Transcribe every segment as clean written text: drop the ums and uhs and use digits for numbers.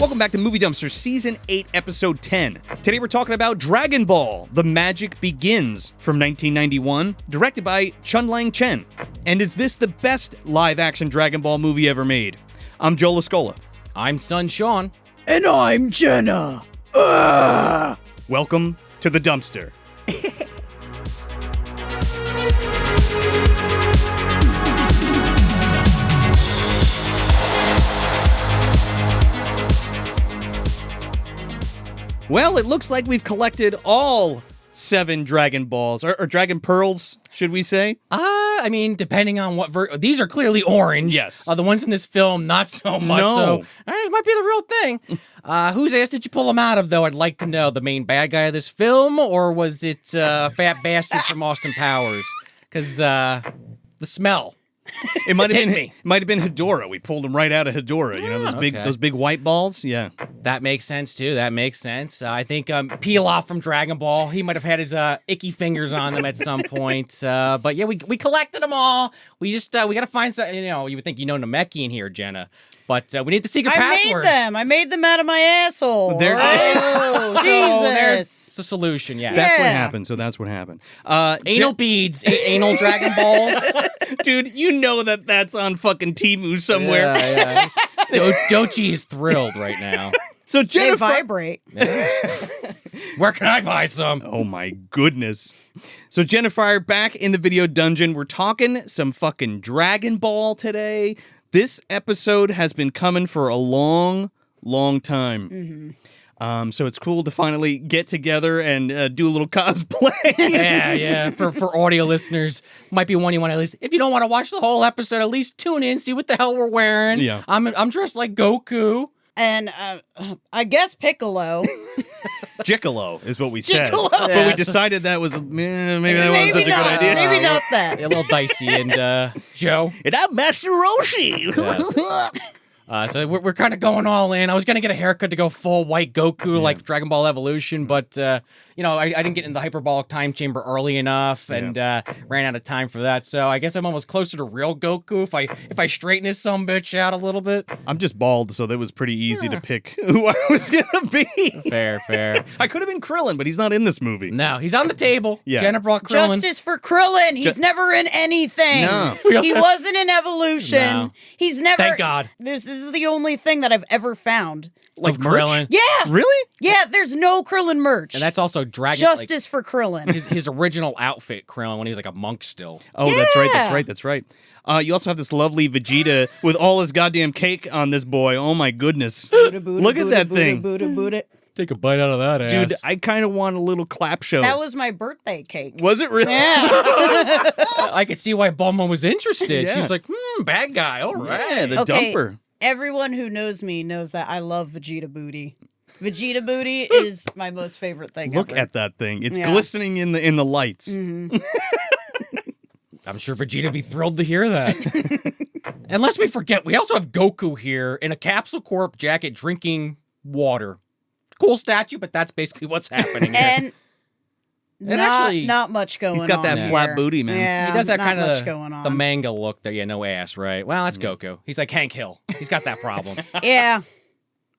Welcome back to Movie Dumpster Season 8, Episode 10. Today we're talking about Dragon Ball, The Magic Begins from 1991, directed by Chun-Lang Chen. And is this the best live-action Dragon Ball movie ever made? I'm Joe Lascola. I'm Son Sean. And I'm Jenna. Welcome to the dumpster. Well, it looks like we've collected all 7 Dragon Balls, or Dragon Pearls, should we say? I mean, depending on what these are clearly orange. Yes. The ones in this film, not so much. No. So it might be the real thing. Whose ass did you pull them out of, though? I'd like to know. The main bad guy of this film, or was it a fat bastard from Austin Powers? Because the smell. It might hit have me. been Hedorah. We pulled him right out of Hedorah. You know, those big white balls? Yeah. That makes sense, too. That makes sense. I think Pilaf from Dragon Ball, he might have had his icky fingers on them at some point. But yeah, we collected them all. We just, we got to find some, you would think Namek in here, Jenna. But we need the secret password. I made them out of my asshole. There- right? So there's Jesus. the solution, yeah. That's what happened. So that's what happened. Anal beads, anal Dragon Balls. Dude, you know that's on fucking Temu somewhere. Yeah. Dochi is thrilled right now. So They Jenna vibrate. Where can I buy some? Oh my goodness. So Jenna Fryer back in the video dungeon. We're talking some fucking Dragon Ball today. This episode has been coming for a long, long time. Mm-hmm. So it's cool to finally get together and do a little cosplay. Yeah. For audio listeners, might be one you want to at least. If you don't want to watch the whole episode, at least tune in, see what the hell we're wearing. Yeah. I'm dressed like Goku. And I guess Piccolo. Gigolo is what we said. Gigolo. But we Yeah, decided that was, maybe that wasn't such a good idea. Maybe not that. A little dicey. And Joe. And I'm Master Roshi. So we're kind of going all in. I was going to get a haircut to go full white Goku, like Dragon Ball Evolution, but, I didn't get in the hyperbolic time chamber early enough and ran out of time for that. So I guess I'm almost closer to real Goku if I straighten this sumbitch out a little bit. I'm just bald, so that was pretty easy to pick who I was going to be. Fair. I could have been Krillin, but he's not in this movie. No, he's on the table. Yeah. Jenna brought Krillin. Justice for Krillin. He's never in anything. No. He wasn't in Evolution. No. He's never. Thank God. This is the only thing that I've ever found. Like Of merch? Krillin. Yeah. Really? Yeah, there's no Krillin merch. And that's also Dragon. Justice for Krillin. Like, his original outfit, Krillin, when he was like a monk still. Oh, Yeah. that's right. You also have this lovely Vegeta with all his goddamn cake on this boy. Oh my goodness. Look at that thing. Take a bite out of that ass. Dude, I kind of want a little clap show. That was my birthday cake. Was it really? Yeah. I could see why Bulma was interested. Yeah. She was like, bad guy, all right. Yeah, the Okay. dumper. Everyone who knows me knows that I love Vegeta booty. Vegeta booty is my most favorite thing Look ever. at that thing. It's Yeah. glistening in the lights. Mm-hmm. I'm sure Vegeta would be thrilled to hear that. And lest we forget, we also have Goku here in a Capsule Corp jacket drinking water. Cool statue, but that's basically what's happening here. And actually- not much going on. He's got that here. flat booty, man. Yeah, He does that not kind much of going on. the manga look there. Yeah, no ass, right? Well, that's Goku. He's like Hank Hill. He's got that problem. Yeah.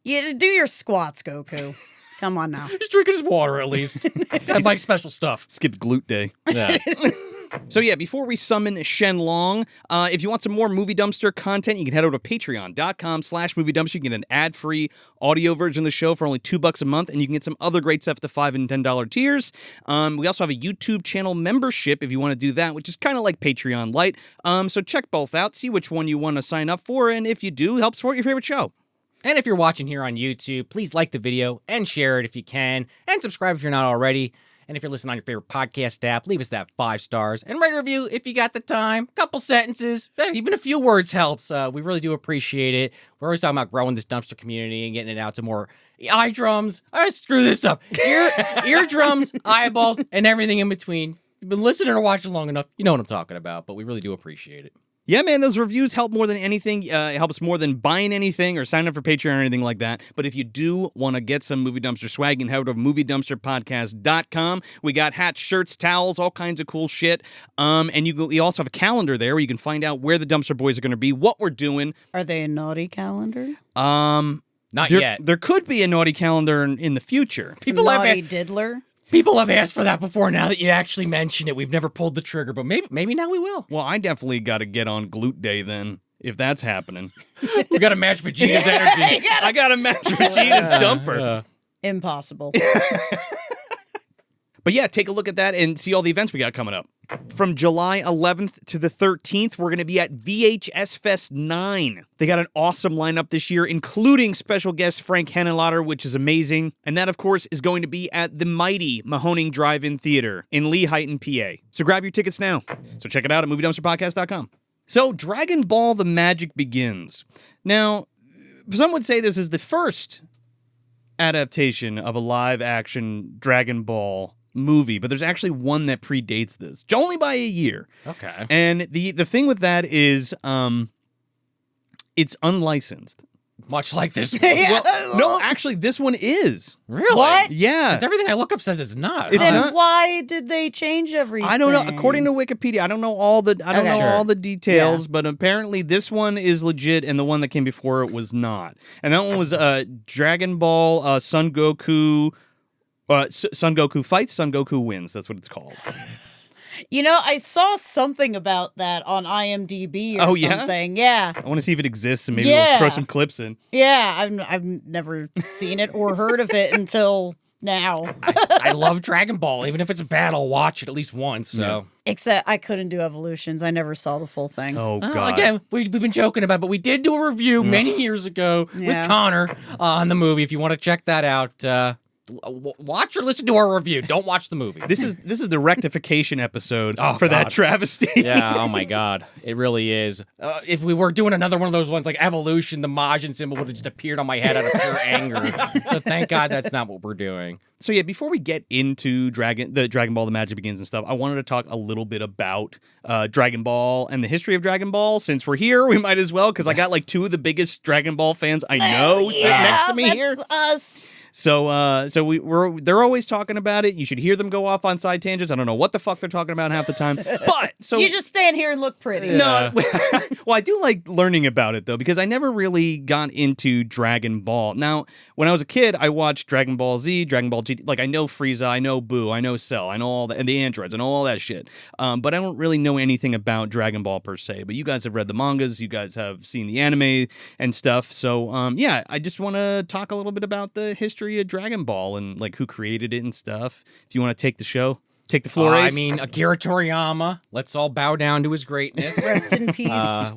You do your squats, Goku. Come on now. He's drinking his water at least. That's like special stuff. Skipped glute day. Yeah. So yeah, before we summon Shenlong, if you want some more Movie Dumpster content, you can head over to patreon.com/Movie Dumpster. You can get an ad-free audio version of the show for only $2 a month, and you can get some other great stuff at the $5 and $10 tiers. We also have a YouTube channel membership if you want to do that, which is kind of like Patreon Lite. So check both out, see which one you want to sign up for, and if you do, help support your favorite show. And if you're watching here on YouTube, please like the video and share it if you can, and subscribe if you're not already. And if you're listening on your favorite podcast app, leave us that 5 stars and write a review if you got the time. A couple sentences, even a few words helps. We really do appreciate it. We're always talking about growing this dumpster community and getting it out to more eye drums. I screw this up. Eardrums, eyeballs, and everything in between. If you've been listening or watching long enough, you know what I'm talking about, but we really do appreciate it. Yeah, man, those reviews help more than anything. It helps more than buying anything or signing up for Patreon or anything like that. But if you do want to get some Movie Dumpster swag, you can head over to MovieDumpsterPodcast.com. We got hats, shirts, towels, all kinds of cool shit. And we also have a calendar there where you can find out where the Dumpster Boys are going to be, what we're doing. Are they a naughty calendar? Not There, yet. there could be a naughty calendar in the future. People Some have naughty diddler. People have asked for that before. Now that you actually mention it, we've never pulled the trigger, but maybe now we will. Well, I definitely got to get on Glute Day then, if that's happening. We got to match Vegeta's energy. I got to match Vegeta's dumper. Impossible. But yeah, take a look at that and see all the events we got coming up. From July 11th to the 13th, we're going to be at VHS Fest 9. They got an awesome lineup this year, including special guest Frank Henenlotter, which is amazing. And that, of course, is going to be at the mighty Mahoning Drive-In Theater in Lehighton, PA. So grab your tickets now. So check it out at MovieDumpsterPodcast.com. So Dragon Ball The Magic Begins. Now, some would say this is the first adaptation of a live-action Dragon Ball movie, but there's actually one that predates this, only by a year. Okay. And the thing with that is, it's unlicensed. Much like this one. Yeah. Well, no, actually, this one is. Really? What? Yeah. Because everything I look up says it's not. It's Then not- why did they change everything? I don't know. According to Wikipedia, I don't know all the Okay. all the details, but apparently this one is legit, and the one that came before it was not. And that one was Dragon Ball Son Goku. Son Goku fights, Son Goku wins. That's what it's called. You know, I saw something about that on IMDb or Oh, yeah? something. Yeah. I want to see if it exists, and maybe Yeah. we'll throw some clips in. Yeah. I've never seen it or heard of it until now. I love Dragon Ball. Even if it's bad, I'll watch it at least once. So Except I couldn't do Evolutions. I never saw the full thing. Oh, God. again, we've been joking about it, but we did do a review many years ago with Yeah. Connor on the movie. If you want to check that out, watch or listen to our review. Don't watch the movie. This is the rectification episode Oh, for that God. travesty. Yeah, oh my God. It really is. If we were doing another one of those ones like Evolution, the Majin symbol would have just appeared on my head out of pure anger. So thank God that's not what we're doing. So yeah, before we get into the Dragon Ball The Magic Begins and stuff, I wanted to talk a little bit about Dragon Ball and the history of Dragon Ball. Since we're here, we might as well, because I got like two of the biggest Dragon Ball fans I know sitting next to me that's here. us. So they're always talking about it. You should hear them go off on side tangents. I don't know what the fuck they're talking about half the time. But so You just stand here and look pretty. no, well, I do like learning about it though, because I never really got into Dragon Ball. Now, when I was a kid, I watched Dragon Ball Z, Dragon Ball GT. Like I know Frieza, I know Boo, I know Cell, I know all that, and the androids, I know all that shit. But I don't really know anything about Dragon Ball per se. But you guys have read the mangas, you guys have seen the anime and stuff. So yeah, I just want to talk a little bit about the history of Dragon Ball and like who created it and stuff. If you want to take the floor, I Ace. mean, Akira Toriyama. Let's all bow down to his greatness. Rest in peace.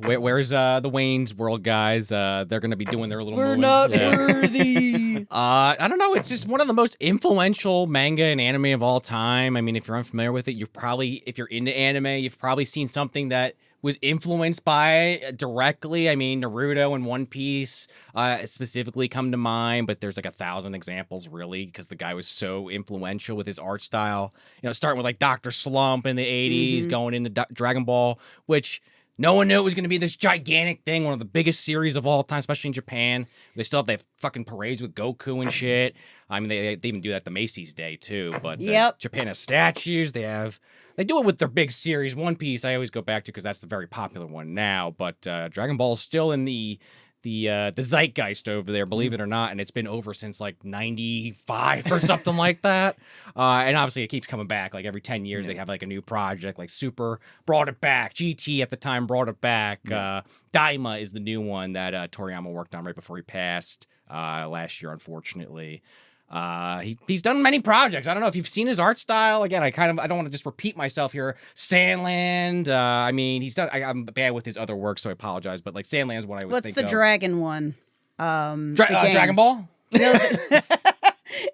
Where's the Wayne's World guys? They're going to be doing their little We're movie. not Yeah. worthy. I don't know. It's just one of the most influential manga and anime of all time. I mean, if you're unfamiliar with it, if you're into anime, you've probably seen something that was influenced by it directly. I mean, Naruto and One Piece specifically come to mind, but there's like 1,000 examples really, because the guy was so influential with his art style. You know, starting with like Dr. Slump in the 80s, going into Dragon Ball, which no one knew it was going to be this gigantic thing, one of the biggest series of all time, especially in Japan. They still have fucking parades with Goku and shit. I mean, they even do that the Macy's Day too. But Yep. Japan has statues. They do it with their big series. One Piece I always go back to because that's the very popular one now. But Dragon Ball is still in the zeitgeist over there, believe it or not, and it's been over since like 95 or something like that. And obviously it keeps coming back. Like every 10 years they have like a new project. Like Super brought it back. GT at the time brought it back. Daima is the new one that Toriyama worked on right before he passed last year, unfortunately. He's done many projects. I don't know if you've seen his art style. Again, I don't want to just repeat myself here. Sandland. I mean, he's done. I'm bad with his other work, so I apologize. But like Sandland's what I was What's thinking. the dragon one? The game. Dragon Ball.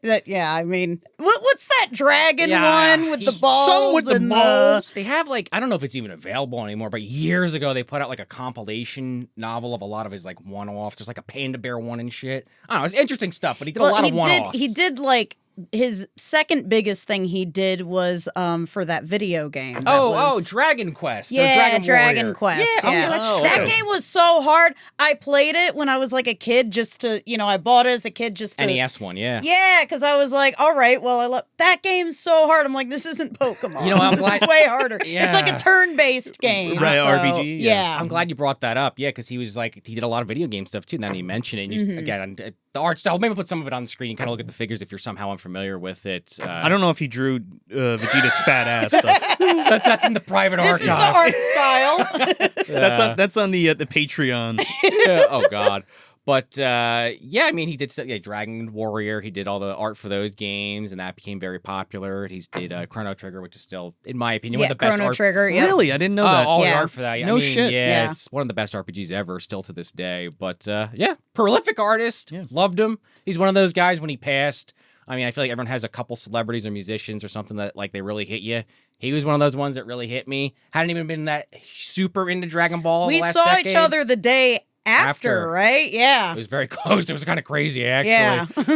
No, yeah, I mean, what's that dragon one with the balls? Some with the and balls. They have like, I don't know if it's even available anymore, but years ago they put out like a compilation novel of a lot of his like one-offs. There's like a Panda Bear one and shit. I don't know. It's interesting stuff, but he did a lot of one-offs. He did like his second biggest thing he did was for that video game. That was, Dragon Quest. or Yeah, Dragon Warrior. Quest. Yeah, Yeah, that's Oh, that true. game was so hard. I played it when I was like a kid, just to I bought it as a kid just to. NES one, yeah. Yeah, because I was like, all right, well, I love that game's so hard. I'm like, this isn't Pokemon. You know, I'm this glad- is way harder. Yeah. It's like a turn-based game, Right, so, RPG, yeah. Yeah, I'm glad you brought that up. Yeah, because he did a lot of video game stuff too. Now that you mention it, and again, the art style. Maybe put some of it on the screen and kind of look at the figures if you're somehow unfamiliar with it. I don't know if he drew Vegeta's fat ass. Though. That's in the private This archive. is the art style. That's on the Patreon. Yeah, oh God. But yeah, I mean, he did stuff. Yeah, Dragon Warrior. He did all the art for those games, and that became very popular. He's did Chrono Trigger, which is still, in my opinion, one Yeah, of the best Chrono art. Trigger. Yeah. Really, I didn't know that. All the Yeah. art for that. Yeah, No I mean, shit. Yeah, Yeah. it's one of the best RPGs ever, still to this day. But yeah, prolific artist. Yeah. Loved him. He's one of those guys when he passed. I mean, I feel like everyone has a couple celebrities or musicians or something that like they really hit you. He was one of those ones that really hit me. Hadn't even been that super into Dragon Ball. We the last saw decade. each other the day after, right? Yeah. It was very close. It was kind of crazy, actually.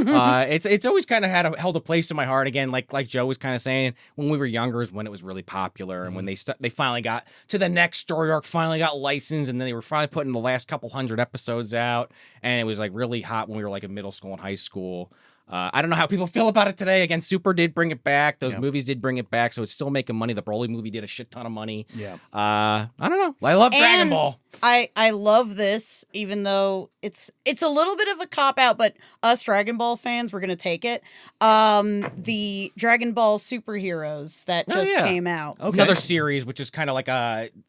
Yeah. It's always kind of held a place in my heart. Again, like Joe was kind of saying, when we were younger is when it was really popular, and when they finally got to the next story arc, finally got licensed, and then they were finally putting the last couple hundred episodes out, and it was like really hot when we were like in middle school and high school. I don't know how people feel about it today. Again, Super did bring it back. Those movies did bring it back, so it's still making money. The Broly movie did a shit ton of money. Yeah. I don't know. I love Dragon And Ball. I love this, even though it's a little bit of a cop out, but us Dragon Ball fans, we're gonna take it. The Dragon Ball superheroes that just came out. Okay. Another series, which is kind of like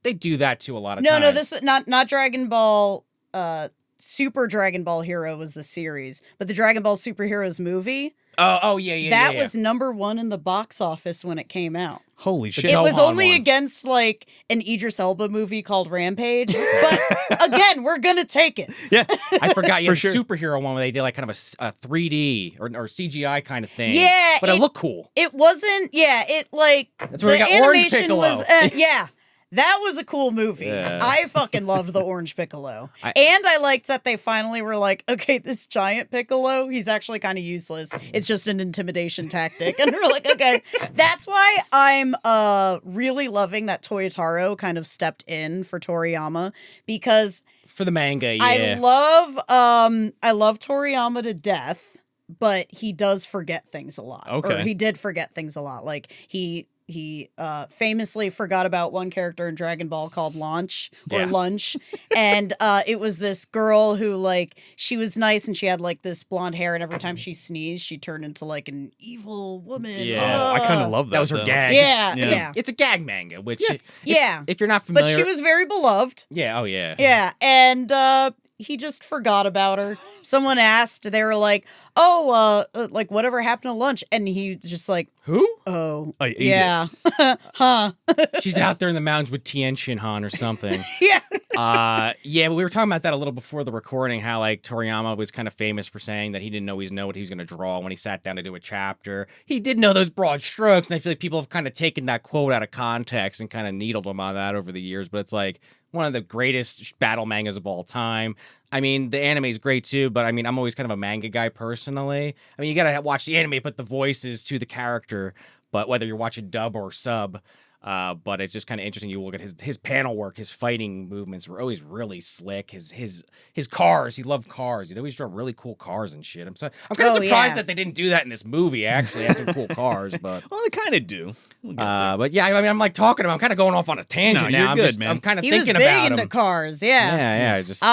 they do that too a lot of No, times. this is not Dragon Ball. Super Dragon Ball Hero was the series, but the Dragon Ball Superheroes movie Oh yeah. that yeah. was #1 in the box office when it came out. Holy shit. It was Gohan only one. against like an Idris Elba movie called Rampage, but again, we're gonna take it. Yeah. I forgot you For had sure. a superhero one where they did like kind of a 3D or CGI kind of thing. Yeah, but it looked cool. It wasn't. Yeah, it like That's where we the got Orange animation Piccolo. was. Yeah. That was a cool movie. Yeah. I fucking loved the Orange Piccolo. I- And I liked that they finally were like, okay, this giant Piccolo, he's actually kind of useless. It's just an intimidation tactic. And we're like, okay. That's why I'm really loving that Toyotaro kind of stepped in for Toriyama, because For the manga, yeah. I love Toriyama to death, but he does forget things a lot. Okay. Or he did forget things a lot. Like he famously forgot about one character in Dragon Ball called Lunch. And it was this girl who like she was nice and she had like this blonde hair, and every time she sneezed she turned into like an evil woman. Yeah. Oh, I kind of love that. That was her though. gag. Yeah, Yeah. yeah. It's a gag manga, which Yeah. if you're not But familiar, she was very beloved. yeah, oh yeah, Yeah, and he just forgot about her. Someone asked, they were like, "Oh, like whatever happened to Lunch?" And he just like, Who? "Oh, I ate yeah, huh? She's out there in the mountains with Tien Shinhan or something. Yeah, Yeah, we were talking about that a little before the recording, how like Toriyama was kind of famous for saying that he didn't always know what he was going to draw when he sat down to do a chapter. He did know those broad strokes, and I feel like people have kind of taken that quote out of context and kind of needled him on that over the years, but it's like one of the greatest battle mangas of all time. I mean, the anime is great too, but I mean, I'm always kind of a manga guy personally. I mean, you got to watch the anime, put the voices to the character, but whether you're watching dub or sub, but it's just kind of interesting. You look at his panel work, his fighting movements were always really slick. His cars, he loved cars. He'd always draw really cool cars and shit. I'm kind of Oh, surprised yeah. that they didn't do that in this movie. Actually, it had some cool cars, but Well, they kind of do. We'll get there. but yeah, I mean, I'm like talking about. I'm kind of going off on a tangent No, now. you're I'm good, just, man. I'm kind of he was thinking big about into him. cars. Yeah. Yeah, just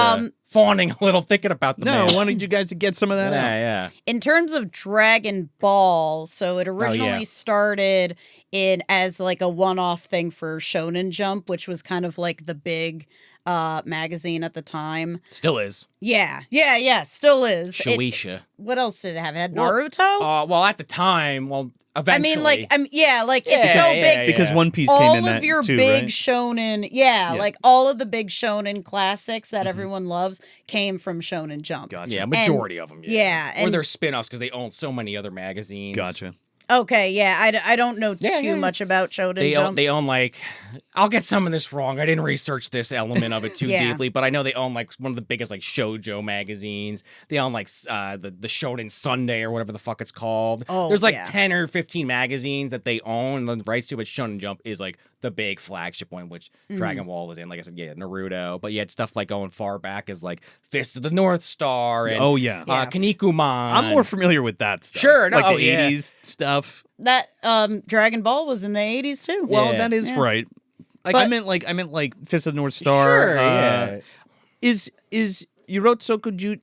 fawning a little, thinking about the No, man. wanted you guys to get some of that out. Yeah. In terms of Dragon Ball, so it originally started in as like a one-off thing for Shonen Jump, which was kind of like the big magazine at the time. Still is. Yeah, still is. Shueisha. What else did it have? It had Well, Naruto? Well, at the time, I eventually. mean, like, it's Yeah, so yeah, big. Because One Piece All came in of that your too, big right? shonen, Yeah. like all of the big shonen classics that everyone loves came from Shonen Jump. Gotcha. Yeah, majority of them. yeah, or and- they're spin-offs because they own so many other magazines. Gotcha. Okay, yeah, I don't know Yeah, too yeah. much about Shonen They Jump. own, they own like, I'll get some of this wrong. I didn't research this element of it too Yeah. deeply, but I know they own like one of the biggest like shoujo magazines. They own like the Shonen Sunday or whatever the fuck it's called. Oh, There's like yeah. 10 or 15 magazines that they own the rights to, but Shonen Jump is like the big flagship one, which Dragon Ball was in. Like I said, yeah, Naruto, but you had stuff like going far back as like Fist of the North Star and Oh, yeah. Yeah. Kinnikuman. I'm more familiar with that stuff. Sure, no, like oh, the yeah. 80s stuff. That Dragon Ball was in the 80s too. Well, Yeah. that is Yeah. right. Like But- I meant like Fist of the North Star. Sure, yeah. Is Yurotsuku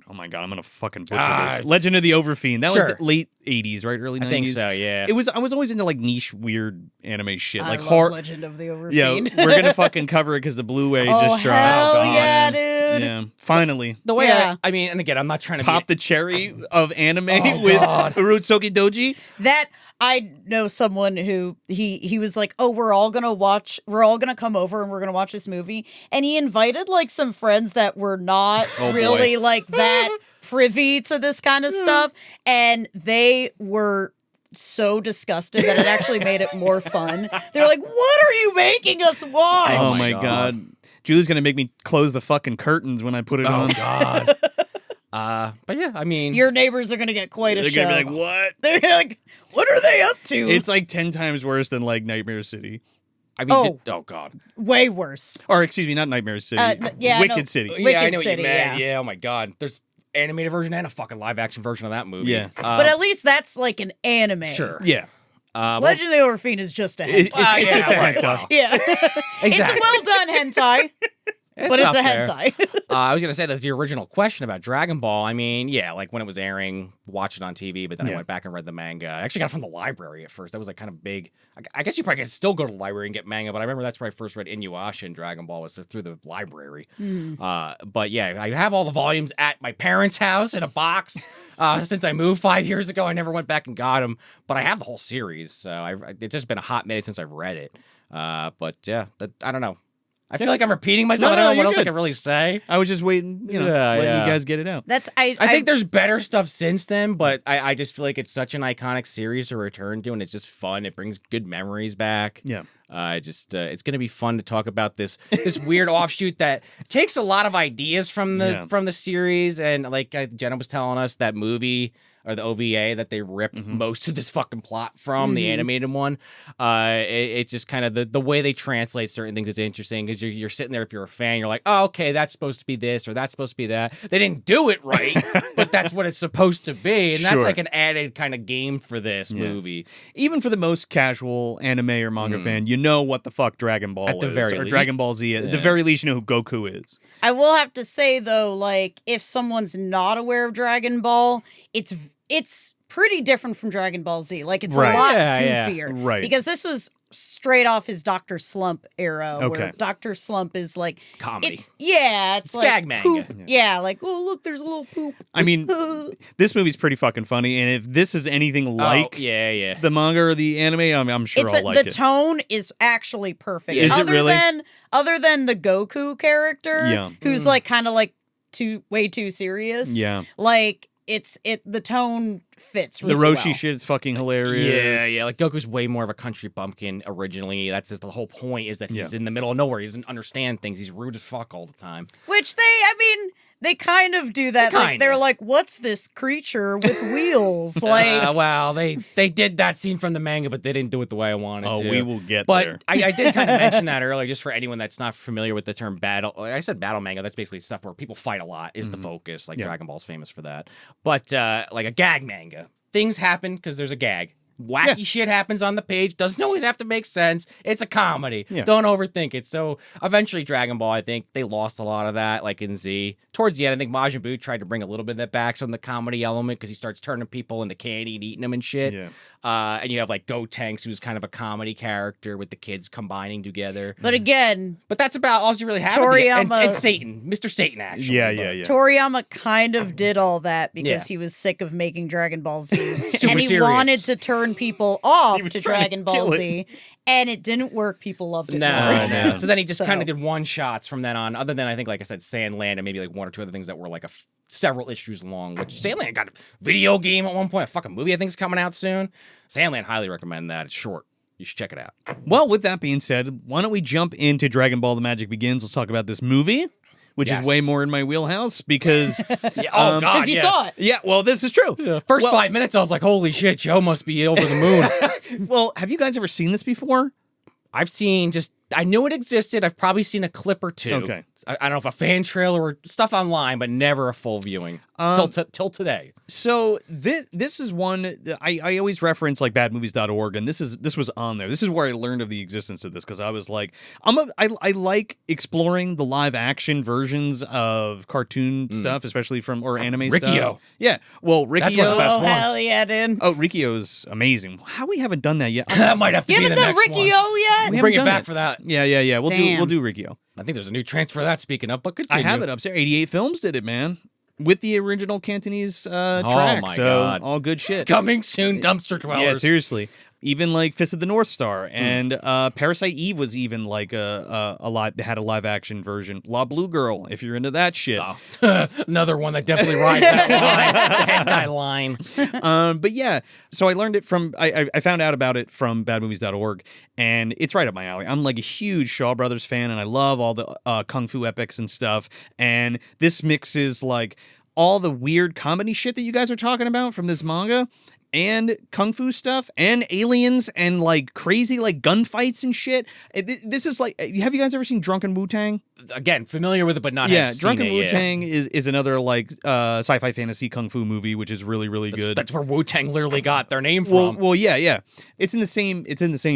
Oh my god, I'm gonna fucking butcher this. Legend of the Overfiend. That was the late 80s, right? Early 90s. I think so, yeah. I was always into like niche, weird anime shit. I Like love Legend of the Overfiend. Yeah, we're gonna fucking cover it because the Blu-ray just dropped. Hell yeah, dude. Yeah, finally. The way I mean, and again, I'm not trying to pop the cherry of anime with Urutsuki Doji. That I know someone who he was like, oh, we're all gonna come over and we're gonna watch this movie, and he invited like some friends that were not really like that privy to this kind of stuff, and they were so disgusted that it actually made it more fun. They're like, what are you making us watch? Oh my god. Julie's gonna make me close the fucking curtains when I put it on. Oh god. But yeah, I mean, your neighbors are gonna get quite a show. They're gonna be like, what? They're like, what are they up to? It's like 10 times worse than like Nightmare City. I mean, oh god, way worse. Or excuse me, not Nightmare City. Wicked City. Wicked I know City, what you meant. Yeah, oh my god, there's animated version and a fucking live action version of that movie. Yeah, but at least that's like an anime. Sure. Yeah. Legend of the Overfiend is just a hentai. It's just a hentai. Yeah. Exactly. It's a well done hentai. But it's a hentai. I was going to say that the original question about Dragon Ball, I mean, yeah, like when it was airing, watched it on TV, but then I went back and read the manga. I actually got it from the library at first. That was like kind of big. I guess you probably could still go to the library and get manga, but I remember that's where I first read Inuyasha and Dragon Ball was through the library. But yeah, I have all the volumes at my parents' house in a box. Since I moved 5 years ago, I never went back and got them, but I have the whole series. So it's just been a hot minute since I've read it. But yeah, I don't know. I feel like I'm repeating myself. I don't know what else I can really say. I was just waiting, letting you guys get it out. I think there's better stuff since then, but I just feel like it's such an iconic series to return to, and it's just fun. It brings good memories back. Yeah. It's going to be fun to talk about this weird offshoot that takes a lot of ideas from the series, and like Jenna was telling us, that movie or the OVA that they ripped most of this fucking plot from, the animated one. It's just kind of the way they translate certain things is interesting, because you're sitting there, if you're a fan, you're like, oh, okay, that's supposed to be this or that's supposed to be that. They didn't do it right, but that's what it's supposed to be, and that's like an added kind of game for this movie. Even for the most casual anime or manga fan, you know what the fuck Dragon Ball at the is, very or least. Dragon Ball Z. At the very least, you know who Goku is. I will have to say though, like if someone's not aware of Dragon Ball, it's pretty different from Dragon Ball Z. Like it's a lot goofier. Right. Because this was straight off his Dr. Slump era, where Dr. Slump is like comedy. It's like gag manga. poop. Yeah, like, oh look, there's a little poop. I mean, this movie's pretty fucking funny, and if this is anything like the manga or the anime, I'm sure I'll like it. The tone is actually perfect. Is it really? Other than the Goku character, who's like kind of like way too serious. Yeah. Like the tone fits really the Roshi well. shit's fucking hilarious. Yeah. Like Goku's way more of a country bumpkin originally. That's just the whole point, is that he's in the middle of nowhere. He doesn't understand things. He's rude as fuck all the time. Which they kind of do that. Like they're like, what's this creature with wheels? Like, well, they did that scene from the manga, but they didn't do it the way I wanted to. Oh, we will get there. But I did kind of mention that earlier, just for anyone that's not familiar with the term battle. I said battle manga. That's basically stuff where people fight a lot is the focus. Like Dragon Ball's famous for that. But like a gag manga, things happen because there's a gag. Wacky shit happens on the page. Doesn't always have to make sense. It's a comedy. Yeah. Don't overthink it. So eventually Dragon Ball, I think they lost a lot of that, like in Z. Towards the end, I think Majin Buu tried to bring a little bit of that back, some of the comedy element, because he starts turning people into candy and eating them and shit. Yeah. And you have like Gotenks, who's kind of a comedy character with the kids combining together. But again... But that's about all you really have. Toriyama... And Satan. Mr. Satan, actually. Yeah. Toriyama kind of did all that because he was sick of making Dragon Ball Z. And he wanted to turn people off to Dragon Ball Z. And it didn't work. People loved it. No. So then he just kind of did one-shots from then on, other than, I think, like I said, Sandland and maybe like one or two other things that were like several issues long, which Sandland got a video game at one point, a fucking movie I think is coming out soon. Sandland, highly recommend that. It's short. You should check it out. Well, with that being said, why don't we jump into Dragon Ball The Magic Begins? Let's talk about this movie, which is way more in my wheelhouse because... Because you saw it. Yeah, well, this is true. First 5 minutes, I was like, holy shit, Joe must be over the moon. Well, have you guys ever seen this before? I knew it existed. I've probably seen a clip or two. Okay. I don't know if a fan trailer or stuff online, but never a full viewing till today. So this is one that I always reference like badmovies.org, and this was on there. This is where I learned of the existence of this because I was like, I like exploring the live action versions of cartoon stuff, especially or anime Rikio. stuff. Yeah, well, Rikio. That's one of the best Oh, ones. hell yeah, dude. Oh, Rikio's amazing. How we haven't done that yet? That might have to You be the haven't done next Rikio one. yet? We'll bring it done back it. for that. Yeah. We'll Damn. do Rikio. I think there's a new transfer of that. Speaking of, but continue. I have it upstairs. 88 Films did it, man, with the original Cantonese track. my so God. all good shit. Coming soon, Dumpster Dwellers. Yeah, seriously. Even like Fist of the North Star and Parasite Eve was even like a live. They had a live action version. La Blue Girl, if you're into that shit. Oh. Another one that definitely rides that line, anti-line. But yeah, so I learned it from. I found out about it from badmovies.org, and it's right up my alley. I'm like a huge Shaw Brothers fan, and I love all the kung fu epics and stuff. And this mixes like all the weird comedy shit that you guys are talking about from this manga, and kung fu stuff, and aliens, and like crazy like gunfights and shit. This is like, have you guys ever seen Drunken Wu-Tang? Again, familiar with it, but not Yeah, have Drunken seen it, Wu-Tang is another like sci-fi fantasy kung fu movie, which is really really good. That's where Wu-Tang literally got their name from. Well, yeah. It's in the same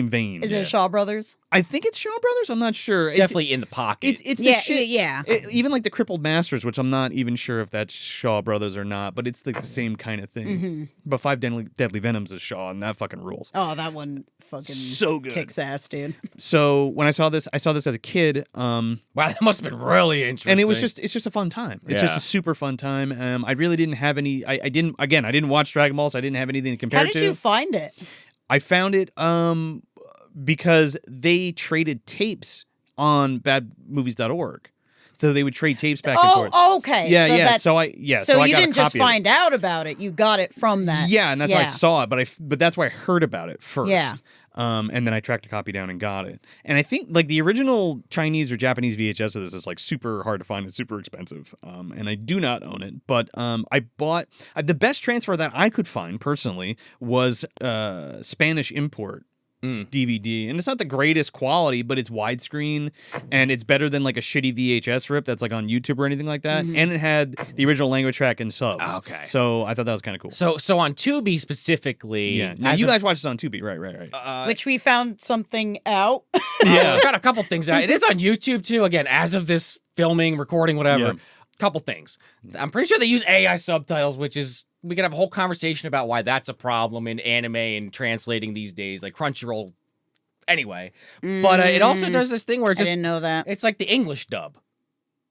vein. Is it Shaw Brothers? I think it's Shaw Brothers. I'm not sure. Definitely in the pocket. It's the Yeah, shit. yeah. Even like the Crippled Masters, which I'm not even sure if that's Shaw Brothers or not, but it's like the same kind of thing. Mm-hmm. But Five Deadly Venoms is Shaw, and that fucking rules. Oh, that one fucking So good. kicks ass, dude. So when I saw this as a kid. Wow, that must have been really interesting. And it's just a fun time. It's just a super fun time. I really didn't have any. I didn't watch Dragon Ball, so I didn't have anything to compare How it did to. you find it? I found it because they traded tapes on badmovies.org. So they would trade tapes back and forth. Oh, okay. Yeah, so yeah. That's, So so I you got a didn't just copy of it. find out about it. You got it from that. Yeah, and that's why I saw it, but that's why I heard about it first. Yeah. And then I tracked a copy down and got it. And I think like the original Chinese or Japanese VHS of this is like super hard to find. It's super expensive. And I do not own it. But I bought the best transfer that I could find personally was Spanish import. DVD, and it's not the greatest quality, but it's widescreen and it's better than like a shitty VHS rip that's like on YouTube or anything like that. And it had the original language track and subs. Okay. So I thought that was kind of cool. So on Tubi specifically, Yeah. Now you guys watch this on Tubi, right? Which we found something out. I got a couple things out. It is on YouTube too. Again, as of this filming, recording, whatever. Yeah. Couple things. I'm pretty sure they use AI subtitles, which is we could have a whole conversation about why that's a problem in anime and translating these days, like Crunchyroll. Anyway, but it also does this thing where it's I just didn't know that. it's like the English dub.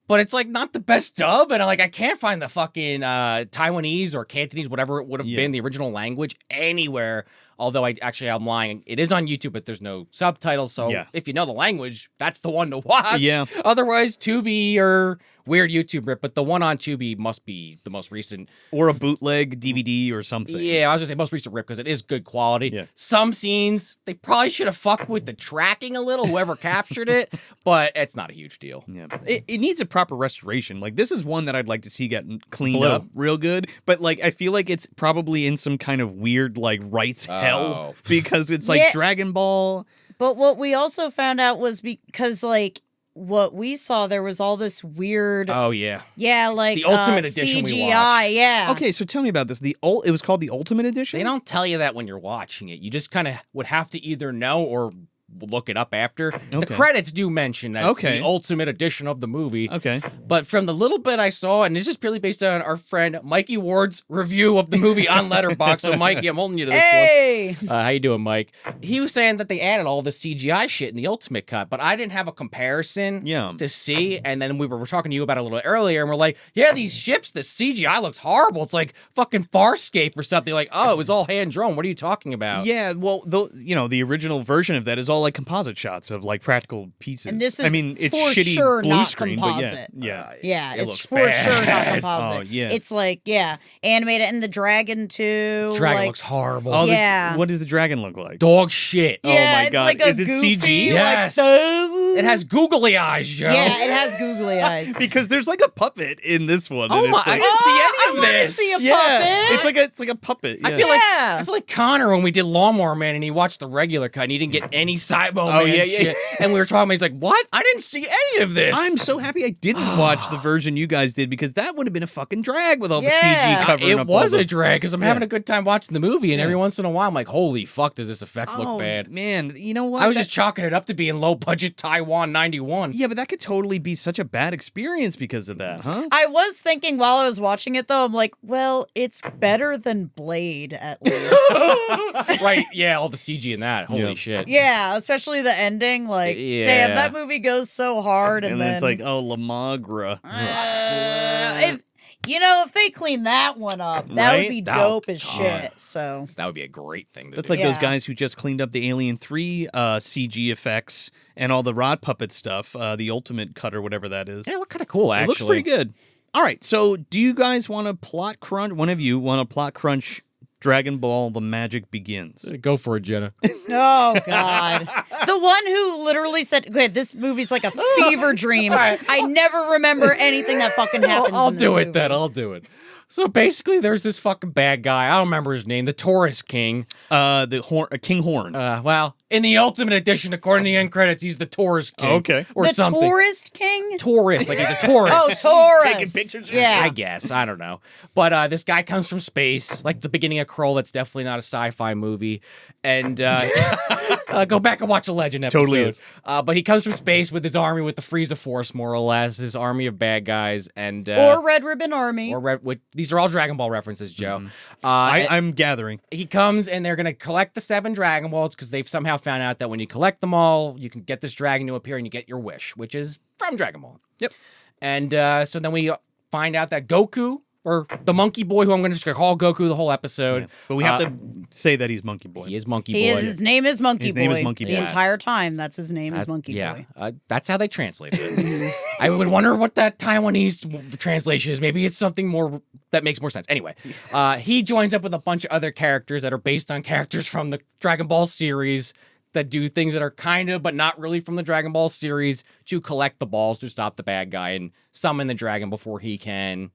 But it's like not the best dub, and I can't find the fucking Taiwanese or Cantonese, whatever it would have been, the original language anywhere. Although I'm lying. It is on YouTube, but there's no subtitles. So if you know the language, that's the one to watch. Yeah. Otherwise, Tubi or weird YouTube rip, but the one on Tubi must be the most recent. Or a bootleg DVD or something. Yeah, I was gonna say most recent rip because it is good quality. Yeah. Some scenes they probably should have fucked with the tracking a little, whoever captured it, but it's not a huge deal. Yeah. It needs a proper restoration. Like this is one that I'd like to see get cleaned Blue. up real good. But like I feel like it's probably in some kind of weird like rights hell because it's like Dragon Ball. But what we also found out was because like what we saw, there was all this weird. Oh yeah. Yeah, like the Ultimate Edition CGI. we watched. Yeah. Okay, so tell me about this. It was called the Ultimate Edition? They don't tell you that when you're watching it. You just kind of would have to either know or look it up after. The credits do mention that it's the Ultimate Edition of the movie. Okay. But from the little bit I saw, and this is purely based on our friend Mikey Ward's review of the movie on Letterboxd. So Mikey, I'm holding you to this one. How you doing, Mike? He was saying that they added all the CGI shit in the Ultimate Cut, but I didn't have a comparison to see. And then we were talking to you about it a little earlier, and we're like, yeah, these ships, the CGI looks horrible. It's like fucking Farscape or something. Like, oh, it was all hand-drawn. What are you talking about? Yeah, well, the original version of that is all like composite shots of like practical pieces. And this is it's for shitty sure blue not screen, composite. but yeah. Yeah, It it's looks for bad. sure not composite. Oh, yeah. It's like, animated, and the dragon too. Dragon like, looks horrible. Oh, Yeah. what does the dragon look like? Dog shit. Yeah, Oh my it's God. like a Is it goofy, CG? Yes. Like, It has googly eyes, Joe. Yeah, it has googly eyes. Because there's like a puppet in this one. Oh and my! it's I like, didn't see I any of wanna this. see a yeah, puppet. it's like a puppet. Yeah. I feel like Connor when we did Lawnmower Man and he watched the regular cut and he didn't get any Cybo Oh, Man yeah, yeah, shit. And we were talking about, he's like, what? I didn't see any of this. I'm so happy I didn't watch the version you guys did because that would have been a fucking drag with all the Yeah. CG covering It up was all a the... drag because I'm having a good time watching the movie, and Yeah. every once in a while I'm like, holy fuck, does this effect Oh, look bad? man. You know what? I was just chalking it up to being low budget Taiwan 91. Yeah, but that could totally be such a bad experience because of that, huh? I was thinking while I was watching it, though, I'm like, well, it's better than Blade, at least. Right, yeah, all the CG in that. Holy shit. Yeah, especially the ending. Like, Yeah. damn, that movie goes so hard. And then then it's like, oh, La Magra. if they clean that one up, that Right? would be Oh, dope as God. shit. So That would be a great thing to That's do. like those Yeah. guys who just cleaned up the Alien 3 CG effects and all the rod puppet stuff, the Ultimate Cut or whatever that is. Yeah, it looked kind of cool, actually. It looks pretty good. All right, so do you guys want to plot crunch? One of you want to plot crunch Dragon Ball The Magic Begins? Go for it, Jenna. oh god, the one who literally said, "Okay, this movie's like a fever dream." I never remember anything that fucking happens. I'll in this do it movie. then. I'll do it. So basically, there's this fucking bad guy. I don't remember his name. The Taurus King. King Horn. Well, in the Ultimate Edition, according to the end credits, he's the Taurus King. Okay. Or the something. Tourist King. Taurus, like he's a Taurus. Oh, Taurus. Taking pictures. Yeah. I guess. I don't know. But this guy comes from space, like the beginning of Krull. That's definitely not a sci-fi movie. And go back and watch a Legend episode. Totally is. But he comes from space with his army, with the Frieza Force, more or less, his army of bad guys. And or Red Ribbon Army. these are all Dragon Ball references, Joe. I'm gathering. He comes and they're going to collect the 7 Dragon Balls because they've somehow found out that when you collect them all, you can get this dragon to appear and you get your wish, which is from Dragon Ball. Yep. And so then we find out that Goku, or the Monkey Boy, who I'm going to just call Goku the whole episode. Yeah. But we have to say that he's Monkey Boy. He is Monkey He Boy. is, his name is Monkey His Boy. name is Monkey The Boy. entire time, that's his name is Monkey yeah, Boy. that's how they translate it, at least. I would wonder what that Taiwanese translation is. Maybe it's something more that makes more sense. Anyway, he joins up with a bunch of other characters that are based on characters from the Dragon Ball series that do things that are kind of, but not really from the Dragon Ball series to collect the balls to stop the bad guy and summon the dragon before he can.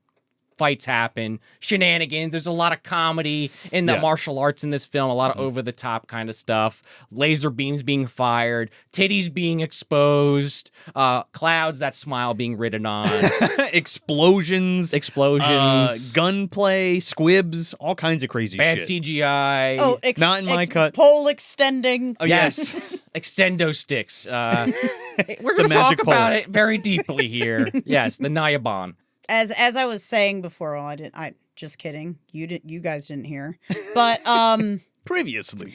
Fights happen, shenanigans. There's a lot of comedy in the martial arts in this film, a lot of over-the-top kind of stuff. Laser beams being fired, titties being exposed, clouds that smile being ridden on. Explosions, gunplay, squibs, all kinds of crazy Bad shit. CGI. Oh, Not in my cut. Pole extending. Oh, yes. Extendo sticks. We're going The to talk magic pole. about it very deeply here. Yes, the Nayabon. As I was saying before, well, I just kidding. You guys didn't hear. But Previously.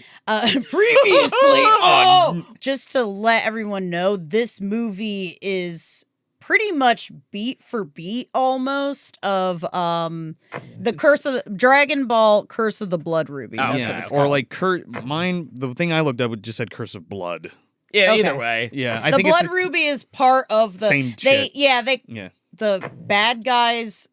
Just to let everyone know, this movie is pretty much beat for beat almost of the Curse of the Dragon Ball Curse of the Blood Ruby. That's what Yeah, it's or called. like the thing I looked up just said Curse of Blood. Yeah, Okay. either way. Yeah, I the think Blood Ruby is part of the Same shit. Yeah. the bad guy's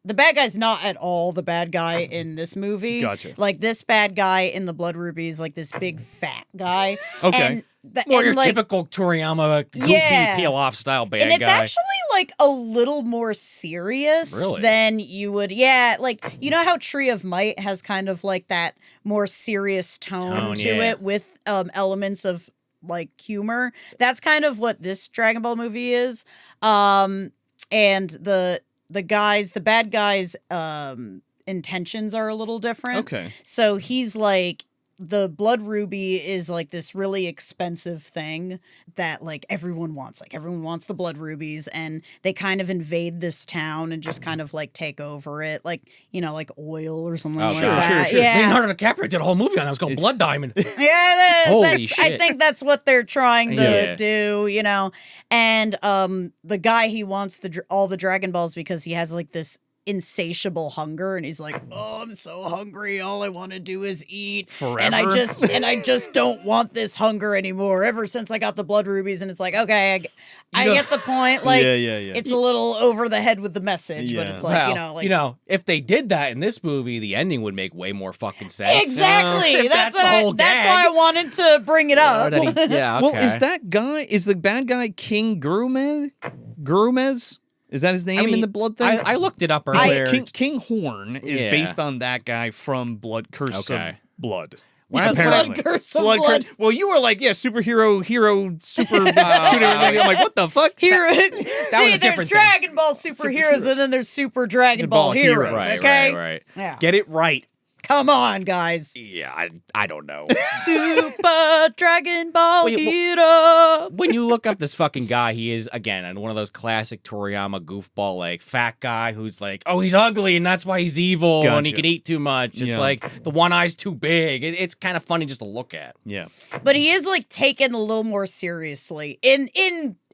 not at all the bad guy in this movie. Gotcha. Like this bad guy in the Blood Ruby is like this big fat guy. Okay. And More and your like, typical Toriyama goofy Yeah. peel-off style bad and it's guy. actually like a little more serious Really? than you would. Yeah, like you know how Tree of Might has kind of like that more serious tone to yeah. it with elements of like humor. That's kind of what this Dragon Ball movie is. And the bad guy's intentions are a little different. Okay. So he's like, the Blood Ruby is like this really expensive thing that like everyone wants. Like everyone wants the Blood Rubies, and they kind of invade this town and just kind of like take over it, like like oil or something like that. Sure. Yeah, Leonardo DiCaprio did a whole movie on that. It was called Blood Diamond. yeah. Holy I shit. think that's what they're trying to Yeah. do. And the guy, he wants all the Dragon Balls because he has like this insatiable hunger, and he's like, oh, I'm so hungry, all I want to do is eat Forever. and I just don't want this hunger anymore ever since I got the Blood Rubies. And it's like, okay, I get the point. Like, Yeah. it's a little over the head with the message, but Yeah. it's like, Well, if they did that in this movie, the ending would make way more fucking sense. exactly. If That's the whole that's gag. why I wanted to bring it up. Yeah, okay. Well, is the bad guy King Gurumez? Is that his name in the Blood thing? I looked it up Because earlier. King Horn is Yeah. based on that guy from Curse Okay. of Blood. Blood curse of blood. Well, you were like, yeah, superhero, hero, super, everything. I'm like, what the fuck? Hero. was See, a different there's thing. Dragon Ball superheroes, and then there's Super Dragon Ball heroes. Right, Okay, right. yeah. Get it right. Come on, guys. Yeah, I don't know. Super Dragon Ball Wait, hero. When you look up this fucking guy, he is, again, one of those classic Toriyama goofball, like, fat guy who's like, oh, he's ugly, and that's why he's evil, and he Gotcha. can eat too much. It's Yeah. like, the one eye's too big. It's kind of funny just to look at. Yeah. But he is like taken a little more seriously in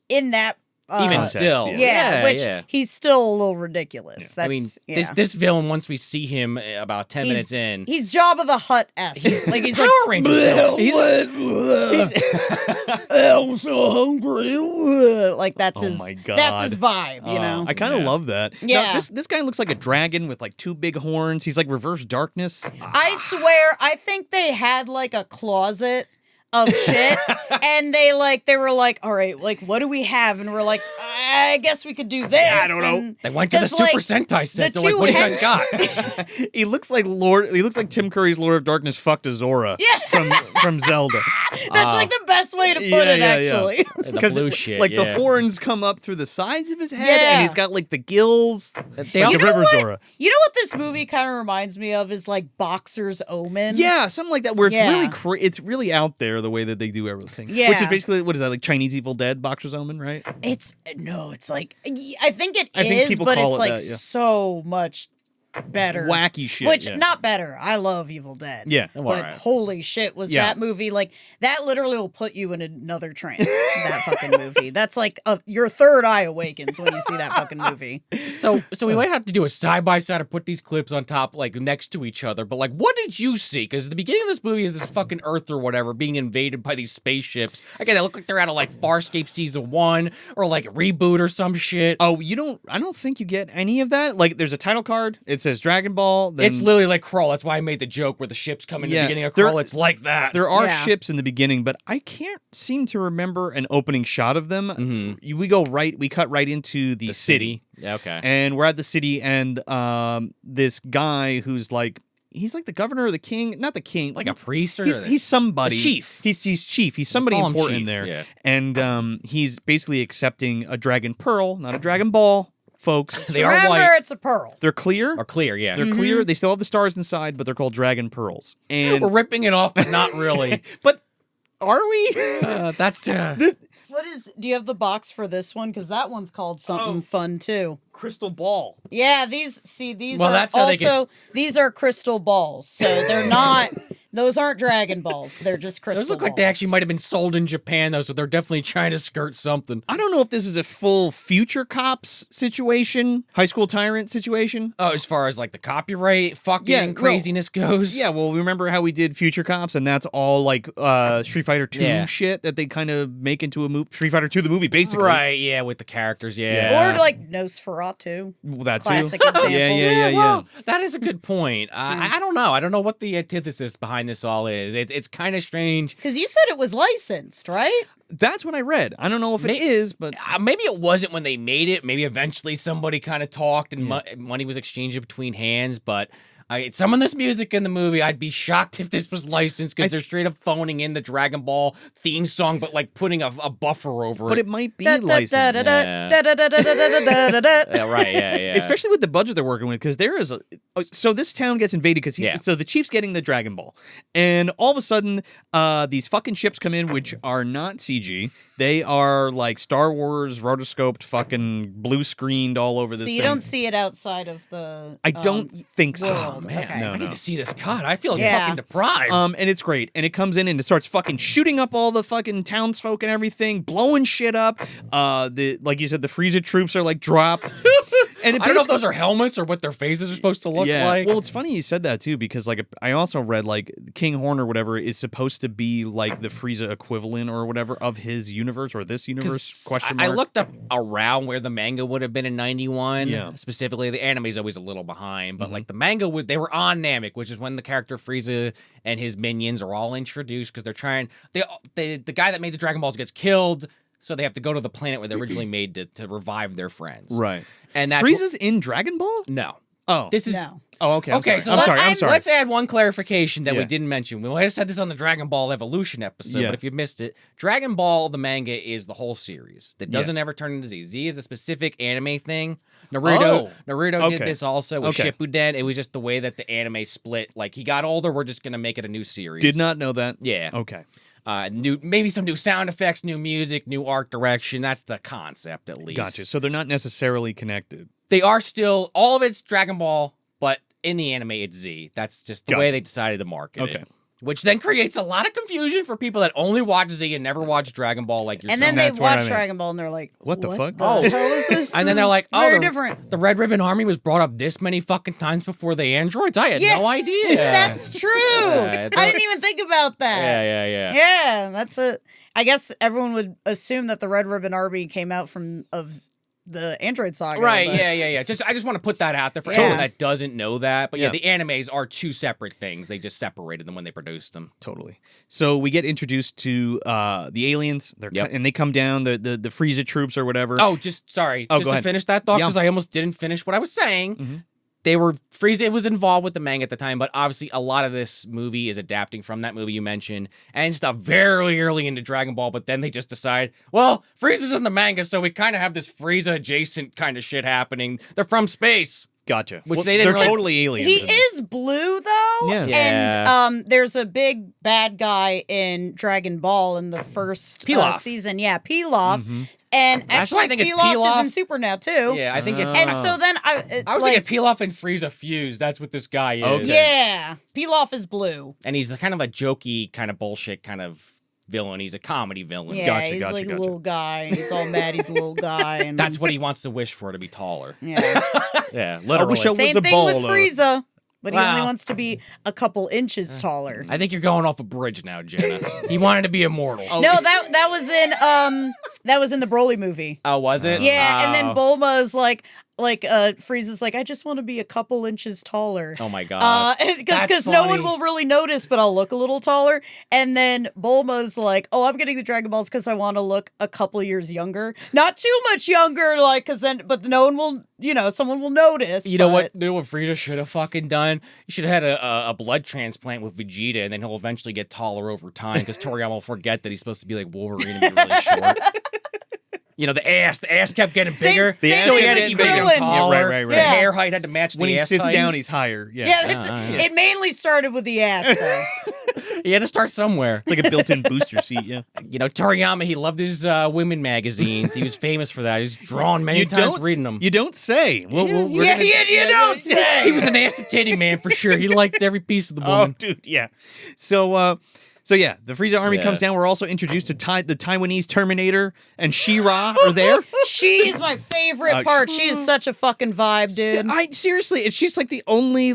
that. Even Context, still. Yeah, which yeah. he's still a little ridiculous. That's I mean, yeah. this villain, once we see him about 10 minutes in, He's Jabba the Hutt-esque. he's Power Rangers villain. I'm so hungry. Like that's his. my God. That's his vibe. You know. I kind of love that. Yeah. Now, this guy looks like a dragon with like two big horns. He's like reverse darkness. I swear, I think they had like a closet of shit, and they were like, all right, like what do we have? And we're like, I guess we could do this. I don't know. And They went to the just, Super like, Sentai set. the They're like, two what do you guys got? He looks like Tim Curry's Lord of Darkness fucked a Zora from Zelda. That's like the best way to put it, actually. The blue shit, like yeah. the horns come up through the sides of his head, Yeah. and he's got like the gills. They Like also- the River Zora. You know what this movie kind of reminds me of is like Boxer's Omen. Yeah, something like that, where it's Yeah. really it's really out there the way that they do everything. Yeah. Which is basically, what is that, like Chinese Evil Dead, Boxer's Omen, right? It's like I think it I think is, people but call it's it like that, yeah. so much better. Wacky shit. Which yeah. not better. I love Evil Dead. Yeah. I'm But alright. holy shit, was Yeah. that movie like that? Literally will put you in another trance. That fucking movie. That's like your third eye awakens when you see that fucking movie. So we might have to do a side by side or put these clips on top, like next to each other. But like, what did you see? Because the beginning of this movie is this fucking Earth or whatever being invaded by these spaceships. Again, they look like they're out of like Farscape season 1 or like a reboot or some shit. Oh, I don't think you get any of that. Like, there's a title card. It says Dragon Ball. Then It's literally like Krull. That's why I made the joke where the ships come in Yeah, the beginning of there- Krull. It's like that. there are Yeah. ships in the beginning, but I can't seem to remember an opening shot of them. We cut right into the city. Yeah, okay. And we're at the city, and this guy who's like, he's like the governor or the king, not the king, Like a priest or he's somebody. The chief. He's chief. He's somebody Call him important chief, there. yeah. And he's basically accepting a Dragon Pearl, not a Dragon Ball, folks. They are Remember, white it's a pearl. They're clear. or clear, yeah. They're clear. They still have the stars inside, but they're called Dragon Pearls. And We're ripping it off, but not really. but are we? That's What is? Do you have the box for this one? Because that one's called something fun too. Crystal ball. Yeah, these Well, are that's how they also these are crystal balls, so they're not. Those aren't Dragon Balls. They're just crystal. those look like they balls. actually might have been sold in Japan though, so they're definitely trying to skirt something. I don't know if this is a full Future Cops situation, high school tyrant situation. Oh, as far as like the copyright fucking Yeah, well, craziness goes. Yeah, well, remember how we did Future Cops, and that's all like Street Fighter 2 Yeah. shit that they kind of make into a movie. Street Fighter 2, the movie, basically. Right, yeah, with the characters, yeah. Or like Nosferatu. Well, that Classic too. example. Yeah. Well, that is a good point. I don't know. I don't know what the antithesis behind this all is. It's kind of strange. Because you said it was licensed, right? That's what I read. I don't know if it is, but Maybe it wasn't when they made it. Maybe eventually somebody kind of talked and money was exchanged between hands. But some of this music in the movie, I'd be shocked if this was licensed because they're straight up phoning in the Dragon Ball theme song, but like putting a buffer over but it. it might be licensed. Yeah, right, yeah. Especially with the budget they're working with, because there is so this town gets invaded because so the chief's getting the Dragon Ball, and all of a sudden these fucking ships come in, which are not CG. They are like Star Wars rotoscoped, fucking blue screened all over this. So you thing. don't see it outside of the. I don't think so. world. Man, Okay. No, I need no. to see this cut. I feel Yeah. fucking deprived. And it's great. And it comes in and it starts fucking shooting up all the fucking townsfolk and everything, blowing shit up. Like you said, the Frieza troops are like dropped. And it I don't know if basically- those are helmets or what their faces are supposed to look like. Well, it's funny you said that too, because like I also read like King Horn or whatever is supposed to be like the Frieza equivalent or whatever of his universe or this universe. Question mark. I looked up around where the manga would have been in 91. Yeah. Specifically, the anime is always a little behind, but like the manga, they were on Namek, which is when the character Frieza and his minions are all introduced because they're trying. The guy that made the Dragon Balls gets killed, so they have to go to the planet where they originally made to revive their friends. Right. And that's Frieza's in Dragon Ball? no. Oh. This is No. Oh, okay. Okay, so I'm sorry. let's add one clarification that we Yeah. didn't mention. We might have said this on the Dragon Ball Evolution episode, Yeah. but if you missed it, Dragon Ball, the manga, is the whole series. That doesn't ever turn into Z. Z is a specific anime thing. Naruto okay. did this also with Okay. Shippuden. It was just the way that the anime split. Like, he got older, we're just going to make it a new series. Did not know that. Yeah. Okay. Maybe some new sound effects, new music, new art direction. That's the concept, at least. Gotcha. So they're not necessarily connected. They are still, all of it's Dragon Ball, but in the anime, it's Z. That's just the way they decided to market it. Which then creates a lot of confusion for people that only watch Z and never watch Dragon Ball like yourself. And then they That's what I watch mean. Dragon Ball and they're like, What the fuck? hell is this? And then they're This like, is very the, different. the Red Ribbon Army was brought up this many fucking times before the androids? I had no idea. That's true. I didn't even think about that. Yeah. Yeah, that's a. I guess everyone would assume that the Red Ribbon Army came out of the Android Saga. Right, but- yeah. I just want to put that out there for Yeah. anyone that doesn't know that. But Yeah. the animes are two separate things. They just separated them when they produced them. Totally. So we get introduced to the aliens. And they come down, the Frieza troops or whatever. Oh, just go to ahead. finish that thought, Yeah. because I almost didn't finish what I was saying. Mm-hmm. Frieza was involved with the manga at the time, but obviously a lot of this movie is adapting from that movie you mentioned and stuff very early into Dragon Ball, but then they just decide, well, Frieza's in the manga, so we kind of have this Frieza adjacent kind of shit happening. They're from space. Gotcha. Which they didn't They're really- totally aliens. He in it. is blue though. Yeah. And there's a big bad guy in Dragon Ball in the first Pilaf. season. Yeah, Pilaf. Mm-hmm. And That's why actually I think it's Pilaf Pilaf. is in Super now too. Yeah, I think it's... And so then I was thinking Pilaf and Frieza fused. That's what this guy is. Okay. yeah, Pilaf is blue. And he's kind of a jokey, kind of bullshit kind of villain. He's a comedy villain. Yeah, Gotcha, he's gotcha, like gotcha. a little guy. He's all mad. He's a little guy. And That's what he wants to wish for, to be taller. Yeah. Yeah, I literally. wish I was Same a thing with baller. Frieza, but he only Wow. wants to be a couple inches taller. I think you're going off a bridge now, Jenna. He wanted to be immortal. No, that was in the Broly movie. Oh, was it? Yeah, and then Oh. Bulma is like Frieza's like, I just want to be a couple inches taller. Oh my god. Because That's no one funny. will really notice, but I'll look a little taller. And then Bulma's like, oh, I'm getting the Dragon Balls because I want to look a couple years younger, not too much younger, like but no one will, someone will notice. You know what Frieza should have fucking done? He should have had a blood transplant with Vegeta, and then he'll eventually get taller over time because Toriyama will forget that he's supposed to be like Wolverine and be really short. The ass kept getting bigger. Same so he thing had with to keep making him Krillin. taller. Yeah, right. The Yeah. hair height had to match When the he ass sits height. down, he's higher. Yeah. It mainly started with the ass, though. He had to start somewhere. It's like a built-in booster seat, yeah. Toriyama, he loved his women magazines. He was famous for that. He's drawn many times reading them. You don't say. We're gonna- You don't say. He was an ass to titty man for sure. He liked every piece of the Oh, woman. dude, yeah. So yeah, the Frieza army Yeah. comes down. We're also introduced to the Taiwanese Terminator and She-Ra are there. She's my favorite part. She is such a fucking vibe, dude. Seriously, she's like the only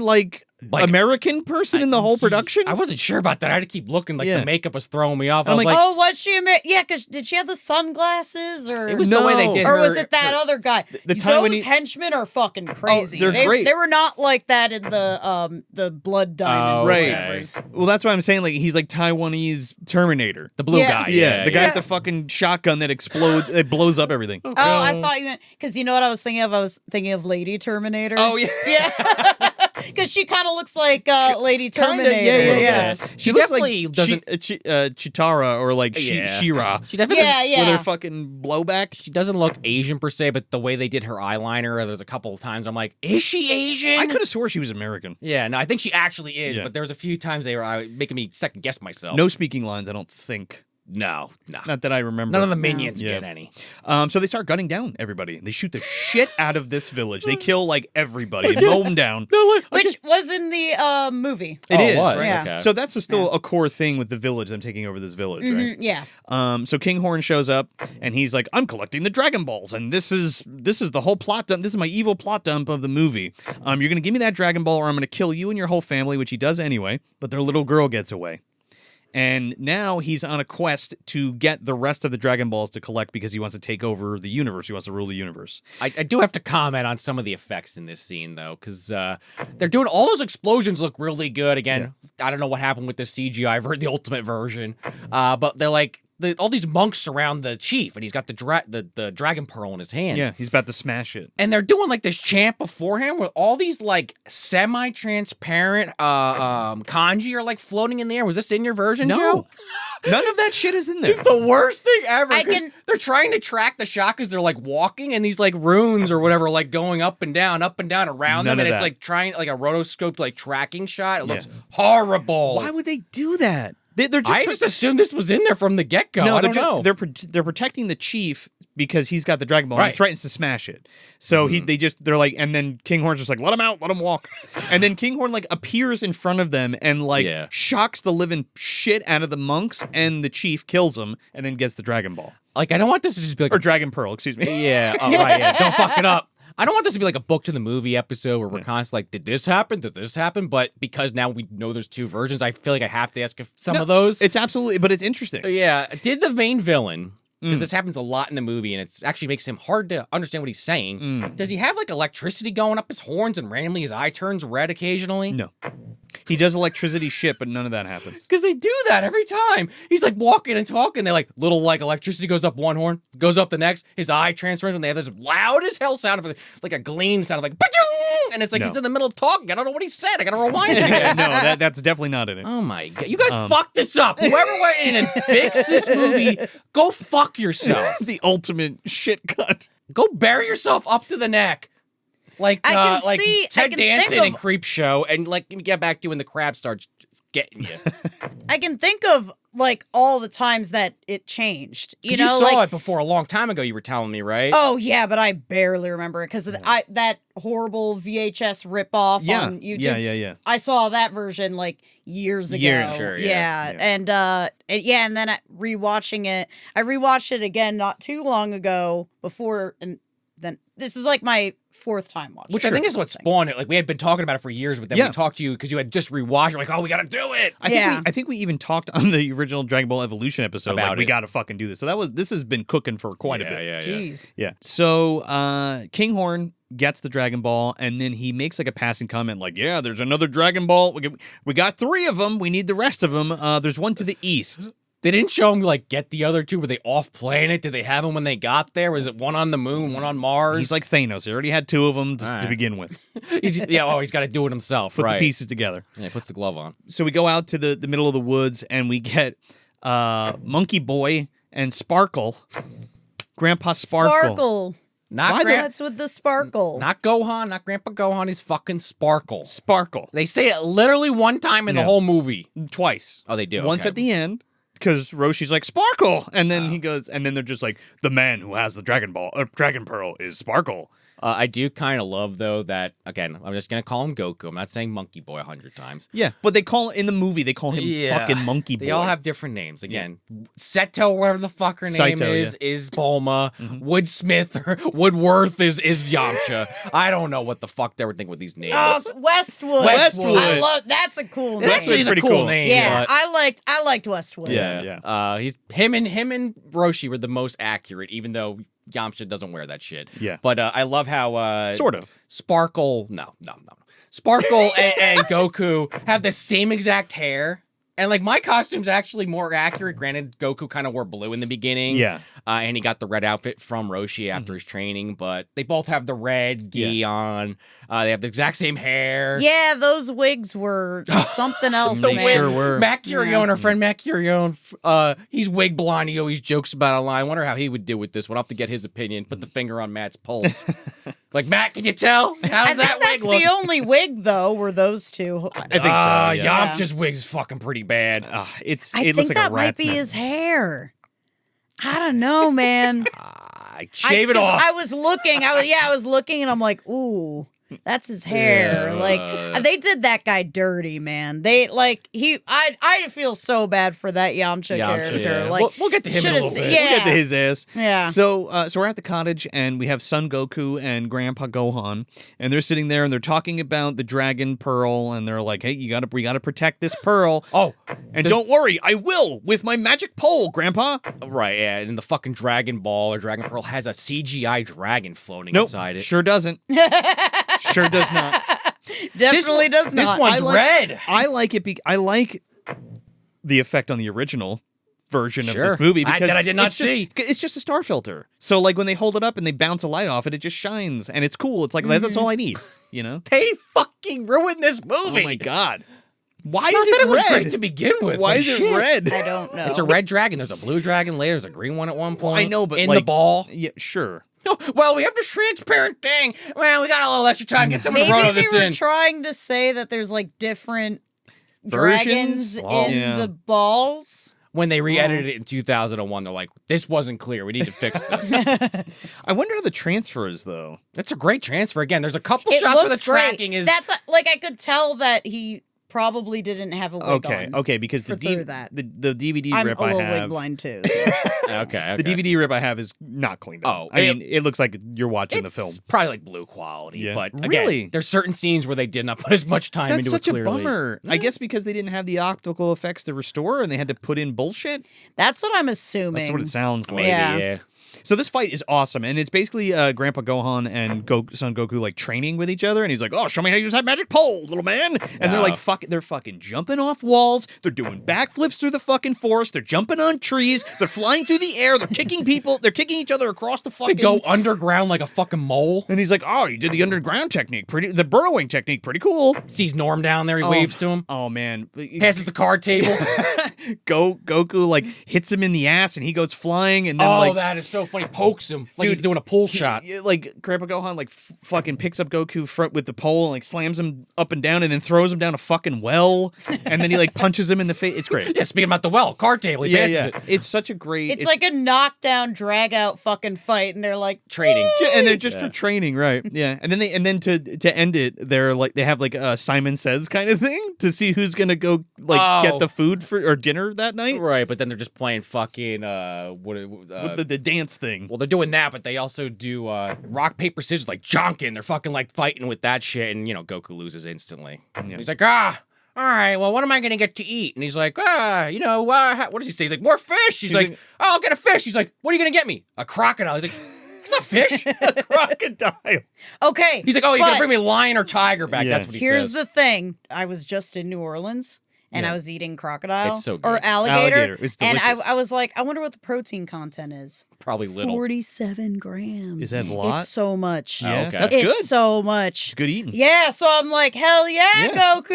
American person in the whole production. I wasn't sure about that. I had to keep looking. Like, Yeah. the makeup was throwing me off. I I'm was like, like, Oh, was she? Yeah, because did she have the sunglasses or? it was the way they did or her. was it that other guy? the Those Taiwanese- henchmen are fucking crazy. they're great. They were not like that in the Blood Diamond. Oh, or right. whatever's. Well, that's why I'm saying he's like Taiwanese Terminator. The blue Yeah. guy. Yeah, the guy yeah. with the fucking shotgun that explodes, it blows up everything. Oh, I thought you meant because you know what I was thinking of. I was thinking of Lady Terminator. Oh, yeah. yeah. Because she kind of looks like Lady Kinda, Terminator. yeah. She looks definitely doesn't. Chitara or like Yeah. She-Ra She definitely. Yeah, with yeah. her fucking blowback. She doesn't look Asian per se, but the way they did her eyeliner, there's a couple of times I'm like, is she Asian? I could have swore she was American. Yeah, no, I think she actually is, Yeah. but there's a few times they were making me second guess myself. No speaking lines, I don't think. No. Not that I remember. None of the minions Yeah. get any. So they start gunning down everybody. They shoot the shit out of this village. They kill like everybody and mow them down. Which was in the movie. It is, it was, right? Yeah. Okay. So that's still a core thing with the village. Them taking over this village, right? Yeah. So King Horn shows up and he's like, "I'm collecting the Dragon Balls, and this is the whole plot dump. This is my evil plot dump of the movie. You're gonna give me that Dragon Ball, or I'm gonna kill you and your whole family," which he does anyway. But their little girl gets away. And now he's on a quest to get the rest of the Dragon Balls to collect because he wants to take over the universe. He wants to rule the universe. I do have to comment on some of the effects in this scene, though, because they're doing all those explosions look really good. Again, I don't know what happened with the CGI, I've heard the ultimate version, but they're like, all these monks surround the chief, and he's got the dragon pearl in his hand. Yeah, he's about to smash it. And they're doing like this chant beforehand with all these like semi-transparent kanji are like floating in the air. Was this in your version, Joe? None of that shit is in there. It's the worst thing ever. They're trying to track the shot because they're like walking, and these like runes or whatever like going up and down around them, and it's like trying like a rotoscoped like tracking shot. It looks horrible. Why would they do that? I just assumed this was in there from the get-go. No, I don't know. They're protecting the chief because he's got the Dragon Ball and he threatens to smash it. So they're like, and then Kinghorn's just like, let him out, let him walk. And then Kinghorn like appears in front of them and like shocks the living shit out of the monks, and the chief kills him and then gets the Dragon Ball. Like, I don't want this to just be like or Dragon Pearl, excuse me. Yeah. Oh, right. Yeah. Don't fuck it up. I don't want this to be like a book to the movie episode where we're constantly like, did this happen? Did this happen? But because now we know there's two versions, I feel like I have to ask if some of those. It's absolutely, but it's interesting. Yeah. Did the main villain, because this happens a lot in the movie and it actually makes him hard to understand what he's saying. Does he have like electricity going up his horns and randomly his eye turns red occasionally? No. He does electricity shit, but none of that happens. Because they do that every time. He's like walking and talking. They like little like electricity goes up one horn, goes up the next. His eye transfers, and they have this loud as hell sound of like a gleam sound of like, and it's like he's in the middle of talking. I don't know what he said. I gotta rewind it again. No, that's definitely not in it. Oh my god, you guys fucked this up. Whoever went in and fixed this movie, go fuck yourself. The ultimate shit cut. Go bury yourself up to the neck. Like Ted Danson in Creep Show, and like get back to when the crab starts getting you. I can think of like all the times that it changed. You know, you saw it before a long time ago. You were telling me, right? Oh yeah, but I barely remember it because that horrible VHS ripoff on YouTube. Yeah. I saw that version like years ago. And then rewatching it, I rewatched it again not too long ago before, and then this is like my fourth time watching. Which I think is what spawned it. Like, we had been talking about it for years, but then we talked to you because you had just rewatched. You're like, oh, we got to do it. I think we even talked on the original Dragon Ball Evolution episode about like, we got to fucking do this. So this has been cooking for quite a bit. Jeez. Yeah. So Kinghorn gets the Dragon Ball, and then he makes like a passing comment like, yeah, there's another Dragon Ball. We got 3 of them. We need the rest of them. There's one to the east. They didn't show him, like, get the other 2. Were they off planet? Did they have them when they got there? Was it one on the moon, one on Mars? He's like Thanos. He already had 2 of them to begin with. He's got to do it himself, Put the pieces together. Yeah, he puts the glove on. So we go out to the middle of the woods, and we get Monkey Boy and Sparkle. Grandpa Sparkle. What's with the sparkle? Not Gohan, not Grandpa Gohan. He's fucking Sparkle. Sparkle. They say it literally one time in the whole movie. Twice. Oh, they do? Once at the end. Because Roshi's like, Sparkle! And then he goes, and then they're just like, the man who has the Dragon Pearl is Sparkle. I do kind of love, though, that, again, I'm just going to call him Goku. I'm not saying Monkey Boy 100 times. Yeah, but in the movie, they call him fucking Monkey Boy. They all have different names. Again, Seto, whatever the fuck her name is Bulma. Woodsmith or Woodworth is Yamcha. I don't know what the fuck they were thinking with these names. Oh, Westwood. I love that's a cool name. It actually is a cool name. Yeah, I liked Westwood. Yeah. Him and Roshi were the most accurate, even though Yamcha doesn't wear that shit. Yeah. But I love how sort of Sparkle Sparkle and Goku have the same exact hair. And like my costume's actually more accurate. Granted, Goku kind of wore blue in the beginning. Yeah. And he got the red outfit from Roshi after his training, but they both have the red gi on. They have the exact same hair. Yeah, those wigs were something else. They sure were. Matt Curione, our friend Matt Curione, he's wig blind. He always jokes about it online. I wonder how he would do with this one. I'll have to get his opinion. Put the finger on Matt's pulse. Like, Matt, can you tell? How's that wig look? That's the only wig, though, were those 2. I think so. Yeah. Yamcha's wig's fucking pretty bad. It I looks think like that a might rat's be nest. his hair. I don't know, man. Shave it off. I was looking, and I'm like, ooh. That's his hair. Like they did that guy dirty, man. They I feel so bad for that Yamcha character. Yeah. Like we'll get to him in a little bit. Yeah. We'll get to his ass. Yeah. So we're at the cottage, and we have Son Goku and Grandpa Gohan, and they're sitting there, and they're talking about the Dragon Pearl, and they're like, "Hey, we gotta protect this pearl." And don't worry, I will with my magic pole, Grandpa. Right, yeah. And the fucking Dragon Ball or Dragon Pearl has a CGI dragon floating inside it. Sure doesn't. Sure does not. Definitely does not. This one's red. I like it. I like the effect on the original version of Sure. this movie because that I did not it's just- see. It's just a star filter. So like when they hold it up and they bounce a light off it, it just shines and it's cool. It's like that's all I need. You know? They fucking ruined this movie. Oh my god. Why Not is that it it was red? great to begin with. Why but is it shit. red? I don't know. It's a red dragon. There's a blue dragon later. There's a green one at one point. I know, but in like, the ball. Yeah, sure. Oh, well, we have this transparent thing. Well, we got a little extra time. Get someone to Maybe roll they this were in. trying to say that there's like different Versions? dragons Oh. in Yeah. the balls. When they re-edited it in 2001, they're like, "This wasn't clear. We need to fix this." I wonder how the transfer is though. That's a great transfer. Again, there's a couple It shots where the looks great. tracking is. That's like I could tell that he probably didn't have a wig on. Okay, because for the through that. the DVD I'm rip a I little have wig blind too. okay. the DVD rip I have is not cleaned up. Oh, I mean, it looks like you're watching It's the film. probably like blue quality, Yeah. but again, Really? there's certain scenes where they did not put as much time That's into such it. a Clearly, bummer. I guess because they didn't have the optical effects to restore, and they had to put in bullshit. That's what I'm assuming. That's what it sounds like. Maybe, Yeah. yeah. So this fight is awesome, and it's basically Grandpa Gohan and Son Goku like training with each other, and he's like, "Oh, show me how you use that magic pole, little man!" And they're like, they're fucking jumping off walls, they're doing backflips through the fucking forest, they're jumping on trees, they're flying through the air, they're kicking people, they're kicking each other across the They fucking. go underground like a fucking mole. And he's like, "Oh, you did the underground technique, the burrowing technique, pretty cool." Sees Norm down there. He waves to him. Oh man, Passes the card table. Goku like hits him in the ass, and he goes flying, and then Oh, like. that is so funny. Pokes him like Dude, he's doing a pull shot. Like Grandpa Gohan like fucking picks up Goku front with the pole and like slams him up and down and then throws him down a fucking well and then he like punches him in the face. It's great. Yeah, speaking about the well, card table. He passes it. It's such a great. It's like a knockdown, drag out fucking fight, and they're like Training. and they're just for training, right? Yeah, and then to end it, they're like they have like a Simon Says kind of thing to see who's gonna go like get the food for or dinner that night. Right, but then they're just playing fucking With the dance thing. well, they're doing that, but they also do rock paper scissors, like jonking. They're fucking like fighting with that shit, and Goku loses instantly. Yeah. He's like, all right, well, what am I gonna get to eat? And he's like, what does he say? He's like, more fish. He's like, oh, I'll get a fish. He's like, what are you gonna get me? A crocodile. He's like, it's a fish. Crocodile. okay. He's like, oh, you're but gonna bring me lion or tiger back. Yeah. That's what he Here's says. the thing. I was just in New Orleans. And I was eating crocodile It's so or good. alligator. It's and delicious. I was like, I wonder what the protein content is. Probably little. 47 grams. Is that a lot? It's so much. Oh, Yeah, okay. that's It's good. so much. It's good eating. Yeah, so I'm like, hell yeah, Goku.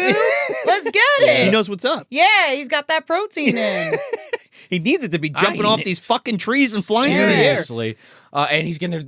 Let's get it. He knows what's up. Yeah, he's got that protein in. He needs it to be jumping off need- these fucking trees and flying through the air. Seriously. And he's gonna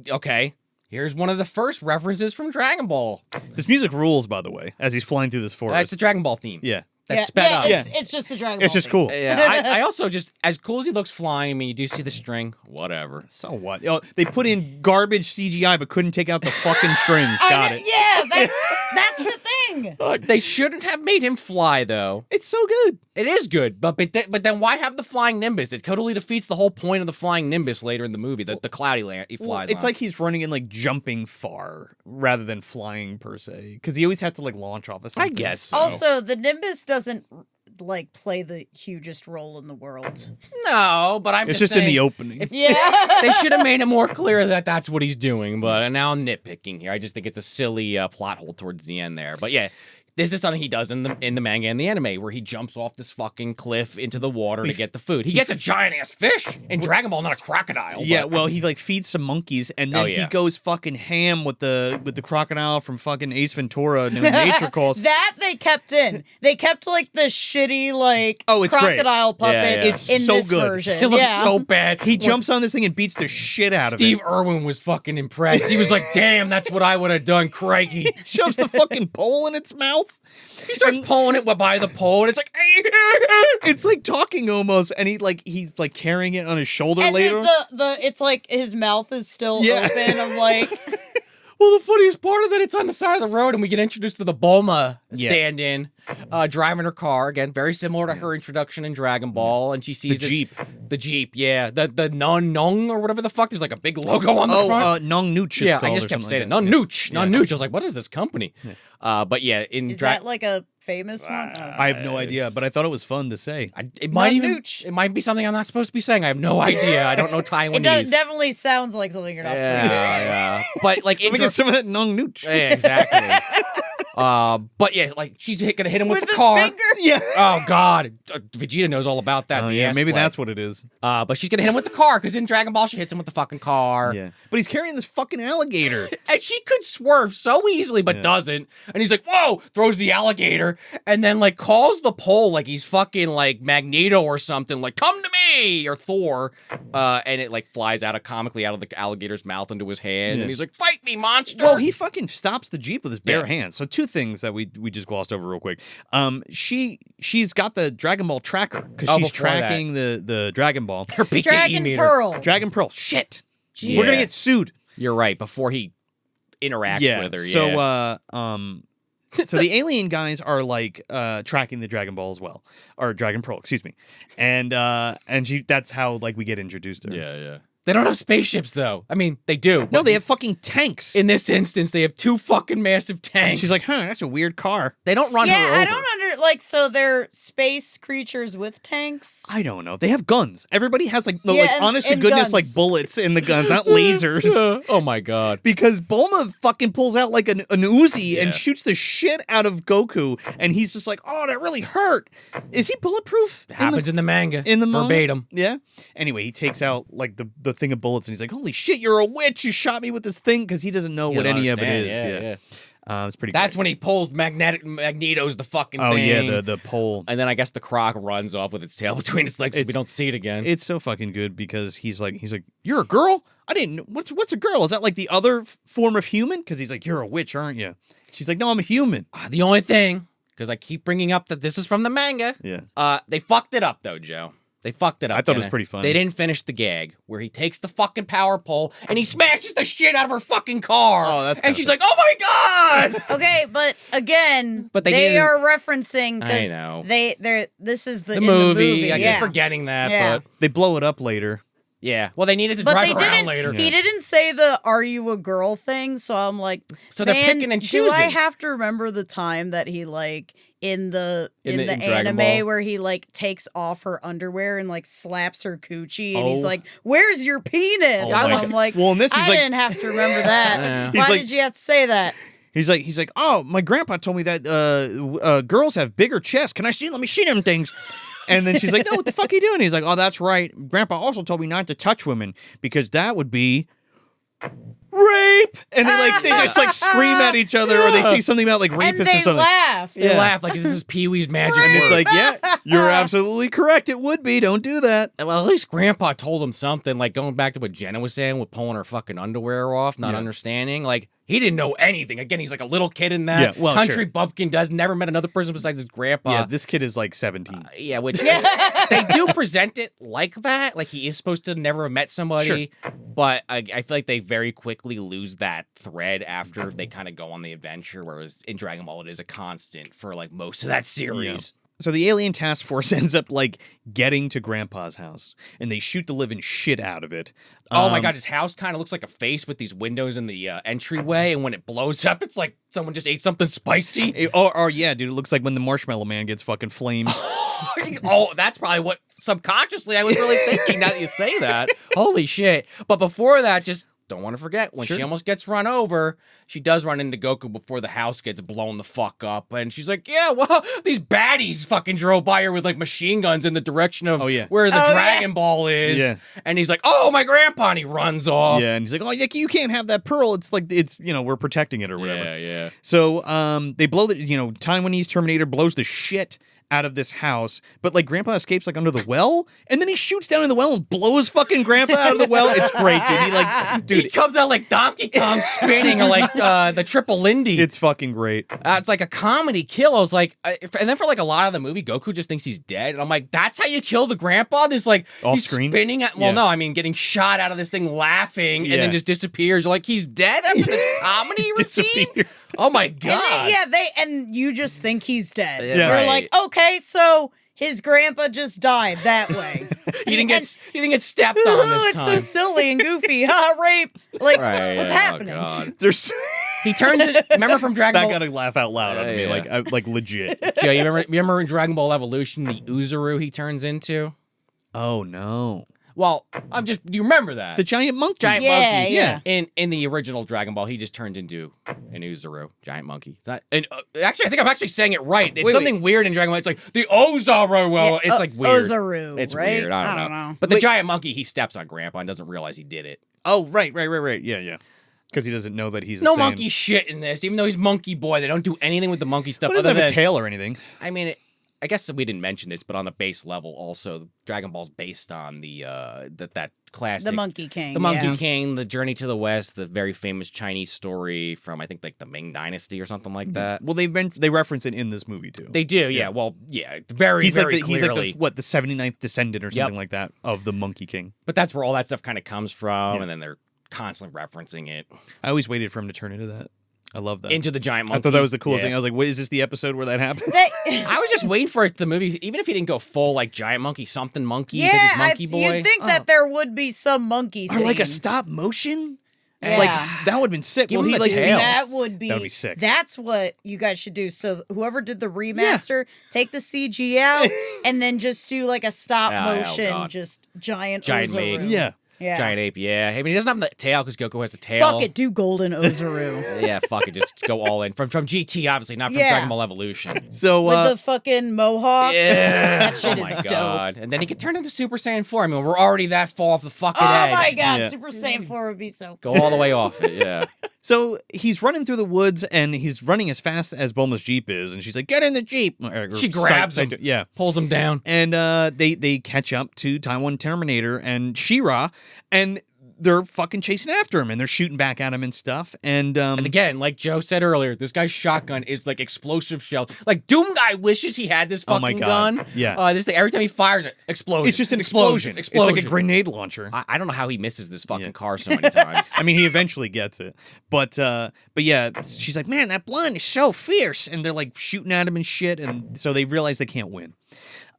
here's one of the first references from Dragon Ball. This music rules, by the way, as he's flying through this forest. It's the Dragon Ball theme. Yeah. That's sped up. It's just the Dragon Ball. It's just thing. cool. Yeah, I also just, as cool as he looks flying, I mean, you do see the string, whatever. So what? They put in garbage CGI but couldn't take out the fucking strings. I Got know- it. Yeah, that's the thing. They shouldn't have made him fly, though. It's so good. It is good, but then why have the flying Nimbus? It totally defeats the whole point of the flying Nimbus later in the movie, the cloudy land he flies It's on. like he's running and like jumping far rather than flying per se, because he always has to like launch off of I something. guess so. Also, the Nimbus doesn't like play the hugest role in the world. No, but I'm It's just just in saying, the opening. Yeah. they should have made it more clear that that's what he's doing, but now I'm nitpicking here. I just think it's a silly plot hole towards the end there. But yeah, this is something he does in the manga and the anime, where he jumps off this fucking cliff into the water to get the food. He gets a giant ass fish in Dragon Ball, not a crocodile. Yeah, but- well, he like feeds some monkeys, and then he goes fucking ham with the crocodile from fucking Ace Ventura and Nature Calls. That they kept in. They kept like the shitty like Oh, it's great. crocodile puppet Yeah. It's in so this good. version. it looks yeah. so bad. He jumps on this thing and beats the shit out Steve of it. Irwin was fucking impressed. He was like, "Damn, that's what I would have done." Crikey! Shoves the fucking pole in its mouth. He starts pulling it by the pole, and it's like, It's like talking almost, and he's like carrying it on his shoulder And later. then the it's like his mouth is still Yeah. open. I'm like, well, the funniest part of that, it's on the side of the road, and we get introduced to the Bulma Yeah. stand-in, driving her car again, very similar to her introduction in Dragon Ball, and she sees The this- Jeep. the Jeep, yeah, the non or whatever the fuck. There's like a big logo on the front. Nong Nooch. Yeah, I just kept saying it. Non-Nooch. Non-Nooch. I was like, what is this company? But yeah, in is that like a famous one? Oh. I have no idea, but I thought it was fun to say. it might even, Non-Nooch. it might be something I'm not supposed to be saying. I have no idea. I don't know Taiwanese. It definitely sounds like something you're not supposed to say. yeah. But like, Let me get some of that Nong Nooch. yeah, exactly. But yeah, like she's gonna hit him with, With the the car. finger? Yeah. Oh God, Vegeta knows all about that. Oh, the yeah, ass maybe play. that's what it is. But she's gonna hit him with the car because in Dragon Ball she hits him with the fucking car. Yeah. But he's carrying this fucking alligator. And she could swerve so easily, but doesn't. And he's like, whoa, throws the alligator, and then like calls the pole like he's fucking like Magneto or something, like, come to me, or Thor. And it like flies comically out of the alligator's mouth into his hand. Yeah. And he's like, fight me, monster. Well, he fucking stops the Jeep with his bare Yeah. hands. So two things that we just glossed over real quick. She's got the Dragon Ball tracker because she's before that. tracking the Dragon Ball. Her PKE Dragon meter. Pearl. Dragon Pearl. Shit. Yeah. We're gonna get sued. You're right, before he interacts with her. Yeah. So the alien guys are like tracking the Dragon Ball as well, or Dragon Pearl, excuse me, and that's how like we get introduced to her. Yeah. They don't have spaceships, though. I mean, they do. No, but they have fucking tanks. in this instance, they have two fucking massive tanks. She's like, that's a weird car. they don't run her over. I don't so they're space creatures with tanks. I don't know. They have guns. Everybody has like Yeah, honest to and goodness guns. like bullets in the guns, not lasers. Oh my God. Because Bulma fucking pulls out like an Uzi Yeah. and shoots the shit out of Goku, and he's just like, "Oh, that really hurt." Is he bulletproof? It happens in the manga. in the moment? verbatim. Yeah. Anyway, he takes out like the thing of bullets, and he's like, "Holy shit, you're a witch! You shot me with this thing," because he doesn't know what any of it is. Yeah. It's pretty. That's great. when he pulls Magneto's the fucking Oh thing. yeah, the pole. And then I guess the croc runs off with its tail between its legs so we don't see it again. It's so fucking good because he's like, "You're a girl? I didn't. What's a girl? Is that like the other form of human?" Because he's like, "You're a witch, aren't you?" She's like, "No, I'm a human." The only thing, because I keep bringing up that this is from the manga, Yeah. they fucked it up though, Joe. They fucked it up. I thought it was Jenna. pretty funny. They didn't finish the gag where he takes the fucking power pole and he smashes the shit out of her fucking car. Oh, that's and kinda she's funny. like, "Oh my God!" Okay, but again, But they they didn't- are referencing I know. they're this is the, The in movie. I yeah. keep forgetting that, Yeah. but They blow it up later. yeah. Well, they needed to But drive they around didn't. later. He didn't say the "Are you a girl" thing, so I'm like, So they're man, picking and do choosing. I have to remember the time that he like in the In Dragon anime Ball? where he like takes off her underwear and like slaps her coochie and he's Oh. like, "Where's your penis?" Oh and my I'm God. like, Well, and this I is like- didn't have to remember that. Yeah. He's Why like- did you have to say that? He's like, "Oh, my grandpa told me that girls have bigger chests. Can I see? Let me see them things." And then she's like, "No, what the fuck are you doing?" He's like, "Oh, that's right. Grandpa also told me not to touch women because that would be rape." And they just like scream at each other, or they say something about like And rapists or they something. laugh. They Yeah. laugh like this is Pee-wee's magic And it's word. like, yeah, you're absolutely correct. It would be. Don't do that. Well, at least Grandpa told him something, like going back to what Jenna was saying with pulling her fucking underwear off, not Yeah. understanding. Like, he didn't know anything. Again, he's like a little kid in that. Yeah, well, Country sure. bumpkin never met another person besides his grandpa. Yeah, this kid is like 17. Yeah, which they do present it like that. Like, he is supposed to never have met somebody. But I feel like they very quickly lose that thread after they kind of go on the adventure, whereas in Dragon Ball, it is a constant for like most of that series. So the alien task force ends up like getting to Grandpa's house, and they shoot the living shit out of it. Oh my God, his house kind of looks like a face with these windows in the entryway, and when it blows up, it's like someone just ate something spicy. Or yeah, dude, it looks like when the Marshmallow Man gets fucking flamed. Oh, that's probably what subconsciously I was really thinking now that you say that. Holy shit. But before that, just don't want to forget, when she almost gets run over, she does run into Goku before the house gets blown the fuck up. And she's like, yeah, well, these baddies fucking drove by her with like machine guns in the direction of where the Dragon Ball is. Yeah. And he's like, oh, my grandpa, and he runs off. Yeah, and he's like, "Oh, you can't have that pearl. It's like we're protecting it or whatever." Yeah. So they blow the Taiwanese Terminator blows the shit out of this house, but like Grandpa escapes like under the well, and then he shoots down in the well and blows fucking Grandpa out of the well. It's great, dude. He comes out like Donkey Kong spinning or like the Triple Lindy. It's fucking great. It's like a comedy kill. I was like, and then for like a lot of the movie, Goku just thinks he's dead. And I'm like, that's how you kill the grandpa? There's like, Off he's screen? spinning at, well, no, I mean, getting shot out of this thing laughing and Yeah. then just disappears. You're like, he's dead after this comedy routine? Disappear. Oh my God. And you just think he's dead. Yeah. You're Right. like, okay, so his grandpa just died that way. He didn't get stepped on this It's time. so silly and goofy. Ha, rape. Like, Right, what's yeah, happening? Oh God. There's He turns it. Remember from Dragon that Ball? gotta laugh out loud on me, Yeah. like legit. Joe, you remember in Dragon Ball Evolution, the Uzuru he turns into? Oh no. Well, do you remember that? The giant monkey. Giant Yeah, monkey. yeah. In the original Dragon Ball, he just turns into an Uzuru, giant monkey. It's not, and actually, I think I'm actually saying it right. It's something weird in Dragon Ball. It's like the Ozaru. Well, it's like weird. Ozaru, It's right? weird. I don't know. But the giant monkey, he steps on Grandpa and doesn't realize he did it. Oh, right. Yeah. Because he doesn't know that he's no monkey shit in this. Even though he's Monkey Boy, they don't do anything with the monkey stuff. But he doesn't have a tail or anything. I mean, I guess we didn't mention this, but on the base level, also Dragon Ball's based on that classic, The Monkey King. the Monkey King, the Journey to the West, the very famous Chinese story from I think like the Ming Dynasty or something like that. Well, they reference it in this movie too. They do, yeah. Well, yeah, very He's very like the, clearly. He's like the 79th descendant or something like that of the Monkey King. But that's where all that stuff kind of comes from, and then they're constantly referencing it I always waited for him to turn into that. I love that. into the giant monkey. I thought that was the coolest thing. I was like, "Wait, is this the episode where that happened?" I was just waiting for the movie, even if he didn't go full like giant monkey, something monkey, because he's Monkey Boy. You'd think that there would be some monkey Or scene. like a stop motion. Yeah. Like that would have been sick. Give him the like tail. That would be sick. That's what you guys should do. So whoever did the remaster, take the CG out and then just do like a stop motion, just giant Meg. Ozaru. Yeah. Giant ape, yeah. I mean, he doesn't have the tail because Goku has a tail. Fuck it, do golden Ozaru. Yeah, fuck it, just go all in. From GT, obviously, not from Dragon Ball Evolution. So with the fucking mohawk. Yeah. That shit oh my is god. And then he could turn into Super Saiyan 4. I mean, we're already that far off the fucking Oh edge. my god, Yeah. Super Saiyan 4 would be so Go all the way off it, yeah. So he's running through the woods and he's running as fast as Bulma's Jeep is, and she's like, "Get in the Jeep!" She grabs him, yeah, pulls him down, and they catch up to Taiwan Terminator and She-Ra, and they're fucking chasing after him, and they're shooting back at him and stuff. And again, like Joe said earlier, this guy's shotgun is like explosive shells. Like Doom Guy wishes he had this fucking gun. Yeah, this thing every time he fires it, explosion. It's just an explosion. It's like a grenade launcher. I don't know how he misses this fucking car so many times. I mean, he eventually gets it, but yeah, she's like, "Man, that blonde is so fierce," and they're like shooting at him and shit, and so they realize they can't win.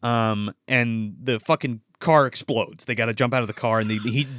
And the fucking car explodes. They got to jump out of the car, and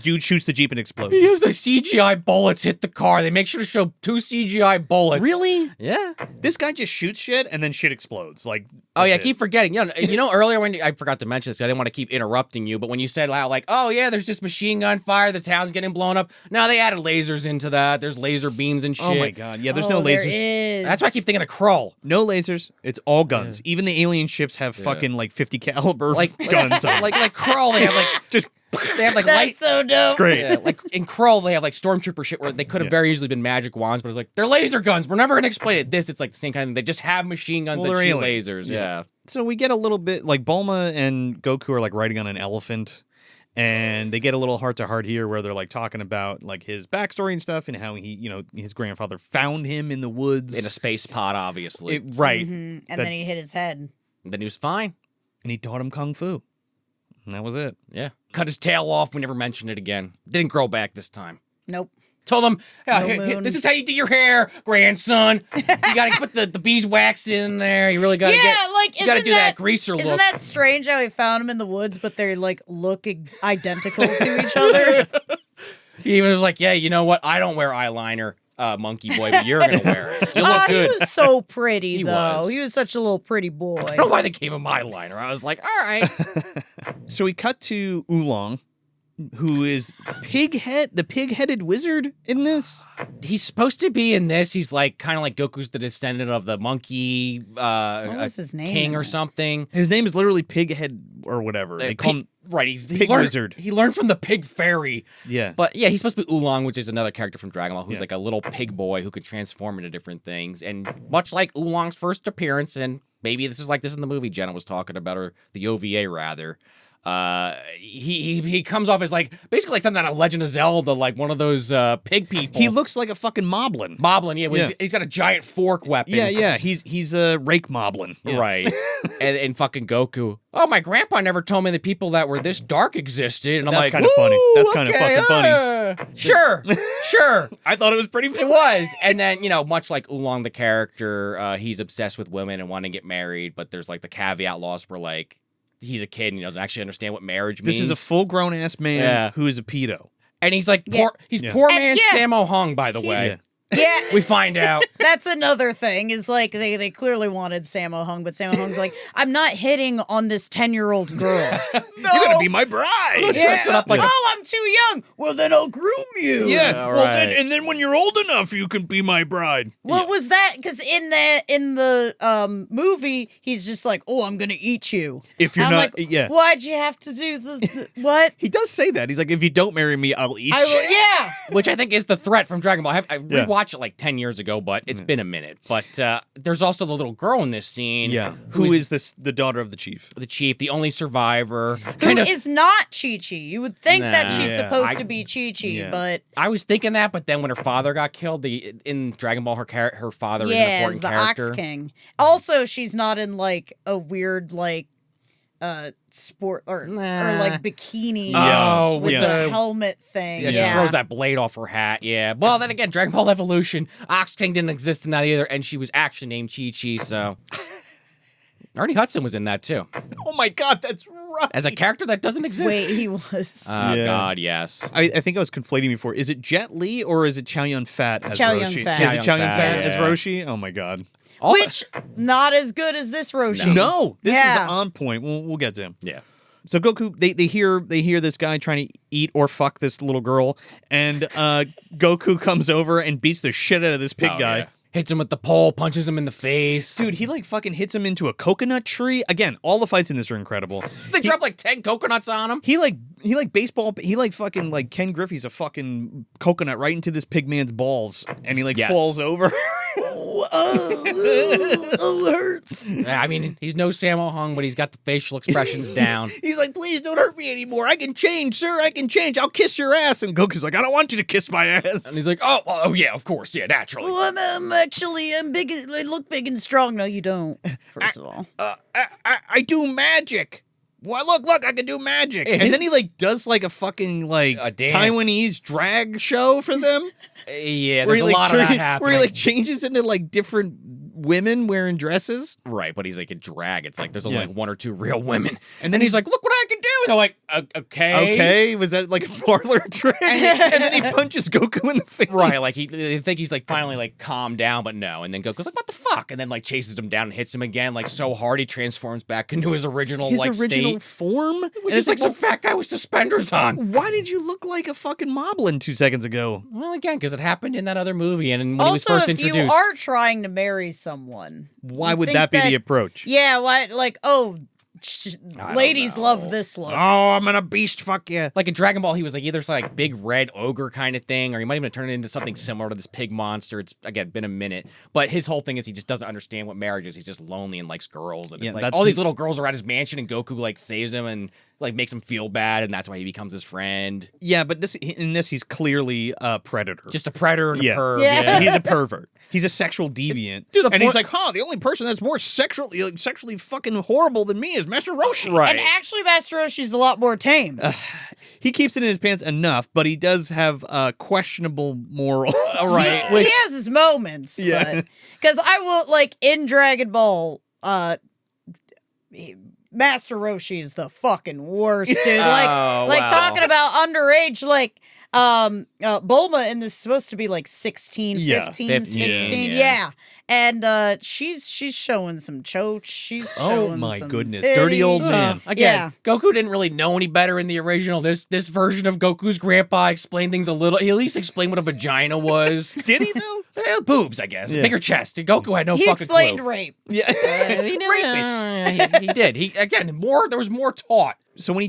dude shoots the Jeep and explodes. He used the CGI bullets hit the car. They make sure to show 2 CGI bullets. Really? Yeah. This guy just shoots shit, and then shit explodes. Like, oh yeah, I keep forgetting. You know, earlier when I forgot to mention this, I didn't want to keep interrupting you, but when you said how like, oh yeah, there's just machine gun fire, the town's getting blown up. Now they added lasers into that. There's laser beams and shit. Oh my god, yeah. There's no lasers. There is. That's why I keep thinking of Krull. No lasers. It's all guns. Even the alien ships have fucking like 50 caliber guns. On like Krull, they have like just. They have like That's light. so dope. It's great. Yeah, like in Krull, they have like stormtrooper shit where they could have very easily been magic wands, but it's like they're laser guns. We're never gonna explain it. It's like the same kind of thing. They just have machine guns that shoot lasers. Yeah. So we get a little bit like Bulma and Goku are like riding on an elephant, and they get a little heart to heart here where they're like talking about like his backstory and stuff and how he, his grandfather found him in the woods In a space pod, obviously. right, And then he hit his head. And then he was fine. and he taught him kung fu, and that was it. Yeah. Cut his tail off. We never mentioned it again. Didn't grow back this time. Nope. Told him, moon. this is how you do your hair, grandson. You gotta put the beeswax in there. You really gotta you gotta do that greaser look. Isn't that strange how he found him in the woods, but they like look identical to each other? He was like, yeah, you know what? I don't wear eyeliner, Monkey Boy, but you're gonna wear it. You look good. He was so pretty, He though. was. He was such a little pretty boy. I don't know why they gave him eyeliner. I was like, all right. So we cut to Oolong, who is the pig-headed wizard in this. He's supposed to be in this. He's like kind of like Goku's the descendant of the monkey What was his name king in or it? something. His name is literally Pighead or whatever. They call him. Right, he Pig learned, Wizard. He learned from the pig fairy. Yeah. But yeah, he's supposed to be Oolong, which is another character from Dragon Ball, who's like a little pig boy who could transform into different things. And much like Oolong's first appearance, and maybe this is like this in the movie Jenna was talking about, or the OVA rather. He comes off as like basically like something out of Legend of Zelda, like one of those pig people. He looks like a fucking moblin. Moblin, yeah. He's got a giant fork weapon. Yeah. He's a rake moblin. Yeah. Right. and fucking Goku. Oh, my grandpa never told me the people that were this dark existed. And I'm That's like, kind of funny. That's okay, kind of fucking funny. Sure. I thought it was pretty funny. It was. And then, much like Oolong the character, he's obsessed with women and wanting to get married, but there's like the caveat laws where like he's a kid and he doesn't actually understand what marriage means. This is a full-grown ass man who is a pedo. And he's like, poor man Sammo Hung, by the way. Yeah. We find out. That's another thing, is like they clearly wanted Sammo Hung, but Sammo Hung's like, I'm not hitting on this 10-year-old girl. You're gonna be my bride. Yeah. up like Oh, I'm too young. Well, then I'll groom you. Yeah. All Well, right. then when you're old enough, you can be my bride. What was that? Because in the movie, he's just like, oh, I'm gonna eat you. If you're I'm not, like, yeah. why'd you have to do the what? He does say that. He's like, if you don't marry me, I'll eat I you. will, yeah. Which I think is the threat from Dragon Ball. I Yeah. rewatched it like 10 years ago, but it's been a minute. But there's also the little girl in this scene. Yeah. Who is this? The daughter of the chief. the chief, the only survivor. Who is not Chi-Chi. You would think that Nah. she's Yeah. supposed to be Chi-Chi, Yeah. but I was thinking that, but then when her father got killed, in Dragon Ball, her father is an yeah, as important the character. Ox King. Also, she's not in like a weird like sport or like bikini Oh, with yeah. the helmet thing. Yeah, she throws that blade off her hat. Yeah. Well, then again, Dragon Ball Evolution, Ox King didn't exist in that either, and she was actually named Chi-Chi, so... Ernie Hudson was in that, too. Oh my God, that's right. As a character that doesn't exist. Wait, he was. Oh, Yeah. God, yes. I think I was conflating before. Is it Jet Li or is it Chow Yun Fat as Chow Roshi? Yun Fat. Is it Chow Yun Fat as yeah. Roshi? Oh my God. Which not as good as this Roshi. No, this Yeah. is on point. We'll get to him. Yeah. So Goku, they hear this guy trying to eat or fuck this little girl, and Goku comes over and beats the shit out of this pig Oh, guy. yeah. Hits him with the pole, punches him in the face. Dude, he like fucking hits him into a coconut tree. Again, all the fights in this are incredible. They drop like 10 coconuts on him. He like baseball. He like fucking like Ken Griffey's a fucking coconut right into this pig man's balls, and he like Yes. falls over. Oh, it hurts. I mean, he's no Sammo Hung, but he's got the facial expressions down. He's like, please don't hurt me anymore. I can change, sir. I can change. I'll kiss your ass. And Goku's like, I don't want you to kiss my ass. And he's like, oh yeah, of course, yeah, naturally. Well, I'm big. I look big and strong. No, you don't. First of all, I do magic. Well, look, I can do magic. Yeah, And his- then he like does like a fucking like A dance. Taiwanese drag show for them. Yeah, where there's he, a like, lot of that happening. Where he like changes into like different women wearing dresses. Right, but he's like a drag. It's like there's only Yeah. like one or two real women. And then he's like, look what I can do. And they're like, okay. Okay, was that like a parlor trick? And then he punches Goku in the face. Right, like they think he's like finally like calmed down, but no. And then Goku's like, what the fuck? And then like chases him down and hits him again, like so hard he transforms back into his original his like original state. form. Which And is like some well, fat guy with suspenders on. why did you look like a fucking moblin 2 seconds ago? Well, again, because it happened in that other movie, and when he was also, first if introduced. you are trying to marry someone, Why you'd would think that be the approach? Yeah, why? Like, oh, I ladies don't love know. this look. Oh, I'm gonna beast fuck you. Like in Dragon Ball, he was like either some like big red ogre kind of thing, or he might even turn it into something similar to this pig monster. It's again been a minute, but his whole thing is he just doesn't understand what marriage is. He's just lonely and likes girls, and Yeah, it's like that's- all these little girls are at his mansion, and Goku like saves him and like makes him feel bad, and that's why he becomes his friend. Yeah, but in this he's clearly a predator. Just a predator and Yeah. a perv. Yeah. Yeah. He's a pervert. He's a sexual deviant. To the and he's point- like, the only person that's more sexually fucking horrible than me is Master Roshi. Right. And actually, Master Roshi's a lot more tame. He keeps it in his pants enough, but he does have questionable moral. Right. He has his moments. Yeah. Because I will, like, in Dragon Ball, Master Roshi is the fucking worst, dude. Like, Oh, like wow. talking about underage, like, Bulma in this is supposed to be like 16, Yeah, 15, 15, 16. yeah. Yeah. And she's showing some choach. She's Oh showing my some goodness. titties. Dirty old man. Again, Goku didn't really know any better in the original. This version of Goku's grandpa explained things a little. He at least explained what a vagina was. Did he though? Boobs, I guess. Yeah. Bigger chest. Goku had no He fucking explained clue. rape. Yeah. He did. He did. There was more taught. So when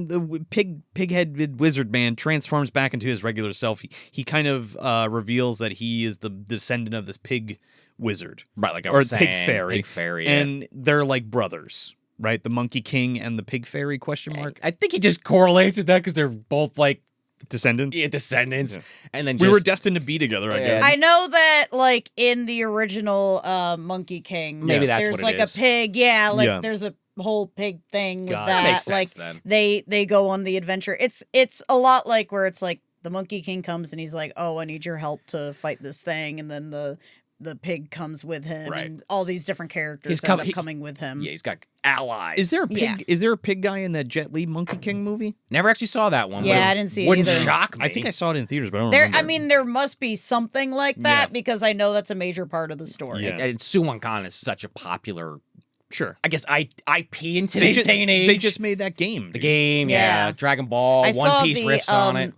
the pig-headed wizard man transforms back into his regular self, he kind of reveals that he is the descendant of this pig wizard. Right, like I or was pig saying. fairy. Pig fairy. Yeah. And they're like brothers, right? The Monkey King and the Pig Fairy, question mark? I think he just correlates with that because they're both like Descendants? descendants. Yeah. And then We were destined to be together, I Yeah. guess. I know that, like, in the original Monkey King, Maybe that's there's what it like is. a pig. Yeah, like Yeah. there's a whole pig thing with Got it. that. That makes like sense, then. they go on the adventure. It's a lot like where it's like the Monkey King comes and he's like, "Oh, I need your help to fight this thing," and then the the pig comes with him, Right. and all these different characters He's end up coming with him. Yeah, he's got allies. Is there a pig? Yeah. Is there a pig guy in that Jet Li Monkey King movie? Never actually saw that one. Yeah, but I didn't see it wouldn't either. shock me. I think I saw it in theaters, but I don't There, remember. I mean, there must be something like that Yeah. because I know that's a major part of the story. Yeah. And Suwon is such a popular, sure. I guess, IP in today's day and age. They just made that game. the dude. game, Yeah. Dragon Ball, I One saw Piece the riffs on it.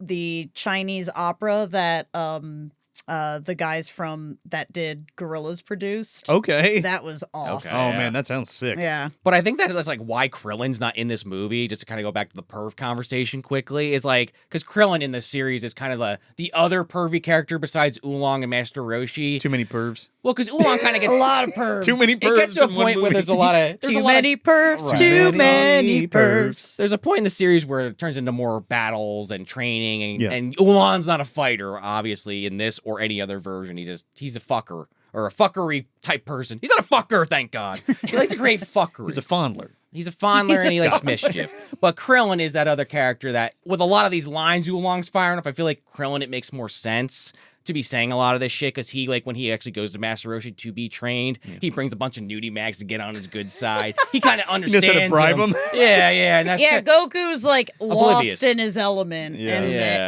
the Chinese opera that the guys from that did Gorillas produced. Okay. That was awesome. Oh Yeah. man, that sounds sick. Yeah. But I think that's like why Krillin's not in this movie, just to kind of go back to the perv conversation quickly, is like, because Krillin in this series is kind of the other pervy character besides Oolong and Master Roshi. Too many pervs. Well, because Oolong kind of A gets... lot of pervs. Too many It pervs. gets to a in one point where movie. there's a lot of... Too many pervs. Right. Too many pervs. There's a point in the series where it turns into more battles and training, and, Yeah. and Oolong's not a fighter, obviously, in this or any other version. He's a fucker, or a fuckery type person. He's not a fucker, thank God. He likes to create fuckery. He's a fondler. He's a fondler and he likes mischief. But Krillin is that other character that, with a lot of these lines Oolong's firing off, I feel like Krillin, it makes more sense to be saying a lot of this shit, because he, like, when he actually goes to Master Roshi to be trained, he brings a bunch of nudie mags to get on his good side. He kind of understands how to bribe him? Yeah, and that's Yeah, Goku's like Oblivious. lost in his element, Yeah.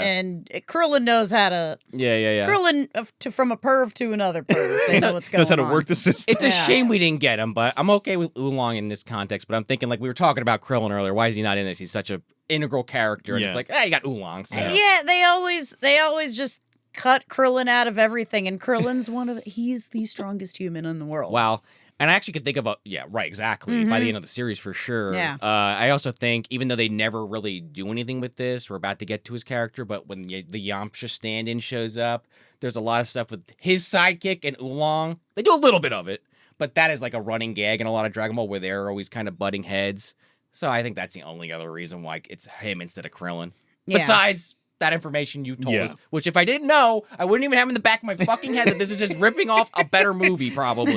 and Krillin knows how to. yeah. Krillin from a perv to another perv. They know what's going Knows how to on. work the system. It's a Yeah. shame we didn't get him, but I'm okay with Oolong in this context. But I'm thinking, like, we were talking about Krillin earlier. Why is he not in this? He's such a integral character, and Yeah. it's like, you got Oolong. So. Yeah, they always just cut Krillin out of everything, and Krillin's he's the strongest human in the world. Wow. And I actually could think of exactly, by the end of the series for sure. Yeah. I also think, even though they never really do anything with this, we're about to get to his character, but when the Yamcha stand-in shows up, there's a lot of stuff with his sidekick and Oolong. They do a little bit of it, but that is like a running gag in a lot of Dragon Ball where they're always kind of butting heads. So I think that's the only other reason why it's him instead of Krillin. Yeah. Besides that information you told Yeah. us, which if I didn't know, I wouldn't even have in the back of my fucking head that this is just ripping off a better movie, probably.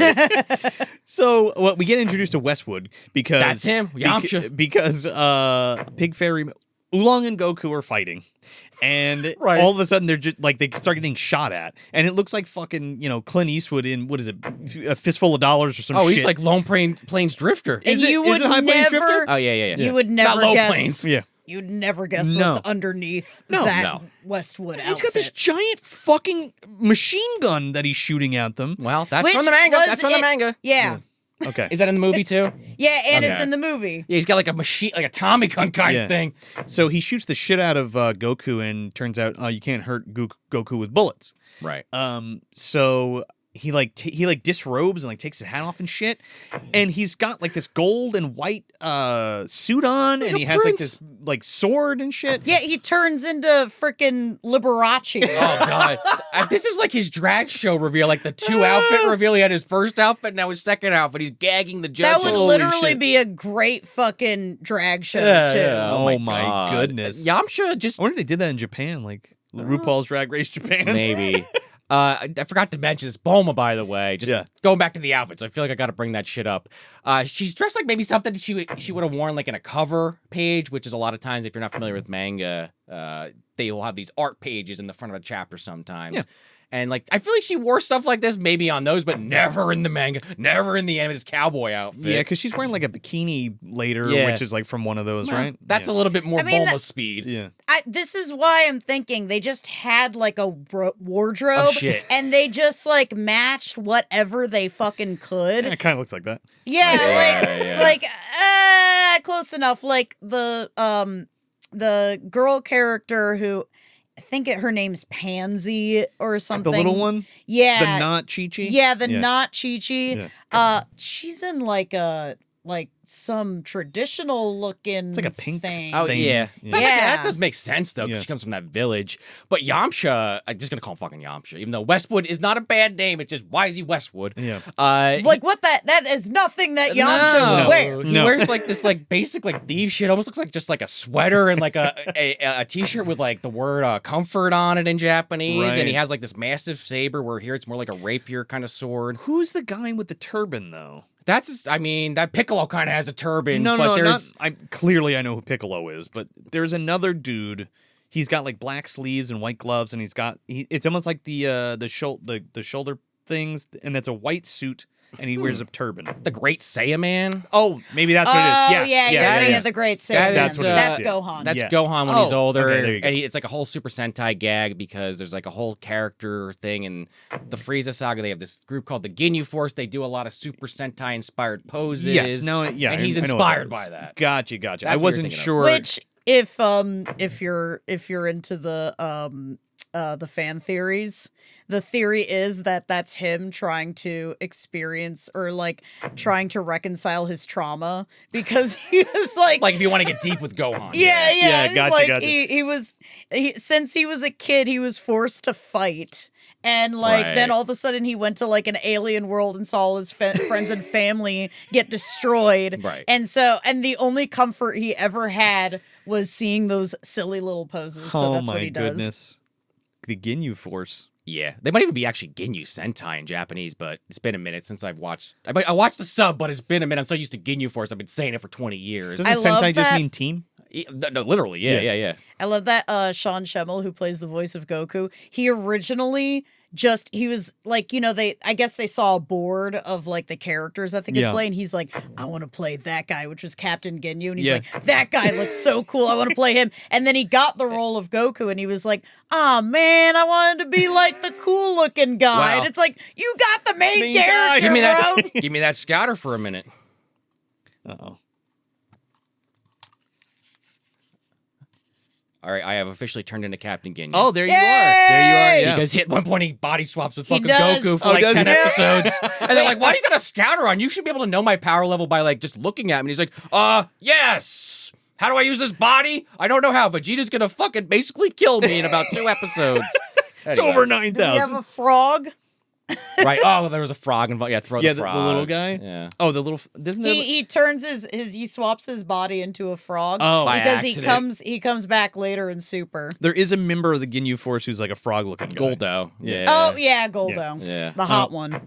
So, well, we get introduced to Westwood because That's him, Yamcha. Because Pig Fairy Oolong and Goku are fighting, and Right. all of a sudden they're just like they start getting shot at, and it looks like fucking Clint Eastwood in what is it, A Fistful of Dollars or some shit. He's like Lone Plains Drifter. And Is it- you is would it High Plains Drifter? never, Oh, yeah. you would Not never Low guess. Plains. yeah. You'd never guess No. what's underneath No. that No. Westwood outfit. He's got this giant fucking machine gun that he's shooting at them. Well, that's Which from the manga. was That's from the it- manga. Yeah. Okay. Is that in the movie, too? Yeah, and it's Okay. in the movie. Yeah, he's got like a machine, like a Tommy gun kind Yeah. of thing. So he shoots the shit out of Goku, and turns out you can't hurt Goku with bullets. Right. So he disrobes and like takes his hat off and shit, and he's got like this gold and white suit on, and a he has like prince. this like sword and shit. Yeah, he turns into freaking Liberace. Oh, God. This is like his drag show reveal, like the two outfit reveal. He had his first outfit, now his second outfit. He's gagging the judge. That would Holy literally shit. be a great fucking drag show, Yeah, too. yeah. Oh my goodness. Yamcha just I wonder if they did that in Japan, like RuPaul's Drag Race Japan. maybe. I forgot to mention this. Bulma, by the way, just Yeah. going back to the outfits. I feel like I got to bring that shit up. She's dressed like maybe something she would have worn like in a cover page, which is a lot of times, if you're not familiar with manga, they will have these art pages in the front of a chapter sometimes. Yeah. And like, I feel like she wore stuff like this maybe on those, but never in the manga, never in the anime. This cowboy outfit. Yeah, because she's wearing like a bikini later, Yeah. which is like from one of those, right? That's yeah. a little bit more I mean, Bulma speed. Yeah. This is why I'm thinking they just had like a wardrobe Of shit. and they just like matched whatever they fucking could. It kind of looks like that. Yeah, Yeah, like close enough. Like the girl character who I think her name's Pansy or something. The little one? Yeah. The not Chi-Chi? Yeah, the not Chi-Chi. Yeah. She's in like some traditional looking It's like a pink thing. Oh, thing. yeah. Yeah. That does make sense, though, because Yeah. she comes from that village. But Yamcha, I'm just going to call him fucking Yamcha, even though Westwood is not a bad name. It's just, why is he Westwood? Yeah. Like what that is nothing that Yamcha would wear. He No. wears like this like basic like thief shit. Almost looks like just like a sweater and like a t-shirt with like the word comfort on it in Japanese. Right. And he has like this massive saber where here it's more like a rapier kind of sword. Who's the guy with the turban, though? That's just, I mean, that Piccolo kind of has a turban. No, but no, there's clearly I know who Piccolo is, but there's another dude. He's got like black sleeves and white gloves, and it's almost like the shoulder things, and that's a white suit, and he wears a turban. The Great Saiyaman. Oh, maybe that's what it is. Oh, Yeah, yeah, yeah. the Great Saiyan. That's what it is. That's Yeah. Gohan. That's Yeah. Gohan when he's Oh, older, okay, there you go. and it's like a whole Super Sentai gag because there's like a whole character thing in the Frieza saga. They have this group called the Ginyu Force. They do a lot of Super Sentai inspired poses. Yes, no, yeah, and he's I know what inspired that is. by that. Gotcha. That's I what you're wasn't thinking of. sure. Which, if you're into the fan theories, the theory is that that's him trying to experience or like trying to reconcile his trauma because he was like if you want to get deep with Gohan. Yeah, gotcha, like gotcha. since he was a kid, he was forced to fight. And Right. then all of a sudden he went to like an alien world and saw all his friends and family get destroyed. Right. And the only comfort he ever had was seeing those silly little poses. So that's what he does. Goodness. The Ginyu Force. Yeah, they might even be actually Ginyu Sentai in Japanese, but it's been a minute since I've watched. I watched the sub, but it's been a minute. I'm so used to Ginyu Force. I've been saying it for 20 years. Doesn't I love Sentai just that. mean team? No, literally, yeah. I love that Sean Schemmel, who plays the voice of Goku, he originally he was like, I guess they saw a board of like the characters that they could play, and he's like, I want to play that guy, which was Captain Ginyu, and he's like, that guy looks so cool, I want to play him. And then he got the role of Goku, and he was like, oh man, I wanted to be like the cool looking guy. Wow. And it's like, you got the main Main guy. character, Give me bro. that. Give me that scouter for a minute. Uh-oh. All right, I have officially turned into Captain Ginyu. Oh, there you are. Yay! There you are. Yeah. Because at one point he body swaps with He fucking does. Goku for Oh, like does 10 he? episodes. And they're like, why do you got a scouter on? You should be able to know my power level by like just looking at me. And he's like, yes. How do I use this body? I don't know how. Vegeta's gonna fucking basically kill me in about 2 episodes. It's Anyway. over Do we have 9,000. a frog? Right. Oh, there was a frog involved. Yeah, throw Yeah, the the frog. little guy? Yeah. Oh, the little... Doesn't there... He turns he swaps his body into a frog. Oh. By because accident. he comes back later in Super. There is a member of the Ginyu Force who's like a frog-looking guy. Goldo. Yeah. Oh yeah, Goldo. Yeah. The hot one.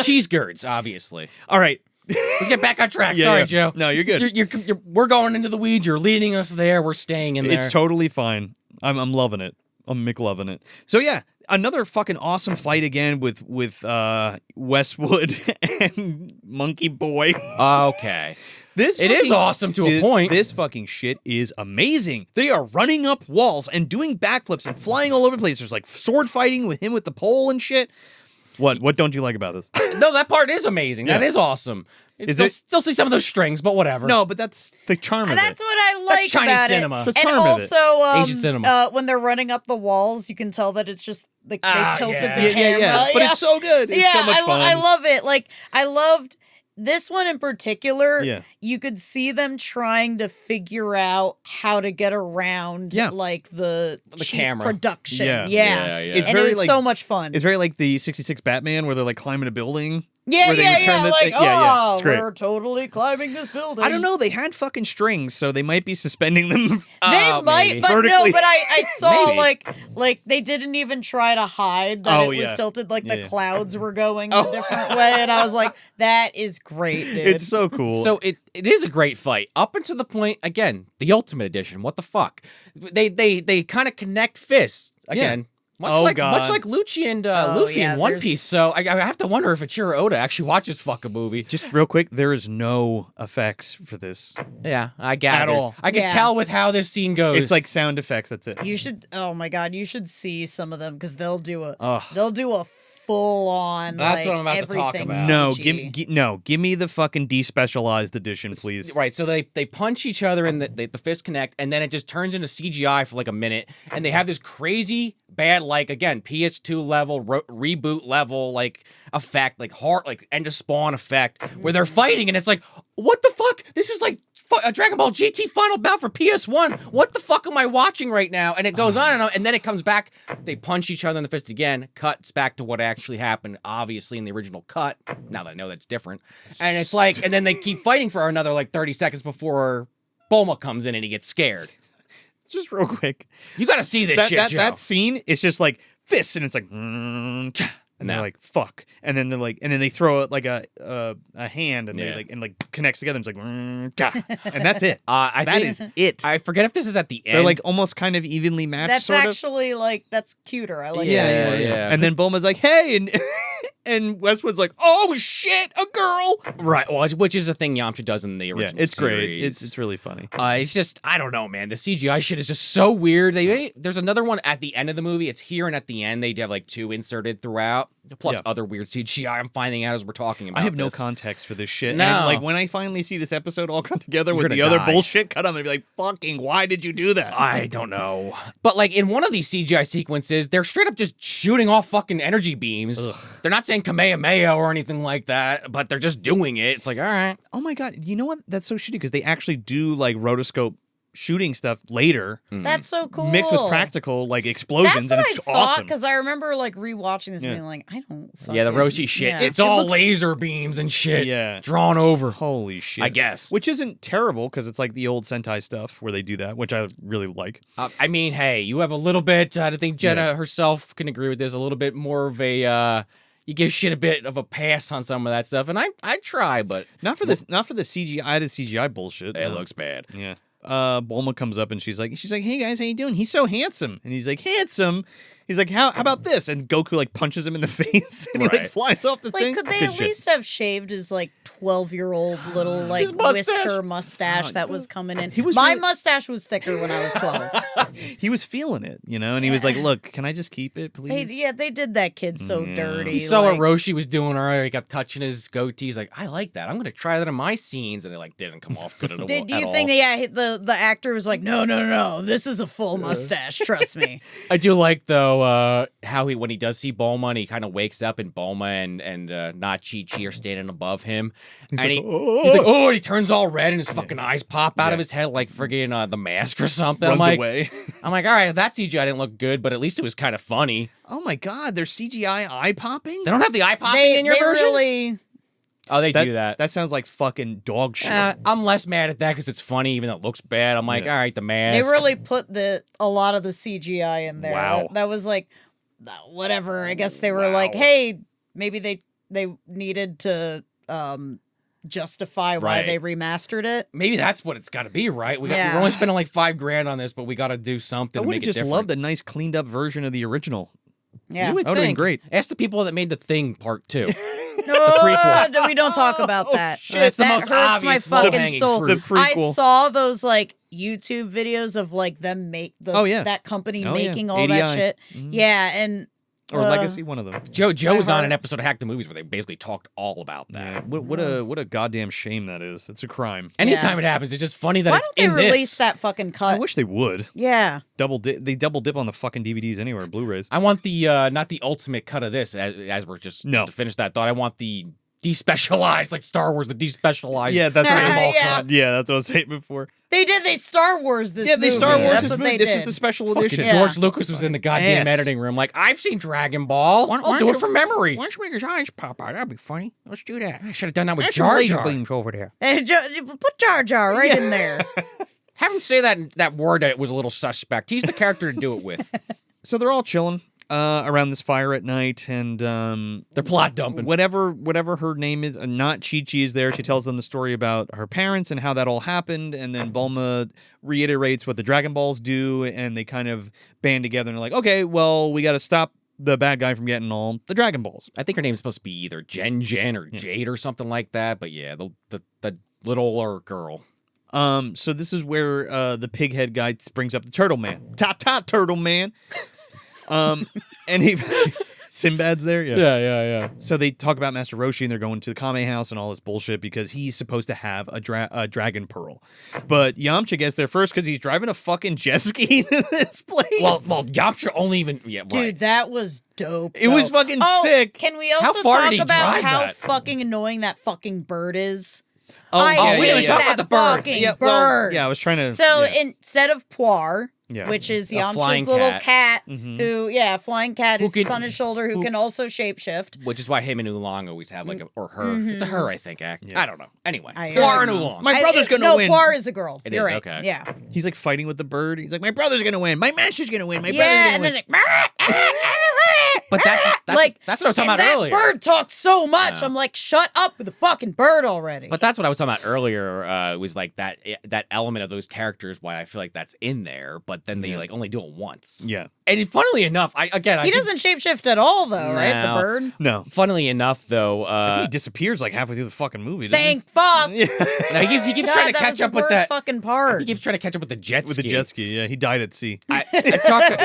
Cheese girds, obviously. All right. Let's get back on track. Yeah, Sorry, yeah. Joe. No, you're good. We're going into the weeds. You're leading us there. We're staying in there. It's totally fine. I'm loving it. I'm McLoving it. So yeah, another fucking awesome fight again with Westwood and Monkey Boy. Okay. It is awesome to a point. This fucking shit is amazing. They are running up walls and doing backflips and flying all over the place. There's like sword fighting with him with the pole and shit. What don't you like about this? No, that part is amazing. That Yeah. is awesome. Is Still see some of those strings, but whatever. No, but that's the charm of That's it. what I like That's Chinese about cinema. it. It's the And charm of it. also, Asian cinema. when they're running up the walls, you can tell that it's just like they tilted yeah. the camera. But it's so good. It's so much fun. I love it. Like I loved this one in particular. Yeah. You could see them trying to figure out how to get around like the cheap camera. production. Yeah. Yeah. It's And very it was like so much fun. It's very like the 66 Batman where they're like climbing a building. Yeah, where they yeah, return yeah. the Like, thing. Yeah, it's great. we're totally climbing this building. I don't know. They had fucking strings, so they might be suspending them. They Oh, might, maybe. but Vertically. no. But I saw Maybe. like they didn't even try to hide that Oh, it was yeah. tilted. Like the Yeah. clouds were going a different way, and I was like, that is great, dude. It's so cool. So it is a great fight up until the point again, the Ultimate Edition. What the fuck? They kind of connect fists again. Much like Lucci and Luffy yeah, in One there's- Piece. So I have to wonder if Ichiro Oda actually watched this fucking movie. just real quick, there is no effects for this. Yeah, I gathered. all. I can Yeah. tell with how this scene goes. It's like sound effects. That's it. You should. Oh my god, you should see some of them because they'll do a Ugh. full on. That's like, what I'm about to talk everything about. No, CG. give me the fucking despecialized edition, please. Right, so they punch each other and the fists connect, and then it just turns into CGI for like a minute, and they have this crazy bad, like again PS2 level reboot level like effect, like hard, like end of Spawn effect, where they're fighting, and it's like, what the fuck? This is like a Dragon Ball GT Final Bout for PS1. What the fuck am I watching right now? And it goes on, and then it comes back. They punch each other in the fist again. Cuts back to what actually happened, obviously in the original cut. Now that I know that's different, and it's like, and then they keep fighting for another like 30 seconds before Bulma comes in and he gets scared. Just real quick. You got to see this shit, Joe. That scene is just like fists, and it's like, and they're No. like, fuck, and then they're like, and then they throw it like a hand, and Yeah. they like connects together. And it's like, and that's it. I That think is it. I forget if this is at the end. They're like almost kind of evenly matched. That's sort of. actually like that's cuter. I like Yeah, that. yeah, more. yeah. And then Bulma's like, hey, and and Westwood's like, oh shit, a girl. Right, well, which is a thing Yamcha does in the original It's great. series. It's really funny. It's just, I don't know, man. The CGI shit is just so weird. There's another one at the end of the movie. It's here and at the end. They have like 2 inserted throughout, plus other weird CGI I'm finding out as we're talking about I have no this. context for this shit. No. And like when I finally see this episode all come together You're with the gonna other die. bullshit cut, I'm gonna be like, fucking, why did you do that? I don't know. But like in one of these CGI sequences, they're straight up just shooting off fucking energy beams. Ugh. They're not saying Kamehameha or anything like that, but they're just doing it. It's like, all right. Oh my god, you know what? That's so shitty because they actually do like rotoscope shooting stuff later, That's so cool. mixed with practical like explosions, That's what and it's I thought, awesome. because I remember like rewatching this Yeah. being like, I don't Yeah, the fucking- Roshi shit. yeah. It's It all looks- laser beams and shit. Yeah. Drawn over. Holy shit! I guess. Which isn't terrible because it's like the old Sentai stuff where they do that, which I really like. I mean, hey, you have a little bit, I think Jenna herself can agree with this, a little bit more of a, you give shit a bit of a pass on some of that stuff, and I try, but Not for this, not for the CGI to CGI bullshit. it no. looks bad. Yeah. Bulma comes up and she's like, hey guys, how you doing? He's so handsome. And he's like, handsome? He's like, how about this? And Goku like punches him in the face and he like Right. flies off the Like, thing. could they Good at shit. least have shaved his like 12-year-old little like His mustache. whisker mustache Oh, that was coming in? he was My really- mustache was thicker when I was 12. He was feeling it, you know, and he was like, look, can I just keep it, please? They did that kid so Yeah. dirty. He saw like, what Roshi was doing earlier. He kept touching his goatee. He's like, I like that. I'm going to try that in my scenes. And it like didn't come off good at all. Did you think the actor was like, no, this is a full mustache, trust me. I do like, though, how when he does see Bulma and he kind of wakes up and Bulma and not Chi-Chi are standing above him. He's and like, he's like, oh, and he turns all red and his fucking eyes pop out of his head like friggin' The Mask or something. Runs I'm like, away. all right, that CGI didn't look good, but at least it was kind of funny. Oh my god, there's CGI eye popping? They don't have the eye popping They in your version? really. Oh, they do that. That sounds like fucking dog shit. I'm less mad at that because it's funny, even though it looks bad. I'm like, Yeah. all right, The Mask. They really put a lot of the CGI in there. Wow. That was like, whatever. I guess they were like, hey, maybe they needed to justify why Right. they remastered it. Maybe that's what it's got to be, right? We're Yeah. only spending like $5,000 on this, but we got to do something I to would make have it just different. loved a nice cleaned up version of the original. Yeah. You would That would've been think. great. Ask the people that made The Thing Part 2. No, we don't talk about that. shit. That's the that most hurts my obvious fucking low-hanging soul. fruit. The prequel. I saw those like YouTube videos of like them make that company Oh, yeah. making all that ADI. shit. Mhm. Yeah, and Or Legacy, one of them. Joe was on heart. an episode of Hack the Movies where they basically talked all about that. Yeah. What a goddamn shame that is. It's a crime. Anytime it happens, it's just funny that why it's don't they in release this. that fucking I cut? wish they would. Yeah. They double dip on the fucking DVDs anywhere, Blu-rays. I want the not the ultimate cut of this as we're just to finish that thought. I want the despecialized, like Star Wars, the despecialized. Yeah, that's what Yeah. yeah, that's what I was saying before. They did. They Star Wars this. Yeah, they movie. Star Wars That's this what movie. they This did. is the special Fucking edition. Yeah. George Lucas was in the goddamn Ass. editing room. Like, I've seen Dragon Ball. I'll do it from memory. Why don't you make his eyes pop out? That'd be funny. Let's do that. I should have done that with There's Jar some laser Jar. beams over there. Put Jar Jar right in there. Have him say that word that was a little suspect. He's the character to do it with. So they're all chilling around this fire at night, and They're plot dumping. whatever her name is, not Chi-Chi is there. She tells them the story about her parents and how that all happened, and then Bulma reiterates what the Dragon Balls do, and they kind of band together and are like, okay, well, we got to stop the bad guy from getting all the Dragon Balls. I think her name's supposed to be either Jen or Jade or something like that. But yeah, the littler girl. So this is where the pighead guy brings up the Turtle Man. Ta Turtle Man. And he Sinbad's there. Yeah. So they talk about Master Roshi, and they're going to the Kame house and all this bullshit because he's supposed to have a dragon pearl. But Yamcha gets there first because he's driving a fucking jet ski to this place. Well, Yamcha only even Dude, right. that was dope. It was though. fucking Oh, sick. Can we How also far did talk he about drive how that? fucking annoying that fucking bird is? Oh, I yeah, we hate didn't talk that about the bird. fucking yeah, bird. well, yeah, I was trying to. So yeah. instead of Poir, Yeah. which is A flying Yamcha's little cat. cat, Mhm. who, flying cat who Who sits can- on his shoulder, who who- can also shapeshift. Which is why him and Oolong always have like or her. It's a her, I think. Yeah. I don't know. Anyway, I- Poir and Oolong. My brother's gonna no, win. Poir is a girl. It You're is, right. okay. Yeah. He's like fighting with the bird. He's like, my brother's gonna win. My master's gonna win. My Yeah, and brother's then gonna it's like, But that's like that's what I was talking and about that earlier. bird talks so much. Yeah. I'm like, shut up with the fucking bird already. But that's what I was talking about earlier. Was like that element of those characters. Why I feel like that's in there, but then they like only do it once. Yeah. And funnily enough, he doesn't shapeshift at all, though, right? The No. bird. No. Funnily enough, though, I think he disappears like halfway through the fucking movie. doesn't Thank fuck. he? Yeah. no, he keeps God, trying to that catch was the up with worst that. fucking part. He keeps trying to catch up with the jet ski. With the jet ski, yeah. He died at sea. I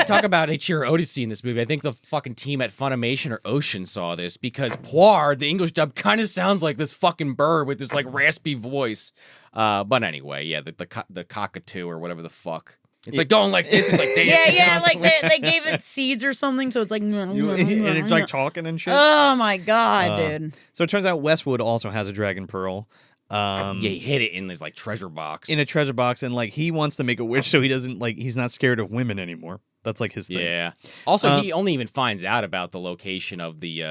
talk about Ichiro Odyssey in this movie. I think the fucking team at Funimation or Ocean saw this because Poir, the English dub, kind of sounds like this fucking bird with this like raspy voice. But anyway, yeah, the cockatoo or whatever the fuck. It's like going like this. It's like dancing yeah, like constantly. they gave it seeds or something, so it's like. and it's like talking and shit. Oh my god, dude! So it turns out Westwood also has a dragon pearl. Yeah, he hid it in this like treasure box. In a treasure box, and like he wants to make a wish so he doesn't like he's not scared of women anymore. That's like his thing. Yeah. Also, he only even finds out about the location of the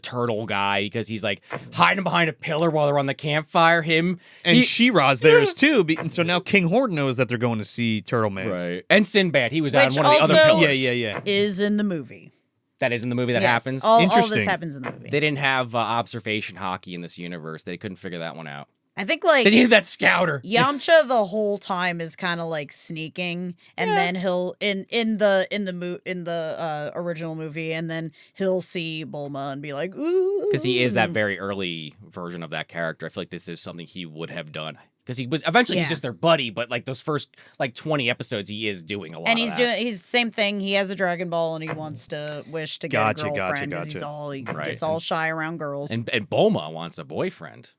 turtle guy because he's like hiding behind a pillar while they're on the campfire. And She-Ra's theirs too. And so now King Horde knows that they're going to see Turtle Man. Right. And Sinbad, he was on Which one of the other also- pillars. Yeah. Is in the movie. That is in the movie that Yes, happens. All Interesting. this happens in the movie. They didn't have observation hockey in this universe. They couldn't figure that one out. I think like They needed that scouter. Yamcha the whole time is kind of like sneaking, and then he'll in the original movie, and then he'll see Bulma and be like, ooh, Because he is that very early version of that character. I feel like this is something he would have done. Because he was eventually he's Yeah. just their buddy, but like those first like 20 episodes, he is doing a lot. And of he's that. he's the same thing. He has a Dragon Ball, and he wants to wish to get Gotcha, a girlfriend because gotcha. he Right. gets all shy around girls. and Bulma wants a boyfriend.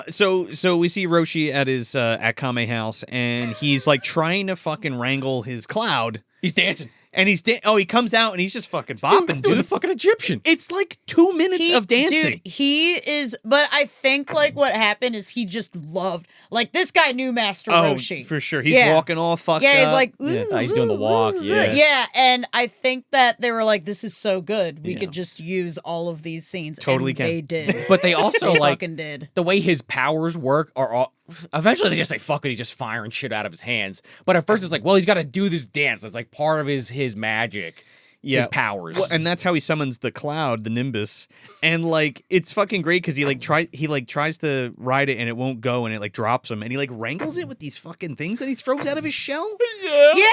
So we see Roshi at his at Kame house, and he's like trying to fucking wrangle his cloud, He's dancing. and he comes out and he's just fucking bopping, Doing dude. the fucking Egyptian. It's like 2 minutes of dancing. Dude, he is. But I think like what happened is he just loved like this guy knew Master Roshi for sure. He's Yeah. walking all fucked Yeah, up. he's like, He's doing the walk, yeah. yeah. And I think that they were like, "This is so good. We Yeah. could just use all of these scenes." Totally and can. They did. But they also They like fucking did. the way his powers work are all. Eventually, they just say fuck it. He's just firing shit out of his hands. But at first, it's like, well, he's got to do this dance. It's like part of his magic. Yeah. His powers. Well, and that's how he summons the cloud, the Nimbus, and like it's fucking great because he tries to ride it and it won't go and it like drops him and he like wrangles it with these fucking things that he throws out of his shell. Yeah. Yeah.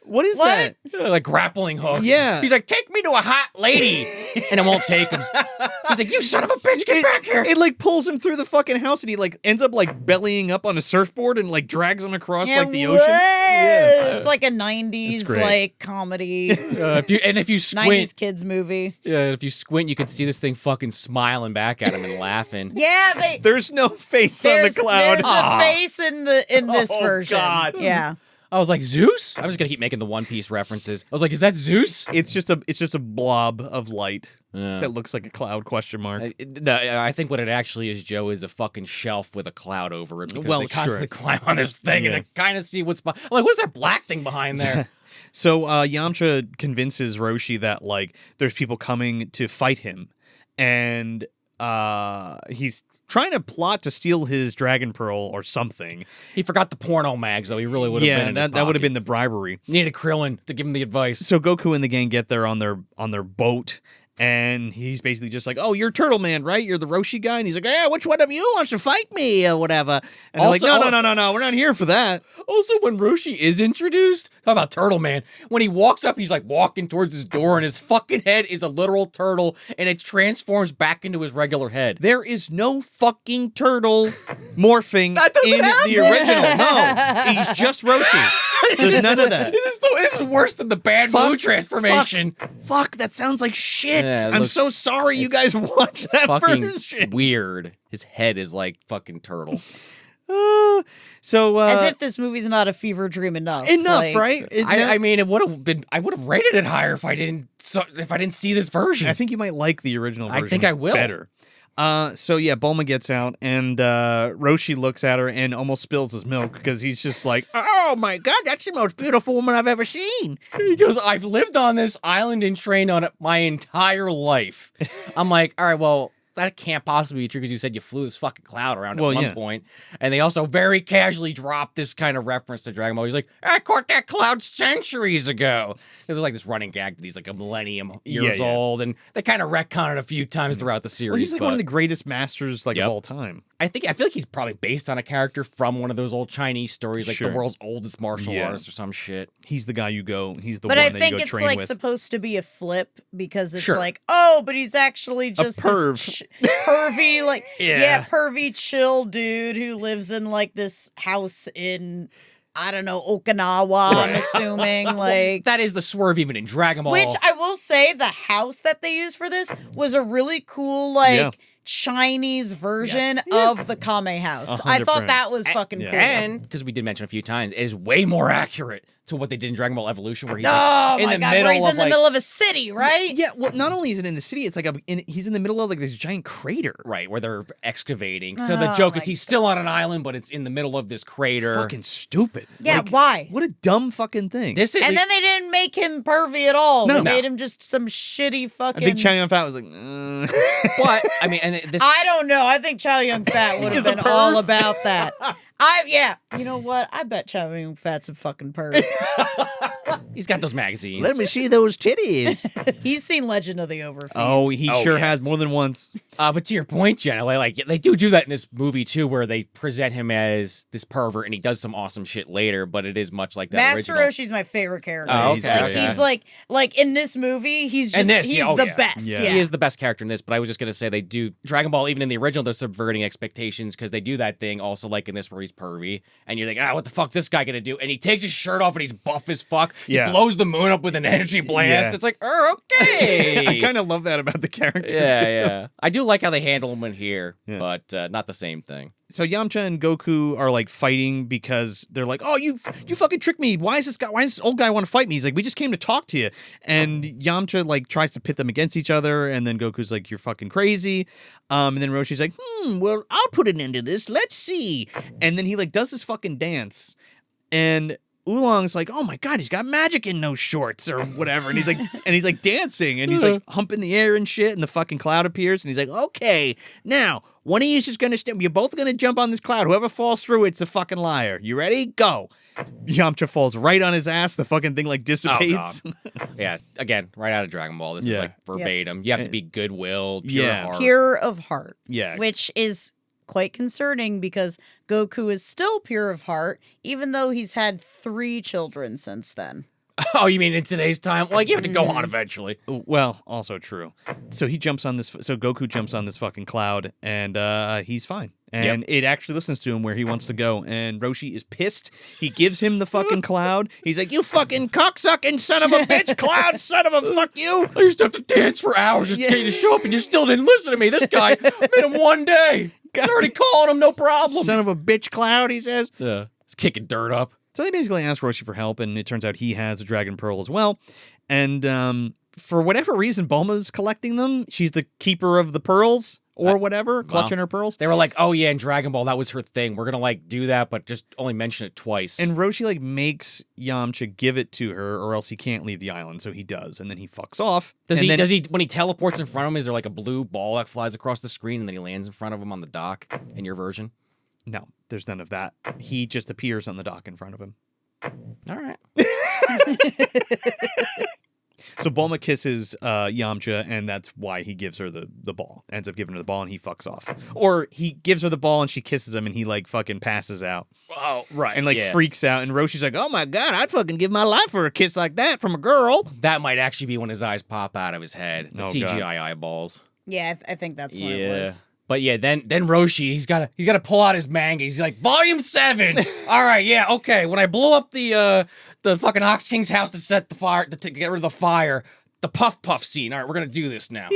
What is What? that? Like grappling hooks. Yeah. He's like, take me to a hot lady. And it won't take him. He's like, you son of a bitch, get back here. It like pulls him through the fucking house and he like ends up like bellying up on a surfboard and like drags him across like the ocean. Yeah. It's like a '90s great. like comedy, If you squint, '90s kids movie. if you squint, you can see this thing fucking smiling back at him and laughing. Yeah, There's no face on the cloud. There's a face in this Oh, version. God. Yeah. I was like, Zeus? I'm just gonna keep making the One Piece references. I was like, is that Zeus? It's just a blob of light Yeah. that looks like a cloud question mark. I think what it actually is, Joe, is a fucking shelf with a cloud over it. Because Well, they constantly sure. climb on this thing and Yeah. they kind of see what's behind. I'm like, what's that black thing behind there? So Yamcha convinces Roshi that like there's people coming to fight him, and he's trying to plot to steal his dragon pearl or something. He forgot the porno mags, though. He really would have been in his that would have pocket. been the bribery. Needed Krillin to give him the advice. So Goku and the gang get there on their boat, and he's basically just like, "Oh, you're Turtle Man, right? You're the Roshi guy." And he's like, "Yeah, which one of you wants to fight me or whatever?" And they're like, Also- "No, we're not here for that." Also, when Roshi is introduced, talk about Turtle Man. When he walks up, he's like walking towards his door, and his fucking head is a literal turtle, and it transforms back into his regular head. There is no fucking turtle morphing That doesn't in happen. the original. No, he's just Roshi. There's none of that. This is worse than the bad Fuck, mood transformation. Fuck, that sounds like shit. Yeah, it I'm looks- so sorry you it's- guys watched that Fucking version. weird. His head is like fucking turtle. As if this movie's not a fever dream enough. enough, Like, right? I mean, it would have been. I would have rated it higher if I didn't see this version. I think you might like the original version. I think I will. better. So yeah, Bulma gets out, and Roshi looks at her and almost spills his milk because he's just like, "Oh my god, that's the most beautiful woman I've ever seen." He goes, I've lived on this island and trained on it my entire life. I'm like, all right, well, that can't possibly be true because you said you flew this fucking cloud around at one point. And they also very casually dropped this kind of reference to Dragon Ball. He's like, I caught that cloud centuries ago. There's like this running gag that he's like a millennium years old, and they kind of retcon it a few times throughout the series. Well, he's like one of the greatest masters of all time. I feel like he's probably based on a character from one of those old Chinese stories, like the world's oldest martial artist or some shit. He's the guy you go. He's the but one I that think you go it's train like with. supposed to be a flip because it's like, oh, but he's actually just this pervy, like pervy chill dude who lives in like this house in, I don't know, Okinawa, I'm assuming. Like that is the swerve even in Dragon Ball. Which I will say the house that they used for this was a really cool, like, Chinese version of the Kame house. 100%. I thought that was fucking cool. And, because we did mention a few times, it is way more accurate to what they did in Dragon Ball Evolution, where he's in the middle of a city, right? Yeah, well, not only is it in the city, it's like he's in the middle of like this giant crater. Right, where they're excavating. So the joke is he's still on an island, but it's in the middle of this crater. Fucking stupid. Yeah, like, why? What a dumb fucking thing. Then they didn't make him pervy at all. They made him just some shitty fucking... I think Chow Yun Fat was like, But, I mean, and this... I don't know. I think Chow Yun Fat would have been all about that. You know what? I bet Chow Yun Fat's a fucking perv. He's got those magazines. Let me see those titties. He's seen Legend of the Overfiend. Oh, he sure has more than once. But to your point, Jenna, like they do that in this movie too, where they present him as this pervert, and he does some awesome shit later. But it is much like that. Master original. Roshi's my favorite character. Oh, okay. He's like in this movie, he's just the best. Yeah. He is the best character in this. But I was just gonna say they do Dragon Ball, even in the original, they're subverting expectations because they do that thing also like in this where he's pervy, and you're like, what the fuck's this guy gonna do? And he takes his shirt off and he's buff as fuck. He blows the moon up with an energy blast. Yeah. It's like, okay. I kind of love that about the character. too. Yeah. I do like how they handle him in here, but not the same thing. So Yamcha and Goku are like fighting because they're like, "Oh, you fucking tricked me. Why does this old guy want to fight me?" He's like, "We just came to talk to you." And Yamcha like tries to pit them against each other, and then Goku's like, "You're fucking crazy." And then Roshi's like, well, I'll put an end to this. Let's see." And then he like does this fucking dance, and Oolong's like, "Oh my god, he's got magic in those shorts or whatever," and he's like dancing, and he's like humping the air and shit, and the fucking cloud appears, and he's like, "Okay, now one of you is just gonna you're both gonna jump on this cloud. Whoever falls through it's a fucking liar. You ready? Go." Yamcha falls right on his ass. The fucking thing like dissipates. Oh, yeah, again, right out of Dragon Ball. This is like verbatim. You have to be goodwill, pure of heart. Pure of heart. Yeah, which is quite concerning because Goku is still pure of heart, even though he's had 3 children since then. Oh, you mean in today's time? Like, you have to go on eventually. Well, also true. So he jumps on this. So Goku jumps on this fucking cloud, and he's fine. And it actually listens to him where he wants to go. And Roshi is pissed. He gives him the fucking cloud. He's like, "You fucking cocksucking son of a bitch, cloud, son of a fuck you." I used to have to dance for hours just to show up, and you still didn't listen to me. This guy made him one day. He's already calling him, no problem. Son of a bitch, cloud, he says. Yeah. He's kicking dirt up. So they basically ask Roshi for help, and it turns out he has a Dragon Pearl as well. And for whatever reason, Bulma's collecting them. She's the keeper of the pearls or whatever, clutching her pearls. They were like, "Oh yeah, in Dragon Ball, that was her thing. We're gonna like do that, but just only mention it twice." And Roshi like makes Yamcha give it to her, or else he can't leave the island. So he does, and then he fucks off. Does he when he teleports in front of him? Is there like a blue ball that flies across the screen, and then he lands in front of him on the dock? In your version? No, there's none of that. He just appears on the dock in front of him. All right. So Bulma kisses Yamcha, and that's why he gives her the ball. Ends up giving her the ball, and he fucks off. Or he gives her the ball, and she kisses him, and he like fucking passes out. Oh, right. And like freaks out. And Roshi's like, "Oh my god, I'd fucking give my life for a kiss like that from a girl." That might actually be when his eyes pop out of his head. The CGI god. eyeballs. Yeah, I think that's what it was. But yeah, then Roshi, he's gotta pull out his manga. He's like, Volume 7. All right, yeah, okay. When I blow up the fucking Ox King's house to set the fire to get rid of the fire, the puff scene. All right, we're gonna do this now.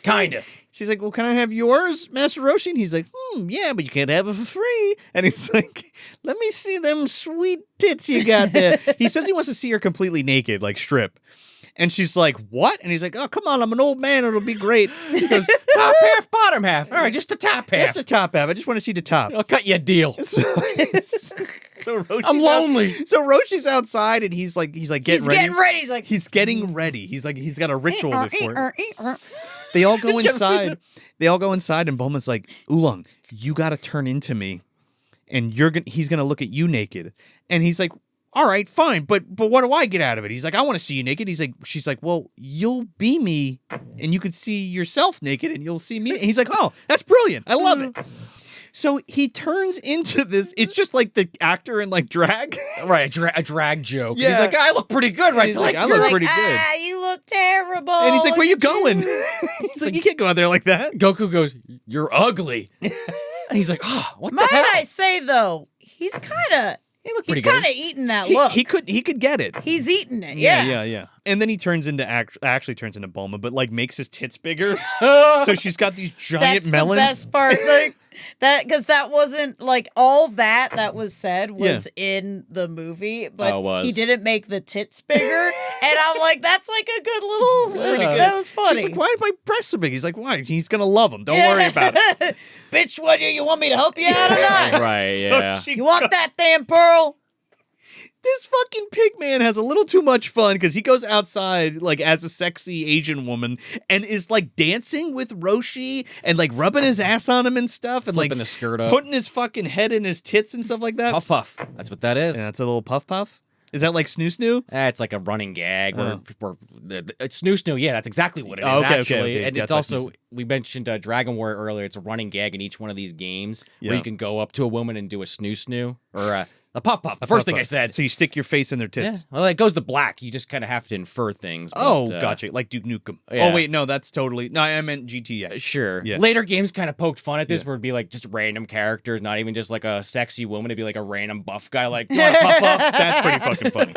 Kinda. She's like, "Well, can I have yours, Master Roshi?" And he's like, "Yeah, but you can't have it for free." And he's like, "Let me see them sweet tits you got there." He says he wants to see her completely naked, like strip. And she's like, "What?" And he's like, "Oh, come on, I'm an old man. It'll be great." He goes, "Top half, bottom half. All right, just the top half. Just the top half. I just want to see the top. I'll cut you a deal." So Roshi's I'm lonely. So Roshi's outside, and he's getting ready. Getting ready. He's getting ready. He's got a ritual before. They all go inside. They all go inside, and Bulma's like, Oolong, you got to turn into me, and he's gonna look at you naked. And he's like, all right, fine, but what do I get out of it? He's like, I want to see you naked. She's like, well, you'll be me, and you could see yourself naked, and you'll see me. And he's like, oh, that's brilliant. I love it. So he turns into this. It's just like the actor in like drag, right? A drag joke. Yeah. He's like, I look pretty good, right? He's like, I look pretty good. You look terrible. And he's like, where you going? He's like, you can't go out there like that. Goku goes, you're ugly. And he's like, oh, what the hell? Might I say though, he's kind of eating that look. He could get it. He's eating it. Yeah. And then he turns into actually turns into Bulma, but like makes his tits bigger. So she's got these giant That's melons. the best part. Like, because that wasn't like all that was said was in the movie, but he didn't make the tits bigger. And I'm like, that's like a good little. That was funny. She's like, why are my breasts so big? He's like, why? He's gonna love them. Don't worry about it. Bitch, what you want me to help you out or not? Right? So Yeah. You want that damn pearl? This fucking pig man has a little too much fun because he goes outside like as a sexy Asian woman and is like dancing with Roshi and like rubbing his ass on him and stuff and Flipping like the skirt up, putting his fucking head in his tits and stuff like that. Puff puff. That's what that is. Yeah, it's a little puff puff. Is that like snoo snoo? It's like a running gag. It's snoo snoo. Yeah, that's exactly what it is, Okay, actually. okay. And Yeah, it's also, we mentioned Dragon Warrior earlier. It's a running gag in each one of these games where Yeah. you can go up to a woman and do a snoo snoo or a puff puff. The first thing I said. So you stick your face in their Yeah. tits. Well, it goes to black. You just kind of have to infer things. Oh, but, gotcha. Like Duke Nukem. yeah. Oh, wait, no, that's totally... No, I meant GTA. Sure. Yeah. Later games kind of poked fun at this where it'd be like just random characters, not even just like a sexy woman. It'd be like a random buff guy like, you want to puff puff? That's pretty fucking funny.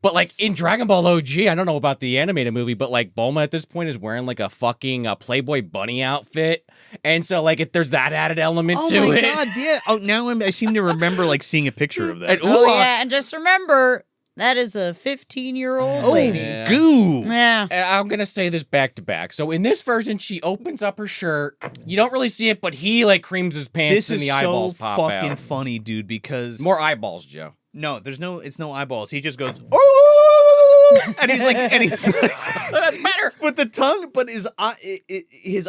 But like in Dragon Ball OG, I don't know about the animated movie, but like Bulma at this point is wearing like a fucking Playboy bunny outfit, and so like there's that added element to Oh my it. god, yeah. Oh, now I seem to remember like seeing a picture of that. And Oh yeah, and just remember that is a 15-year-old lady. Yeah. Goo. Yeah. And I'm gonna say this back to back. So in this version, she opens up her shirt. You don't really see it, but he like creams his pants This and is the so eyeballs pop fucking out. funny, dude, because... More eyeballs, Joe. No, it's no eyeballs. He just goes, oh! And he's like, That's better. with the tongue, but his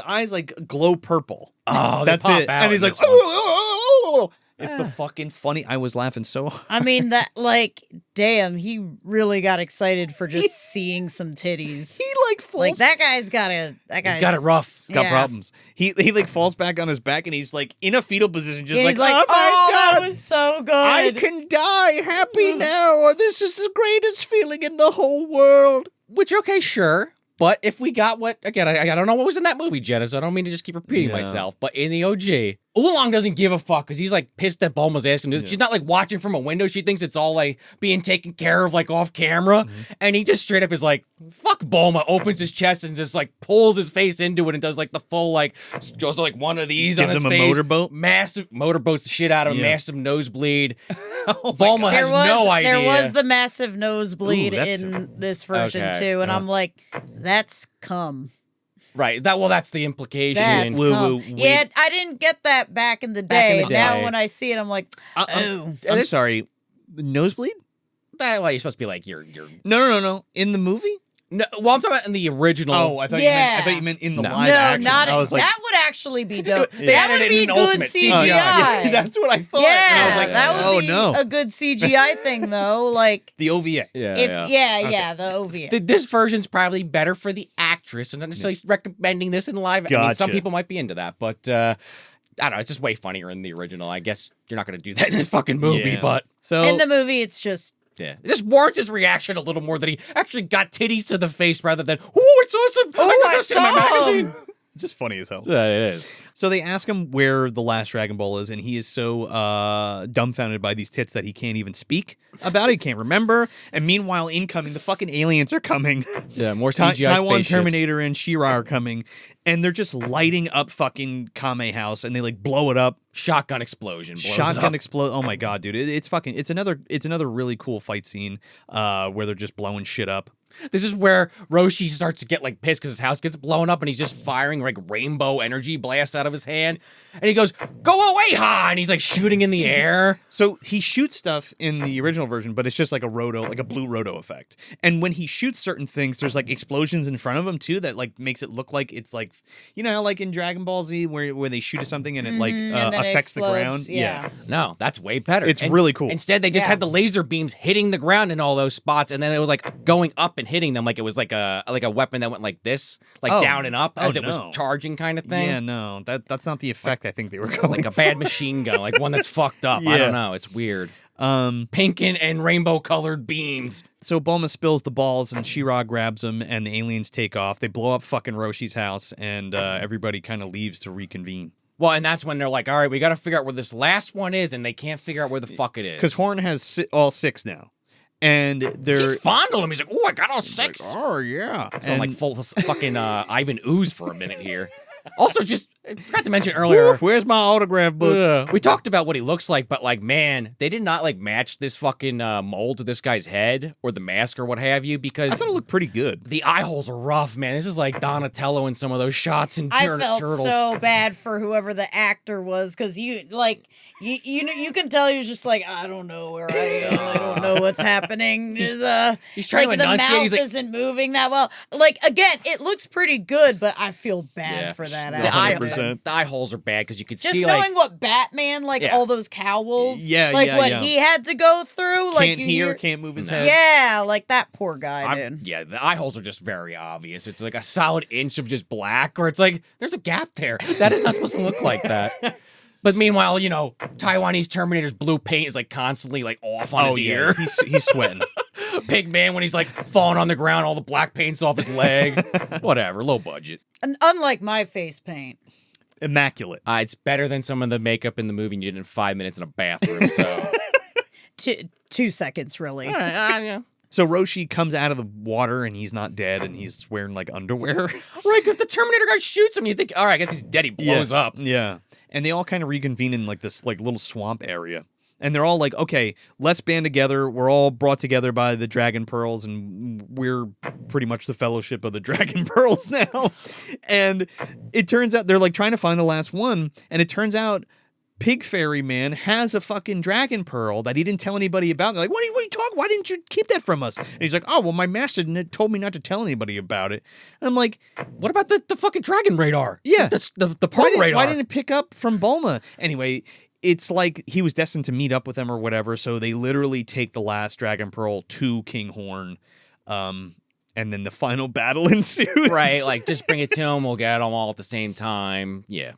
eyes like glow purple. Oh, That's pop it. out And he's in like, this one. oh. It's the fucking funny. I was laughing so hard. I mean that like damn, he really got excited for just seeing some titties. He like falls. Like that guy's got it rough. Got yeah. problems. He like falls back on his back and he's like in a fetal position, just Yeah, like, he's like, oh my that god, was so good. I can die happy now, or this is the greatest feeling in the whole world. Which, okay, sure. But if we got what, again, I don't know what was in that movie, Jenna, so I don't mean to just keep repeating myself. But in the OG, Oolong doesn't give a fuck because he's like pissed that Bulma's asking him. She's not like watching from a window. She thinks it's all like being taken care of like off camera. And he just straight up is like, fuck Bulma, opens his chest and just like pulls his face into it and does like the full like, goes like one of these on Gives his him a face. motorboat? Massive, motorboats the shit out of him, massive nosebleed. Oh Bulma has no idea. There was the massive nosebleed Ooh, that's- in this version Okay. too, and I'm like, that's cum. Right. That's the implication. That's Woo, cum. woo, wee. Yeah, I didn't get that back in the Back in day. the day. Now when I see it, I'm like, oh. I'm sorry. Nosebleed? Well, you're supposed to be like, you're... No. In the movie? No, well, I'm talking about in the original. Oh, I thought Yeah. you meant in the No. live No, action. not I was like, that would actually be dope. They That added would it be in good Ultimate CGI. CGI. yeah, that's what I thought. Yeah, And I was like, that would oh be no. a good CGI thing though. Like The OVA. if the OVA. This version's probably better for the actress. I'm not necessarily recommending this in live. I mean, some Gotcha. people might be into that, but I don't know. It's just way funnier in the original. I guess you're not going to do that in this fucking movie, Yeah. but So In the movie, it's just yeah, it just warrants his reaction a little more that he actually got titties to the face rather than oh, it's awesome. I see my saw magazine. just funny as hell. Yeah, it is. So they ask him where the last Dragon Ball is, and he is so dumbfounded by these tits that he can't even speak about it. He can't remember. And meanwhile, incoming, the fucking aliens are coming. Yeah, more CGI Taiwan spaceships. Terminator and She-Ra are coming, and they're just lighting up fucking Kame House, and they like blow it up. Shotgun explosion. Blows it Shotgun up. explode. Oh my god, dude! It's fucking. It's another really cool fight scene where they're just blowing shit up. This is where Roshi starts to get like pissed because his house gets blown up and he's just firing like rainbow energy blasts out of his hand. And he goes, "Go away, ha!" And he's like shooting in the air. So he shoots stuff in the original version, but it's just like a blue roto effect. And when he shoots certain things, there's like explosions in front of him too that like makes it look like it's like, you know, how like in Dragon Ball Z where they shoot at something and it like affects the ground. Yeah. No, that's way better. It's really cool. Instead, they just had the laser beams hitting the ground in all those spots, and then it was like going up and hitting them like it was like a weapon that went like this, like down and up as it was charging kind of thing. Yeah, no, that's not the effect I think they were going like a bad machine gun, like one that's fucked up. I don't know. It's weird. Pink and rainbow colored beams. So Bulma spills the balls and She-Ra grabs them and the aliens take off. They blow up fucking Roshi's house and everybody kind of leaves to reconvene. Well, and that's when they're like, all right, we got to figure out where this last one is, and they can't figure out where the fuck it is. Because Horn has all 6 now. And they're... He's fondling them. He's like, oh, I got all 6. Like, oh, yeah. And like full fucking Ivan Ooze for a minute here. Also, just I forgot to mention earlier. Where's my autograph book? We talked about what he looks like, but like, man, they did not like match this fucking mold to this guy's head or the mask or what have you. Because I thought it looked pretty good. The eye holes are rough, man. This is like Donatello in some of those shots in I felt Turtles. so bad for whoever the actor was because you can tell he was just like, I don't know where I am. I don't know what's happening. He's trying like, to the enunciate. mouth He's like, isn't moving that well. Like again, it looks pretty good, but I feel bad for that actor. The eye holes are bad because you could just see knowing what Batman, all those cowls, he had to go through, can't hear, can't move his head. Yeah, like that poor guy, dude. Yeah, the eye holes are just very obvious. It's like a solid inch of just black, or it's like there's a gap there. That is not supposed to look like that. But meanwhile, you know, Taiwanese Terminator's blue paint is like constantly like off on his ear. He's sweating. Pigman when he's like falling on the ground, all the black paint's off his leg. Whatever, low budget. And unlike my face paint. Immaculate. It's better than some of the makeup in the movie you did in 5 minutes in a bathroom, so. 2 seconds, really. Yeah. So Roshi comes out of the water and he's not dead and he's wearing like underwear. Right, because the Terminator guy shoots him. You think, all right, I guess he's dead. He blows up. Yeah. And they all kind of reconvene in like this like little swamp area. And they're all like, okay, let's band together. We're all brought together by the Dragon Pearls, and we're pretty much the Fellowship of the Dragon Pearls now. And it turns out they're like trying to find the last one. And it turns out Pig Fairy Man has a fucking Dragon Pearl that he didn't tell anybody about. They're like, what are you talking? Why didn't you keep that from us? And he's like, oh, well, my master told me not to tell anybody about it. And I'm like, what about the fucking Dragon Radar? Yeah. The Pearl Radar. Why didn't it pick up from Bulma? Anyway, it's like he was destined to meet up with them or whatever, so they literally take the last Dragon Pearl to King Horn, and then the final battle ensues. Right, like, just bring it to him, we'll get them all at the same time. Yeah.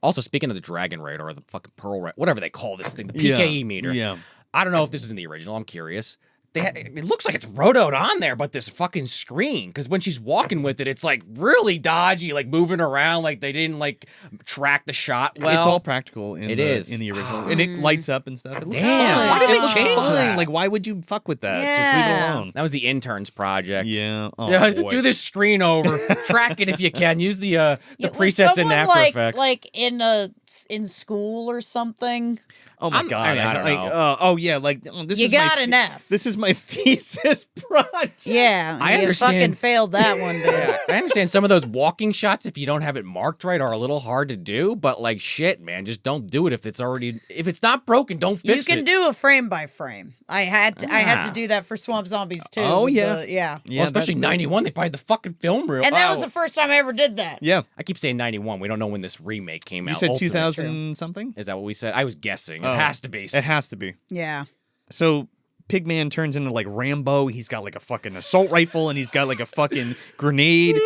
Also, speaking of the Dragon Radar, or the fucking Pearl Radar, whatever they call this thing, the PKE meter. Yeah. I don't know if this is in the original, I'm curious. It looks like it's rotoed on there, but this fucking screen, because when she's walking with it, it's like really dodgy, like moving around, like they didn't like track the shot well. It's all practical in the original, and it lights up and stuff. It looks fine. Why did they change that? Like, why would you fuck with that? Yeah. Just leave it alone. That was the intern's project. Yeah. Oh, yeah. boy. Do this screen over, track it if you can. Use the presets in After Effects. Like in school or something. Oh my god! I don't know. This you got an F. This is my thesis project. Yeah, I understand. Fucking failed that one, dude. Yeah, I understand some of those walking shots, if you don't have it marked right, are a little hard to do. But like, shit, man, just don't do it if it's not broken. Don't fix it. You can do a frame by frame. I had to do that for Swamp Zombies too. Oh yeah, yeah. Well, especially 91, they probably had the fucking film reel. And that was the first time I ever did that. Yeah. I keep saying 91. We don't know when this remake came out. You said 2000 something? Is that what we said? I was guessing. It has to be. It has to be. Yeah. So Pigman turns into like Rambo. He's got like a fucking assault rifle and he's got like a fucking grenade.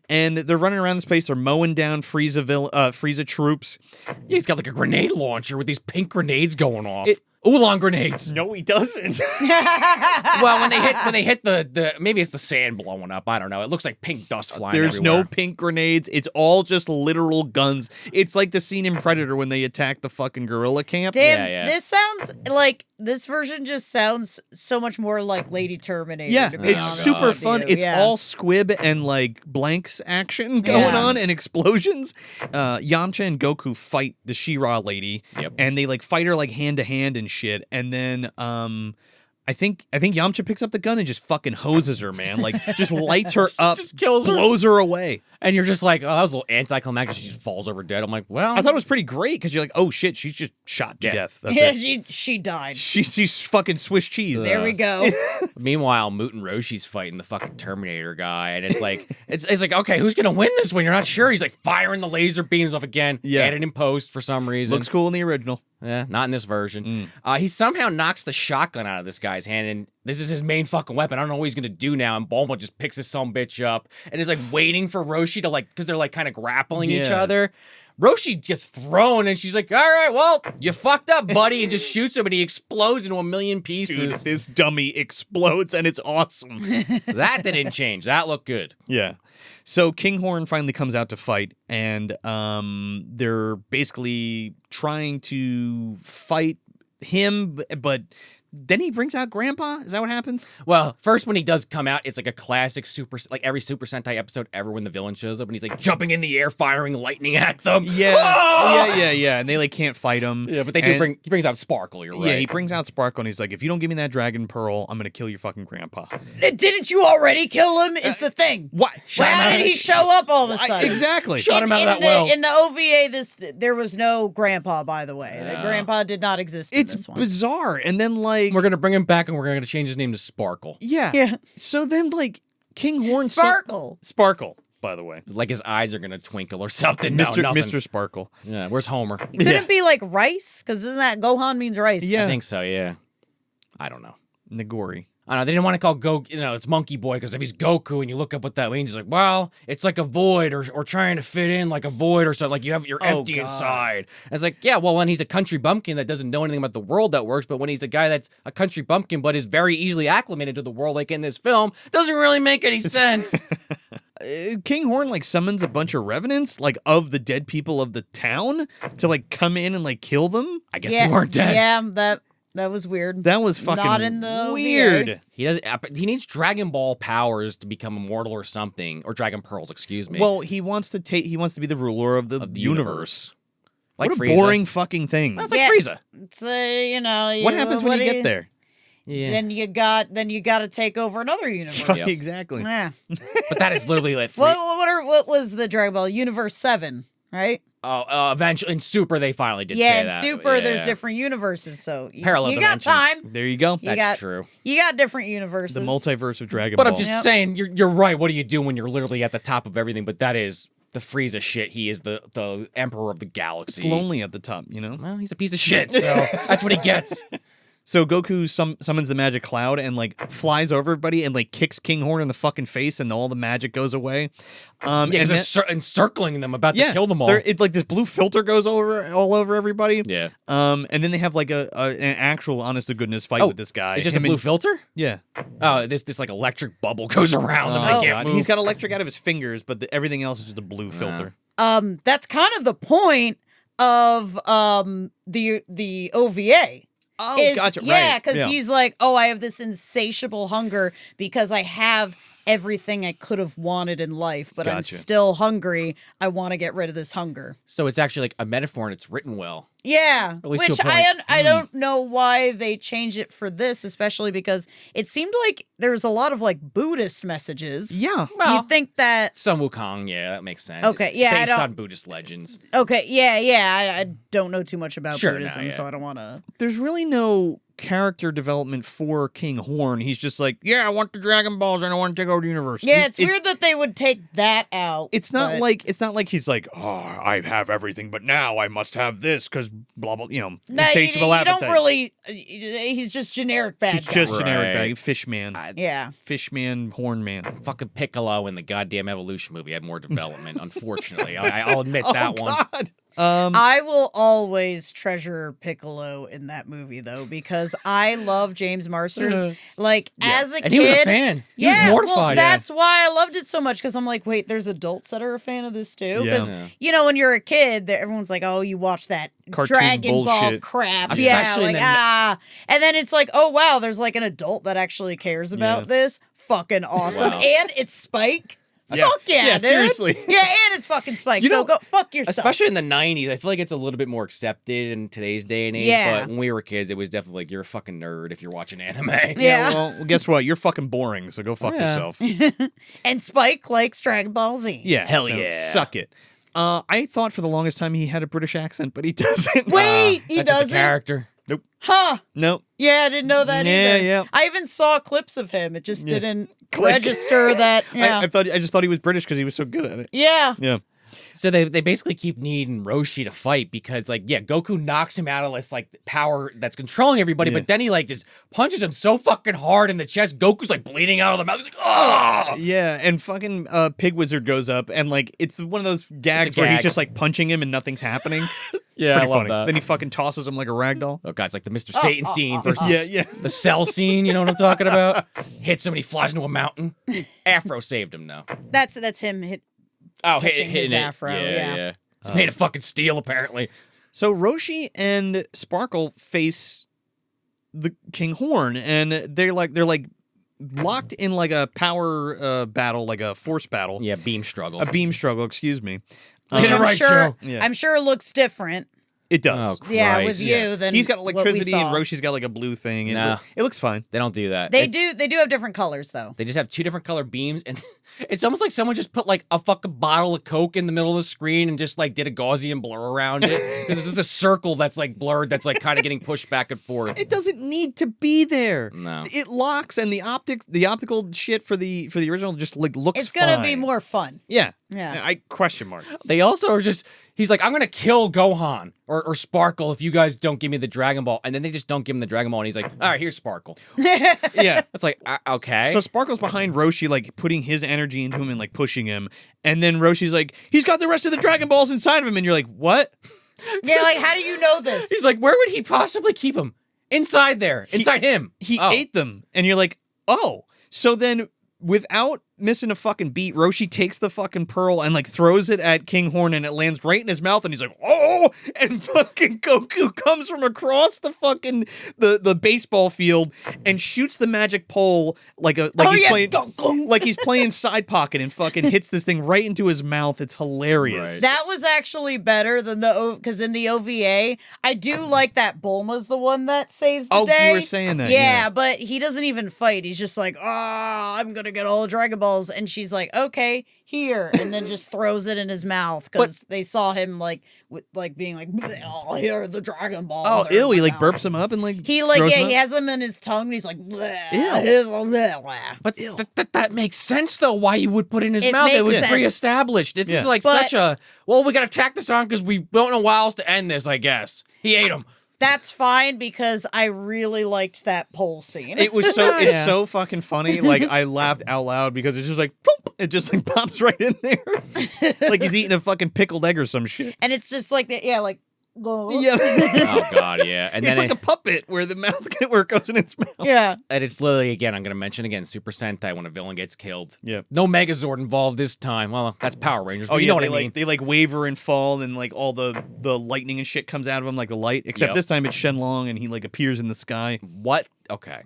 And they're running around this place. They're mowing down Frieza troops. Yeah, he's got like a grenade launcher with these pink grenades going off. Oolong grenades. No, he doesn't. Well, when they hit the maybe it's the sand blowing up. I don't know. It looks like pink dust flying There's everywhere. no pink grenades. It's all just literal guns. It's like the scene in Predator when they attack the fucking gorilla camp. Damn, this sounds like this version just sounds so much more like Lady Terminator. Yeah, to be it's honest super with fun. you. It's Yeah. all squib and like blanks action going on and explosions. Yamcha and Goku fight the She-Ra lady, and they like fight her like hand to hand and shit. And then I think Yamcha picks up the gun and just fucking hoses her, man. Like, just lights her up, Just kills her. blows her away. And you're just like, oh, that was a little anticlimactic. She just falls over dead. I'm like, well. I thought it was pretty great because you're like, oh shit, she's just shot to death. That's Yeah, it. she died. She's fucking Swiss cheese. There we go. Meanwhile, Moot and Roshi's fighting the fucking Terminator guy, and it's like, it's like, okay, who's gonna win this one? You're not sure. He's like firing the laser beams off again. Yeah. Added in post for some reason. Looks cool in the original. Yeah, not in this version. He somehow knocks the shotgun out of this guy's hand, and this is his main fucking weapon. I don't know what he's gonna do now. And Bulma just picks this sumbitch up and is like waiting for Roshi to like, because they're like kind of grappling each Yeah. other. Roshi gets thrown, and she's like, "All right, well, you fucked up, buddy," and just shoots him, and he explodes into a million Dude, pieces. this dummy explodes and it's awesome. That didn't change. That looked good. Yeah. So Kinghorn finally comes out to fight, and they're basically trying to fight him, but then he brings out Grandpa? Is that what happens? Well, first when he does come out, it's like a classic like every Super Sentai episode ever when the villain shows up and he's like jumping in the air, firing lightning at them. Yeah. Ah! Yeah. And they like can't fight him. Yeah, but they he brings out Sparkle, you're right. Yeah, he brings out Sparkle and he's like, if you don't give me that Dragon Pearl, I'm gonna kill your fucking grandpa. Didn't you already kill him? Is the thing. What? How did he show up all of a sudden? Exactly. Shot him out of that well. In the OVA, there was no Grandpa, by the way. The Grandpa did not exist in this It's one. bizarre. And then like We're gonna bring him back and we're gonna change his name to Sparkle. Yeah. So then like Kinghorn Sparkle. by the way. Like his eyes are gonna twinkle or something. No, Mr. nothing. Mr. Sparkle. Yeah, where's Homer? Could it be like rice? Because isn't that Gohan means rice? Yeah. I think so, yeah. I don't know. Nagori. I don't know. They didn't want to call it's Monkey Boy because if he's Goku and you look up what that means, he's like, well, it's like a void or trying to fit in like a void or something. Like you're empty God. inside. And it's like, yeah, well, when he's a country bumpkin that doesn't know anything about the world that works, but when he's a guy that's a country bumpkin but is very easily acclimated to the world, like in this film, doesn't really make any sense. Kinghorn like summons a bunch of revenants like of the dead people of the town to like come in and like kill them. I guess they weren't dead. Yeah, that was weird. That was fucking Not in the weird. OVA. He needs Dragon Ball powers to become immortal or something, or Dragon Pearls, excuse me. Well, he wants to be the ruler of the universe. Like what a Frieza. boring fucking thing. That's like Frieza. It's What happens when you get there? Yeah. Then you got to take over another universe. Yep. Exactly. Yeah. But that is literally like What was the Dragon Ball Universe 7, right? Eventually in Super they finally did say Yeah, in that. Super Yeah. there's different universes, so Parallel you got dimensions. time. There you go. That's true. You got different universes. The multiverse of Dragon But Ball. I'm just saying, you're right. What do you do when you're literally at the top of everything? But that is the Frieza shit. He is the emperor of the galaxy. It's lonely at the top, you know? Well, he's a piece of shit, so that's what he gets. So Goku summons the magic cloud and like flies over everybody and like kicks Kinghorn in the fucking face and all the magic goes away. Yeah, and because encircling them, about to kill them all. It's like this blue filter goes all over everybody. Yeah. And then they have like an actual honest to goodness fight with this guy. It's just a blue filter? Yeah. Oh, this like electric bubble goes around them. They can't move. He's got electric out of his fingers, but everything else is just a blue filter. That's kind of the point of the OVA. Oh, gotcha. Yeah, right. because he's like, oh, I have this insatiable hunger because I have everything I could have wanted in life, but I'm Gotcha. still hungry. I want to get rid of this hunger. So it's actually like a metaphor and it's written well. Yeah, At least to which a point. I don't know why they changed it for this, especially because it seemed like there's a lot of like Buddhist messages. Yeah. Well, you think that? Sun Wukong, yeah, that makes sense. Okay, yeah, It's based I on Buddhist legends. Okay, yeah. I don't know too much about Sure, no, Buddhism, yeah. so I don't want to. There's really no character development for Kinghorn. He's just like, yeah, I want the Dragon Balls and I want to take over the universe. Yeah, it's weird that they would take that out. It's not like he's like, oh, I have everything, but now I must have this because blah blah. You know, No, insatiable you appetite. don't really. He's just generic bad He's guy. just generic Right. bag. Fishman. Yeah. Fishman, Hornman. Fucking Piccolo in the goddamn Evolution movie had more development, unfortunately. I'll admit that one. God. I will always treasure Piccolo in that movie though because I love James Marsters. Like as a kid, And he was a fan. He was mortified. Well, that's why I loved it so much because I'm like, wait, there's adults that are a fan of this too. Because Yeah. you know, when you're a kid, everyone's like, oh, you watch that Cartoon Dragon Ball bullshit. crap, Especially yeah, in like the- and then it's like, oh wow, there's like an adult that actually cares about this. Fucking awesome, Wow. and it's Spike. Fuck yeah, dude. Seriously. Yeah, and it's fucking Spike. You So know, go fuck yourself. Especially in the 90s, I feel like it's a little bit more accepted in today's day and age. Yeah. But when we were kids, it was definitely like, you're a fucking nerd if you're watching anime. Yeah. Well, guess what? You're fucking boring, so go fuck yourself. And Spike likes Dragon Ball Z. Yeah. Hell so yeah. Suck it. I thought for the longest time he had a British accent, but he doesn't. Wait, he That's just doesn't? a character. Nope. Huh. Nope. Yeah, I didn't know that Yeah, either. yeah. I even saw clips of him. It just didn't Click. register that. Yeah. I just thought he was British because he was so good at it. yeah. Yeah. So they basically keep needing Roshi to fight because, like, yeah, Goku knocks him out of this, like, power that's controlling everybody, but then he, like, just punches him so fucking hard in the chest, Goku's, like, bleeding out of the mouth. He's like, oh! Yeah, and fucking Pig Wizard goes up, and, like, it's one of those gags a where he's gag. just, like, punching him and nothing's happening. Yeah, Pretty I love funny. that. Then he fucking tosses him like a rag doll. Oh, God, it's like the Mr. Satan scene versus Yeah, yeah. the Cell scene, you know what I'm talking about? Hits him and he flies into a mountain. Afro saved him, though. That's him touching his afro. Yeah. It's made of fucking steel, apparently. So Roshi and Sparkle face the King Horn, and they're like locked in like a power battle, like a force battle. Yeah, beam struggle. A beam struggle, excuse me. Get it right, Joe. Yeah. I'm sure it looks different. It does. Oh, Christ. Yeah, with you than He's got what we electricity and saw. Roshi's got like a blue thing. And No. it looks fine. They don't do that. They do have different colors though. They just have two different color beams, and it's almost like someone just put like a fucking bottle of Coke in the middle of the screen and just like did a Gaussian blur around it. Because it's just a circle that's like blurred, that's like kind of getting pushed back and forth. It doesn't need to be there. No. It locks, and the optical shit for the original just like looks. It's gonna fine. be more fun. Yeah. Yeah. I question mark. They also are just, he's like, I'm gonna kill Gohan or Sparkle if you guys don't give me the Dragon Ball. And then they just don't give him the Dragon Ball, and he's like, all right, here's Sparkle. Yeah. It's like, okay. So Sparkle's behind Roshi, like putting his energy into him and like pushing him, and then Roshi's like, he's got the rest of the Dragon Balls inside of him, and you're like, what? Yeah, like how do you know this? He's like, where would he possibly keep him? Inside there. Inside him. He Oh. ate them, and you're like, oh. So then, without missing a fucking beat, Roshi takes the fucking pearl and like throws it at King Horn, and it lands right in his mouth, and he's like, oh, and fucking Goku comes from across the fucking the baseball field and shoots the magic pole like he's playing side pocket, and fucking hits this thing right into his mouth. It's hilarious. Right. That was actually better than because in the OVA, I do like that Bulma's the one that saves the day. You were saying that. Yeah, but he doesn't even fight. He's just like, I'm gonna get all the Dragon Balls, and she's like, okay, here, and then just throws it in his mouth because they saw him being like, oh, here are the Dragon Balls. Oh, They're in ew! my He like mouth. burps him up and like He throws him he up? has them in his tongue, and he's like, But that makes sense, though, why you would put it in his It mouth. It makes was sense. pre-established. It's just like But- such a, well, we got to tack this on because we don't know why else to end this, I guess. He ate him. That's fine because I really liked that pole scene. It was so it's Yeah. so fucking funny. Like I laughed out loud because it's just like boop, it just like pops right in there, like he's eating a fucking pickled egg or some shit. and it's just like that, yeah, like Yeah, Oh, God, yeah. And it's then like a puppet where the mouth where it goes in its mouth. yeah. and it's literally, again, I'm going to mention again, Super Sentai when a villain gets killed. Yeah. No Megazord involved this time. Well, that's Power Rangers, but you know what I mean. They like waver and fall, and like all the lightning and shit comes out of him like the light. Except Yep. this time it's Shenlong, and he like appears in the sky. What? Okay.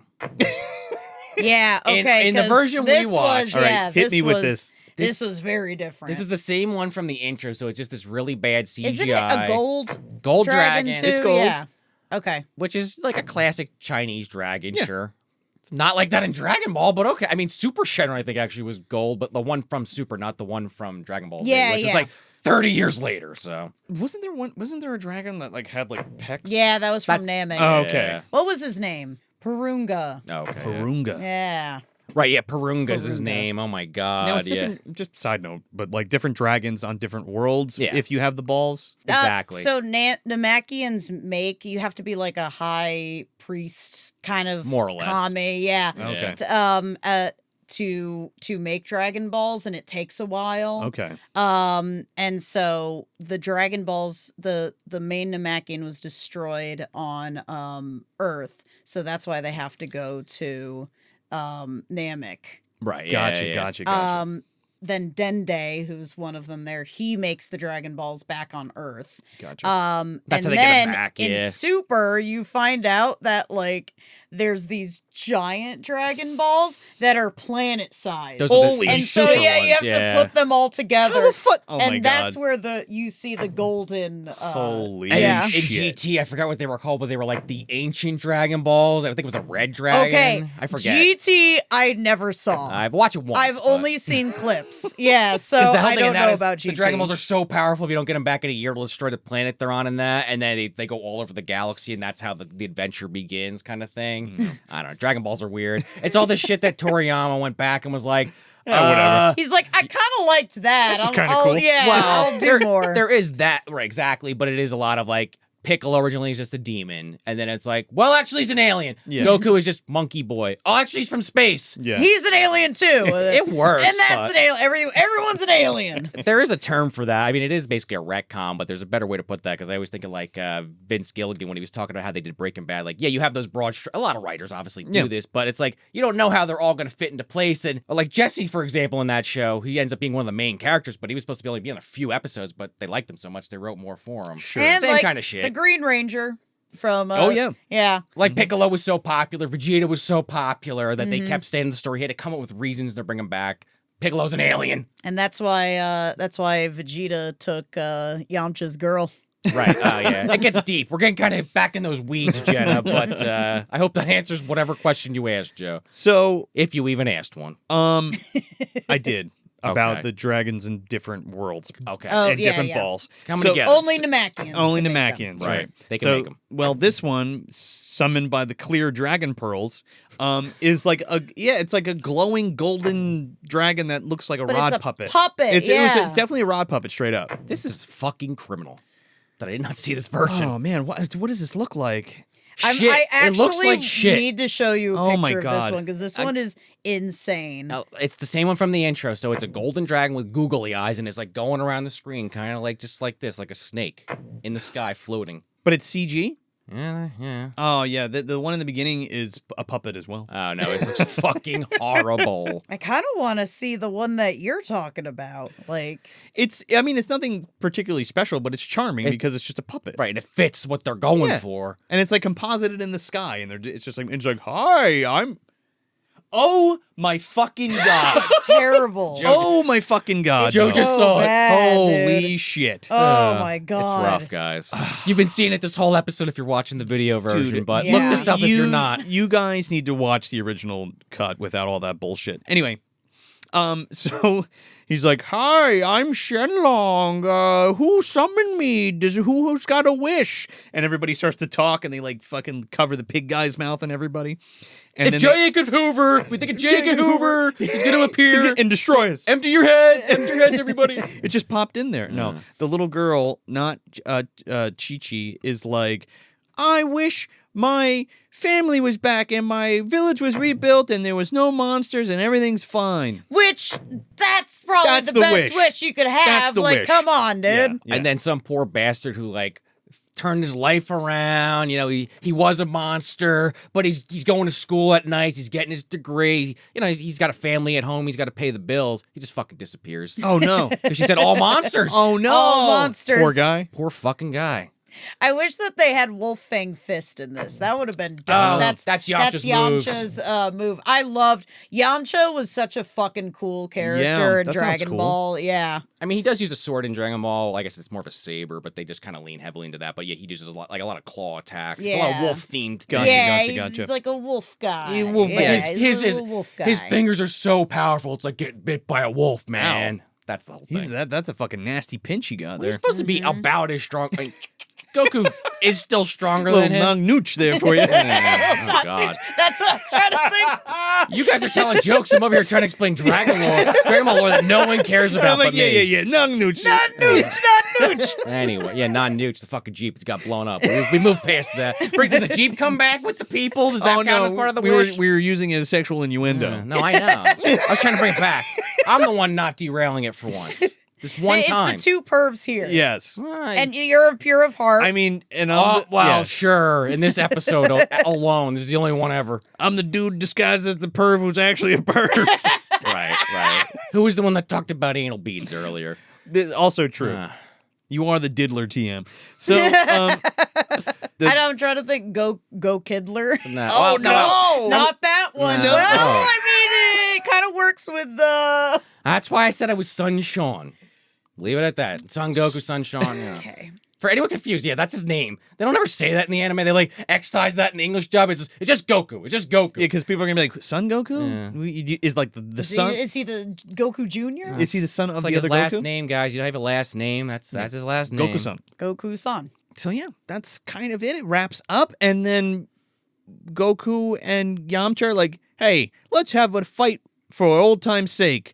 Yeah, okay. In the 'cause version we this watched- was, All right, yeah, hit this me with was, this. This was very different. This is the same one from the intro, so it's just this really bad CGI. Isn't it a gold dragon? too? It's gold. Yeah. Okay. Which is like a classic Chinese dragon, Yeah. sure. Not like that in Dragon Ball, but okay. I mean, Super Shenron, I think, actually was gold, but the one from Super, not the one from Dragon Ball Z, Yeah, which is yeah. like 30 years later, so. Wasn't there a dragon that like had like pecs? Yeah, that was from That's- Namek. Oh, okay. What was his name? Purunga. Yeah. Okay. Purunga. Yeah. Right, yeah, Purunga's his Purunga. name. Oh my god, Now it's yeah. different. Just side note, but like different dragons on different worlds. Yeah. If you have the balls. Exactly. So Namekians you have to be like a high priest kind of More or less. kami, yeah. Okay. To make Dragon Balls, and it takes a while. Okay. And so the Dragon Balls, the main Namekian was destroyed on Earth, so that's why they have to go to Namek. Right, Gotcha. Then Dende, who's one of them there, he makes the Dragon Balls back on Earth. Gotcha. That's and how they get then them back, in yeah. Super, you find out that like there's these giant Dragon Balls that are planet sized. Those are the- Holy And so super yeah, you have ones, yeah. to put them all together. How the fuck? Oh and my that's god! where you see the golden. Holy And Yeah. in shit! GT, I forgot what they were called, but they were like the ancient Dragon Balls. I think it was a red dragon. Okay, I forget. GT I never saw. I've watched it once. I've but- only seen clips. Yeah, so 'Cause the whole I thing in don't that know is about GT. The Dragon Balls are so powerful, if you don't get them back in a year, it'll destroy the planet they're on in that, and then they go all over the galaxy, and that's how the adventure begins, kind of thing. I don't know. Dragon Balls are weird. It's all this shit that Toriyama went back and was like, whatever. He's like, I kind of liked that. This is kinda I'll- cool. Yeah, Well, I'll do more. There is that, right, exactly, but it is a lot of like, Piccolo originally is just a demon, and then it's like, well, actually he's an alien. Yeah. Goku is just monkey boy. Oh, actually he's from space. Yeah. He's an alien too. It works. And that's but an alien. Everyone's an alien. there is a term for that. I mean, it is basically a retcon, but there's a better way to put that, because I always think of like Vince Gilligan when he was talking about how they did Breaking Bad. Like, yeah, you have those broad. A lot of writers obviously do this, but it's like you don't know how they're all going to fit into place. And like Jesse, for example, in that show, he ends up being one of the main characters, but he was supposed to only be on a few episodes, but they liked him so much they wrote more for him. Sure. And Same like kind of shit. the Green Ranger from. Oh, yeah. Yeah. Like Piccolo was so popular, Vegeta was so popular that they kept staying in the story. He had to come up with reasons to bring him back. Piccolo's an alien. And that's why Vegeta took Yamcha's girl. Right. Oh, yeah. It gets deep. We're getting kind of back in those weeds, Jenna, but I hope that answers whatever question you asked, Joe. So, If you even asked one. I did about Okay. the dragons in different worlds Okay. Oh, and yeah, different yeah. balls. It's coming together. Only Namakians. Only can make them. Namakians, Right. right? They can so, make 'em. Well, this one, summoned by the clear dragon pearls, is like it's like a glowing golden dragon that looks like a But rod it's a puppet. puppet, It's yeah. definitely a rod puppet, straight up. This is fucking criminal that I did not see this version. Oh man, what does this look like? Shit. I actually It looks like shit. need to show you a Oh my picture of this God. one because this one is insane. Now, it's the same one from the intro, so it's a golden dragon with googly eyes, and it's like going around the screen, kind of like just like this, like a snake in the sky floating. But it's CG. Yeah. Oh yeah, the one in the beginning is a puppet as well. Oh no, it looks fucking horrible. I kind of want to see the one that you're talking about. Like, It's nothing particularly special, but it's charming because it's just a puppet. Right, and it fits what they're going Yeah. for. And it's like composited in the sky, and it's just like hi, I'm. Oh my fucking god! terrible. Oh my fucking god! Joe no. just saw it. bad, Holy dude. shit! Oh my god. It's rough, guys. You've been seeing it this whole episode if you're watching the video version, Dude, but yeah. look this up if you're not. You guys need to watch the original cut without all that bullshit. Anyway, so he's like, "Hi, I'm Shenlong. Who summoned me? Who's got a wish?" And everybody starts to talk, and they like fucking cover the pig guy's mouth and everybody. And If then Jacob Hoover, if we think of Jacob Hoover, he's going to appear. and destroy us. Empty your heads, everybody. It just popped in there. No, the little girl, not Chi-Chi, is like, I wish my family was back and my village was rebuilt and there was no monsters and everything's fine. Which that's probably That's the the best wish. you could That's have. the Like, wish. come on, dude. Yeah. And then some poor bastard who like turned his life around. You know, he was a monster, but he's going to school at night. He's getting his degree. You know, he's got a family at home. He's got to pay the bills. He just fucking disappears. Oh no. Because she said all monsters. Oh no. All monsters. Poor guy. Poor fucking guy. I wish that they had Wolfang Fist in this. That would have been dope. Oh, that's Yamcha's move. I loved Yamcha was such a fucking cool character in that sounds Dragon cool. Ball. Yeah. I mean, he does use a sword in Dragon Ball. I guess it's more of a saber, but they just kind of lean heavily into that. But yeah, he uses a lot of claw attacks. It's a lot of Yeah. wolf themed. Gotcha, yeah, gotcha. he's like a wolf guy. Yeah, wolf yeah, guy. he's a little wolf guy. His fingers are so powerful. It's like getting bit by a wolf, man. That's the whole thing. That's a fucking nasty pinch you got there. He's supposed to be about as strong. Like, Goku is still stronger Little than him. nung nooch there for you. Oh, God. That's what I was trying to think. You guys are telling jokes. I'm over here trying to explain Dragon Ball lore that no one cares about I'm like, but me. yeah, nung nooch. Not nooch. Anyway, yeah, non-Nooch, the fucking Jeep has got blown up. We moved past that. Did the Jeep come back with the people? Does that count as part of the we wish? were using it as sexual innuendo. No, I know. I was trying to bring it back. I'm the one not derailing it for once. This one It's time. the two pervs here. Yes. And you're pure of heart. I mean, and Oh, well, yeah. sure. In this episode alone, this is the only one ever. I'm the dude disguised as the perv who's actually a perv. Right. Who was the one that talked about anal beads earlier? Also true. You are the diddler TM. So, I know, I'm trying to think. Go Kidler. No. Oh, no! Not that one. No. Well, I mean, it kind of works with the. That's why I said I was Son Sean. Leave it at that. Son Goku, Son Sean. Yeah. Okay. For anyone confused, yeah, that's his name. They don't ever say that in the anime. They like excise that in the English dub. It's just Goku. It's just Goku. Yeah, because people are gonna be like, Son Goku is like the son. Is he the Goku Junior? Is he the son of It's the like his other last Goku? name, guys. You don't have a last name. That's his last name. Goku-san. Goku-san. So yeah, that's kind of it. It wraps up, and then Goku and Yamcha are like, "Hey, let's have a fight for old time's sake."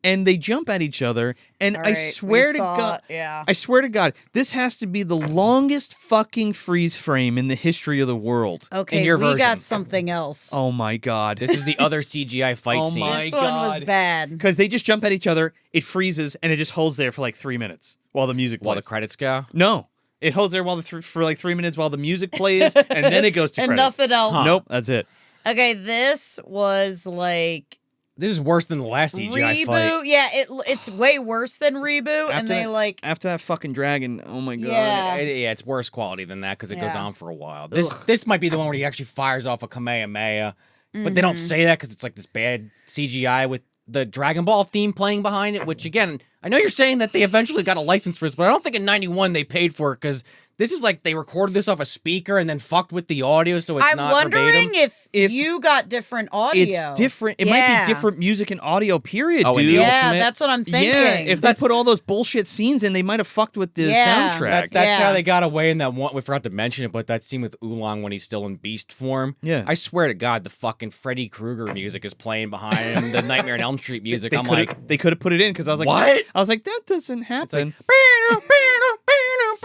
And they jump at each other, and All I right, swear we to saw God, it, yeah. I swear to God, this has to be the longest fucking freeze frame in the history of the world. Okay, your we version. got something else. Oh my God. This is the other CGI fight Oh scene. my This one was God. bad. Because they just jump at each other, it freezes, and it just holds there for like 3 minutes while the music plays. While the credits go. No. It holds there for like 3 minutes while the music plays, and then it goes to And credits. nothing else. Nope, that's it. Okay, this was like This is worse than the last CGI reboot. fight. Yeah, it's way worse than reboot, and they like After that fucking dragon, oh my God. Yeah. Yeah, it's worse quality than that because it goes Yeah. on for a while. This might be the one where he actually fires off a Kamehameha, but they don't say that because it's like this bad CGI with the Dragon Ball theme playing behind it. Which again, I know you're saying that they eventually got a license for this, but I don't think in '91 they paid for it because this is like they recorded this off a speaker and then fucked with the audio, so it's I'm not wondering verbatim. if you got different audio. It's different. It might Yeah. be different music and audio, period, Oh, in dude. the Yeah, Ultimate? that's what I'm thinking. Yeah, if they put all those bullshit scenes in, they might have fucked with the Yeah. soundtrack. That's how Yeah. they got away in that one. We forgot to mention it, but that scene with Oolong when he's still in beast form. Yeah. I swear to God, the fucking Freddy Krueger music is playing behind him. The Nightmare on Elm Street music. I'm like, they could have put it in because I was like, What? I was like, that doesn't happen.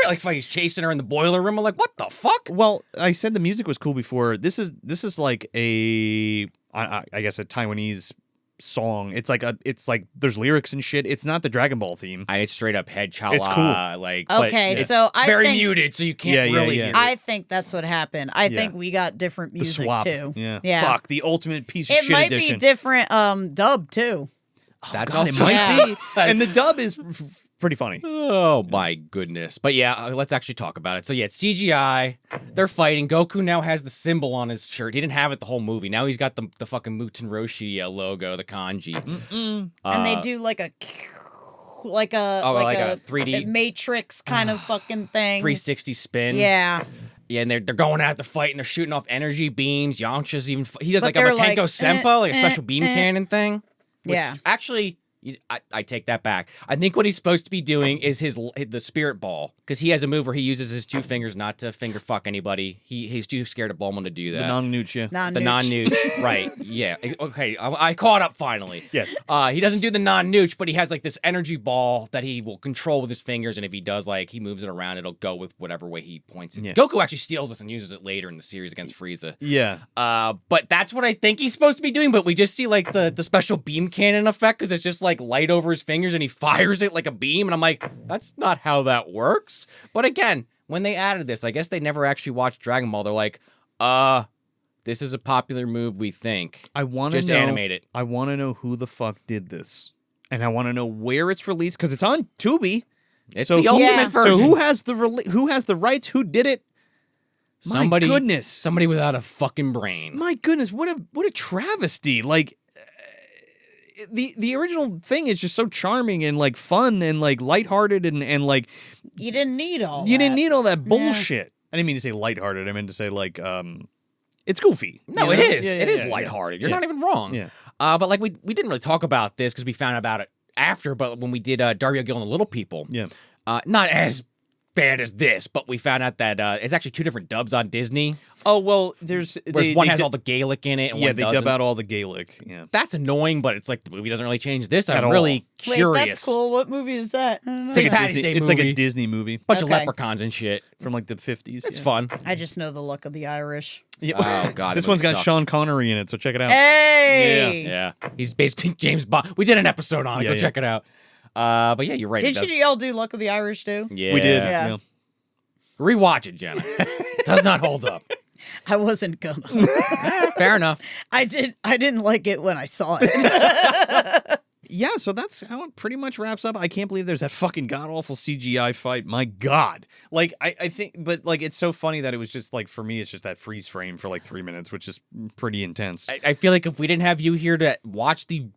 like he's chasing her in the boiler room. I'm like, what the fuck? Well, I said the music was cool before. This is like I guess a Taiwanese song. It's like there's lyrics and shit. It's not the Dragon Ball theme. It's straight up head chala. It's cool. Like, but Okay, it's so I very think- muted, so you can't Yeah, really yeah. hear it. I think that's what happened. I Yeah. think we got different The music swap. too. Yeah. Fuck, the ultimate piece of It shit might edition. be different dub too. That's God, also it might Yeah. be. And the dub is pretty funny. Oh my goodness. But yeah, let's actually talk about it. So yeah, it's CGI. They're fighting. Goku now has the symbol on his shirt. He didn't have it the whole movie. Now he's got the fucking Muten Roshi logo, the kanji. And they do like a like a like a 3D Matrix kind of fucking thing. 360 spin. Yeah. Yeah, and they're going at the fight and they're shooting off energy beams. Yamcha's even he does But like a they're Makenko like, Senpo, like a special beam cannon thing. Which Yeah. actually, I take that back. I think what he's supposed to be doing is the spirit ball, because he has a move where he uses his two fingers not to finger fuck anybody. He's too scared of Bulma to do that. The non-nooch, yeah. The non-nooch, right? Yeah. Okay, I caught up finally. Yes. He doesn't do the non-nooch, but he has like this energy ball that he will control with his fingers, and if he does, like he moves it around, it'll go with whatever way he points it. Yeah. Goku actually steals this and uses it later in the series against Frieza. Yeah. But that's what I think he's supposed to be doing. But we just see like the special beam cannon effect because it's just like light over his fingers and he fires it like a beam. And I'm like, that's not how that works. But again, when they added this, I guess they never actually watched Dragon Ball. They're like, this is a popular move, we think. I want to Just know. animate it. I want to know who the fuck did this, and I want to know where it's released because it's on Tubi. It's So the who- ultimate Yeah. version. So who has the rights? Who did it? Somebody, My goodness. Somebody without a fucking brain. My goodness, what a travesty! Like the original thing is just so charming and like fun and like lighthearted and like You didn't need all you that. didn't need all that bullshit. I didn't mean to say lighthearted. I meant to say like it's goofy. No, you it know? is. Yeah, It yeah, is yeah, lighthearted. yeah. You're not even wrong. Yeah. But like we didn't really talk about this because we found out about it after. But when we did Dario Gil and the Little People, Yeah. not as bad as this, but we found out that it's actually two different dubs on Disney. Oh well, there's Whereas one has all the Gaelic in it, and yeah one they doesn't. dub out all the Gaelic. Yeah. That's annoying, but it's like the movie doesn't really change this. At I'm all. really Wait, curious. that's cool. What movie is that? I don't know. It's like a that. Patty's Day It's like movie. a Disney movie Bunch of Okay. leprechauns and shit. from like the 50s. It's yeah. fun. I just know the look of the Irish. Yeah. Oh god, This that one's movie got sucks. Sean Connery in it, so check it out. Hey! Yeah, he's basically James Bond. We did an episode on it. Yeah, Go yeah. check it out. But yeah, you're right. Did you all do Luck of the Irish too? Yeah, We did. Yeah. Yeah. Rewatch it, Jenna. It does not hold up. I wasn't gonna. Fair enough. I didn't like it when I saw it. Yeah, so that's how it pretty much wraps up. I can't believe there's that fucking god-awful CGI fight. My God. Like, I think, but, like, it's so funny that it was just, like, for me, it's just that freeze frame for, like, 3 minutes, which is pretty intense. I feel like if we didn't have you here to watch the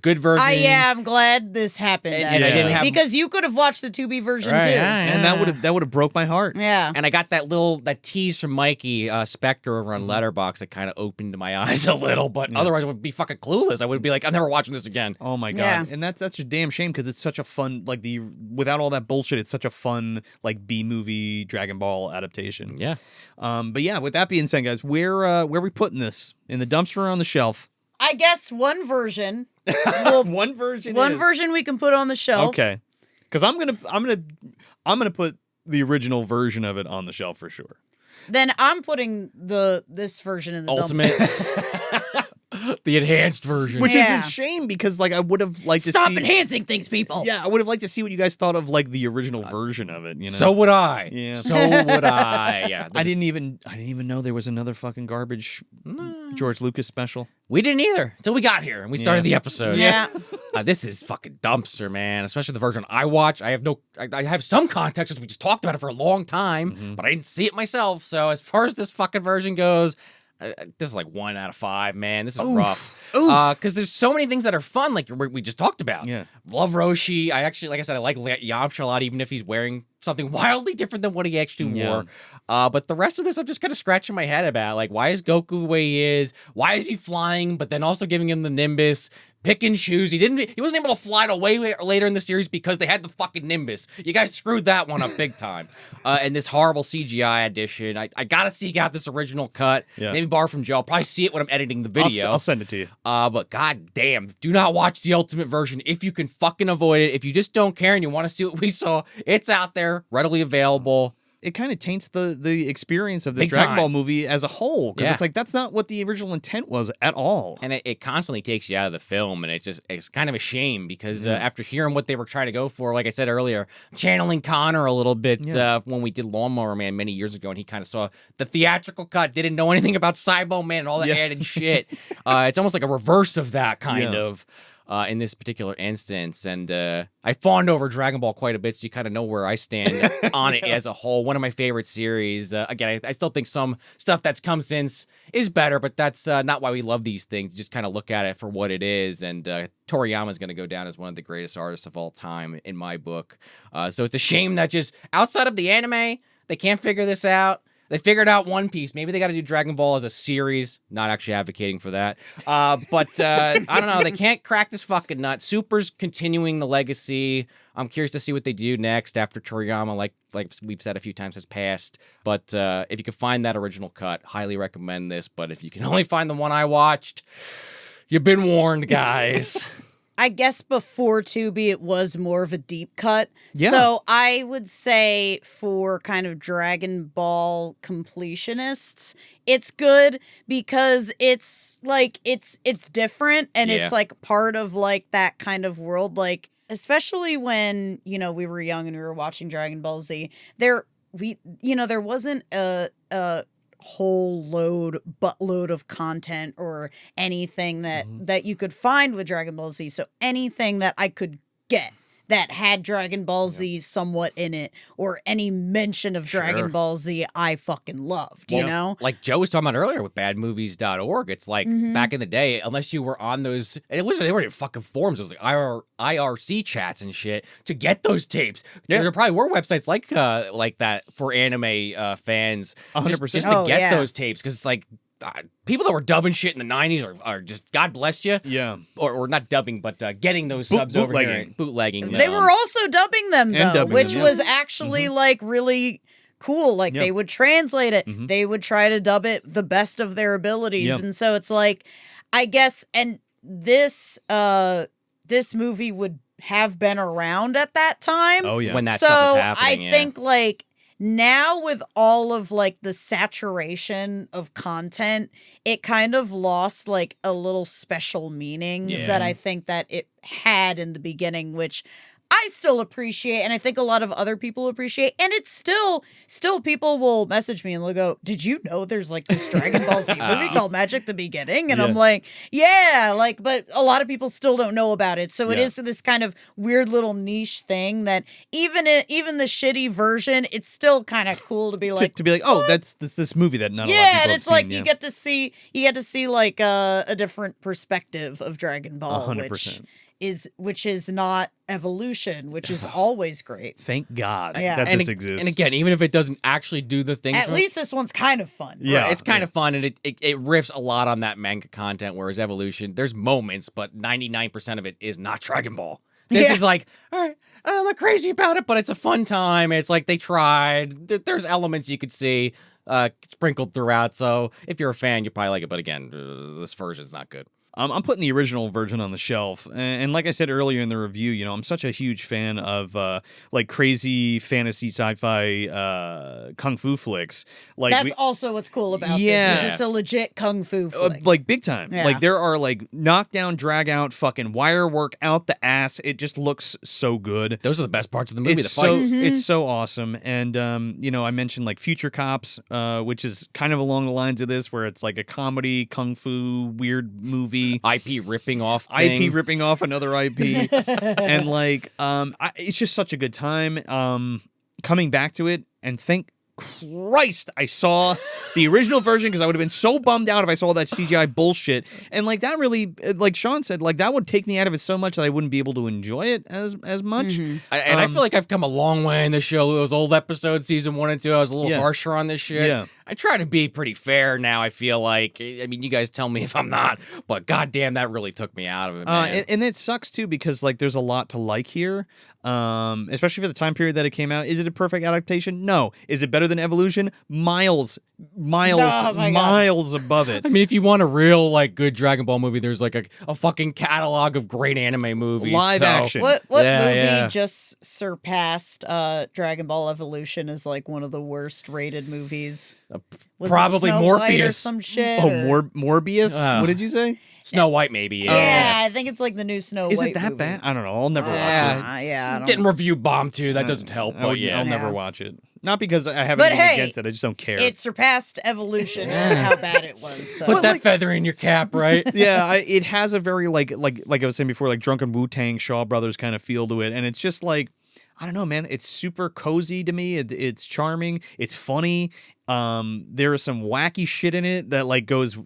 good version... I'm glad this happened, And actually. I didn't have- Because you could have watched the 2B version, Right, too. yeah. And that would have broke my heart. Yeah. And I got that tease from Mikey Spector over on Letterboxd that kind of opened my eyes a little, but otherwise I would be fucking clueless. I would be like, I'm never watching this again. Oh my God. Yeah. And that's a damn shame because it's such a fun, like, without all that bullshit, it's such a fun, like, B-movie Dragon Ball adaptation. Yeah. But yeah, with that being said, guys, where are we putting this? In the dumpster or on the shelf? I guess one version. One version We can put on the shelf. Okay. Because I'm gonna put the original version of it on the shelf for sure. Then I'm putting this version in the Ultimate. dumpster. The enhanced version. Which Yeah. is a shame because, like, I would have liked to see... Stop enhancing things, people. Yeah, I would have liked to see what you guys thought of, like, the original version of it, you know? So would I. Yeah. So would I. Yeah. I didn't even know there was another fucking garbage George Lucas special. We didn't either until we got here and we started the episode. Yeah. This is fucking dumpster, man. Especially the version I watch. I have some context because we just talked about it for a long time, but I didn't see it myself. So as far as this fucking version goes, this is like 1 out of 5, man. This is rough. Because there's so many things that are fun, like we just talked about. Yeah. Love Roshi. I actually, like I said, I like Yamcha a lot, even if he's wearing something wildly different than what he actually wore. But the rest of this, I'm just kind of scratching my head about. Like, why is Goku the way he is? Why is he flying, but then also giving him the Nimbus? Pick and choose. He wasn't able to fly it away later in the series because they had the fucking Nimbus. You guys screwed that one up big time. And this horrible CGI edition. I gotta seek out this original cut. Yeah. Maybe borrow from Joe. I'll probably see it when I'm editing the video. I'll send it to you. But god damn, do not watch the ultimate version if you can fucking avoid it. If you just don't care and you want to see what we saw, it's out there, readily available. It kind of taints the experience of the Big Dragon time. Ball movie as a whole. Because Yeah. it's like, that's not what the original intent was at all. And it constantly takes you out of the film, and it's kind of a shame because after hearing what they were trying to go for, like I said earlier, channeling Connor a little bit when we did Lawnmower Man many years ago, and he kind of saw the theatrical cut, didn't know anything about Cybo Man and all that added shit. It's almost like a reverse of that kind of. In this particular instance, and I fawned over Dragon Ball quite a bit, so you kind of know where I stand on it as a whole. One of my favorite series. Again, I still think some stuff that's come since is better, but that's not why we love these things. Just kind of look at it for what it is, and Toriyama is going to go down as one of the greatest artists of all time in my book. So it's a shame that just outside of the anime, they can't figure this out. They figured out One Piece. Maybe they got to do Dragon Ball as a series. Not actually advocating for that. But I don't know. They can't crack this fucking nut. Super's continuing the legacy. I'm curious to see what they do next after Toriyama, like we've said a few times, has passed. But if you can find that original cut, highly recommend this. But if you can only find the one I watched, you've been warned, guys. I guess before 2B, it was more of a deep cut. Yeah. So I would say for kind of Dragon Ball completionists, it's good because it's like, it's different and it's like part of like that kind of world. Like, especially when, you know, we were young and we were watching Dragon Ball Z, there wasn't a whole buttload of content or anything that you could find with Dragon Ball Z. So anything that I could get that had Dragon Ball Z somewhat in it or any mention of Dragon Ball Z, I fucking loved, you know? Like Joe was talking about earlier with badmovies.org. It's like back in the day, unless you were on those, they weren't in fucking forums. It was like IRC chats and shit to get those tapes. Yeah. There probably were websites like that for anime fans. 100%. Just to get those tapes because it's like, people that were dubbing shit in the 90s are just, God bless you. Yeah. Or not dubbing, but getting those subs over here. Bootlegging. They were also dubbing them, though, which was actually, like, really cool. Like, they would translate it. They would try to dub it the best of their abilities. And so it's like, I guess, and this movie would have been around at that time. Oh, yeah. When that stuff was happening, I think, like, now with all of like the saturation of content, it kind of lost like a little special meaning that I think that it had in the beginning, which I I still appreciate, and I think a lot of other people appreciate, and it's still people will message me and they'll go, "Did you know there's like this Dragon Ball Z movie called Magic the Beginning?" And I'm like, "Yeah," like, but a lot of people still don't know about it. So it is this kind of weird little niche thing that even the shitty version, it's still kind of cool to be like, oh, that's this movie that not a lot of people and have it's seen, like you get to see like a different perspective of Dragon Ball, 100%. which is not evolution, which is always great. Thank God Yeah. that this exists. And again, even if it doesn't actually do the things, At least this one's kind of fun. Yeah. right, it's kind of fun, and it riffs a lot on that manga content. Whereas Evolution, there's moments, but 99% of it is not Dragon Ball. This is like, all right, I'm not crazy about it, but it's a fun time. It's like they tried. There's elements you could see sprinkled throughout. So if you're a fan, you probably like it. But again, this version's not good. I'm putting the original version on the shelf, and like I said earlier in the review, you know, I'm such a huge fan of like crazy fantasy sci-fi kung fu flicks. Like That's also what's cool about this. Is it's a legit kung fu flick. like big time. Yeah. Like there are like knockdown, drag out, fucking wire work out the ass. It just looks so good. Those are the best parts of the movie. It's The fights. it's so awesome. And you know, I mentioned like Future Cops, which is kind of along the lines of this, where it's like a comedy kung fu weird movie. IP ripping off thing. IP ripping off another IP. And like it's just such a good time coming back to it, and thank Christ I saw the original version, because I would have been so bummed out if I saw that CGI bullshit. And like that really, like Sean said, like that would take me out of it so much that I wouldn't be able to enjoy it as much. I feel like I've come a long way in the show. Those old episodes, season 1 and 2, I was a little harsher on this shit. Yeah. I try to be pretty fair now, I feel like. I mean, you guys tell me if I'm not, but goddamn, that really took me out of it, man. And it sucks too, because like there's a lot to like here, especially for the time period that it came out. Is it a perfect adaptation? No. Is it better than Evolution? Miles above it. I mean, if you want a real, like, good Dragon Ball movie, there's, like, a fucking catalog of great anime movies. Live action. What movie just surpassed Dragon Ball Evolution as like one of the worst rated movies? Was probably it Snow White or Morpheus. some shit. Oh, or- Morbius? What did you say? Snow White, maybe. Yeah, I think it's like the new Snow Is White it that movie. bad? I don't know. I'll never watch it. Yeah, I don't Getting review bombed, too. That doesn't help, but I'll never watch it. Not because I have But anything hey, against it. I just don't care. It surpassed Evolution and how bad it was. So. Put that feather in your cap, right? Yeah, it has a very like I was saying before, like drunken Wu-Tang Shaw Brothers kind of feel to it, and it's just like, I don't know, man. It's super cozy to me. It's charming. It's funny. There is some wacky shit in it that like goes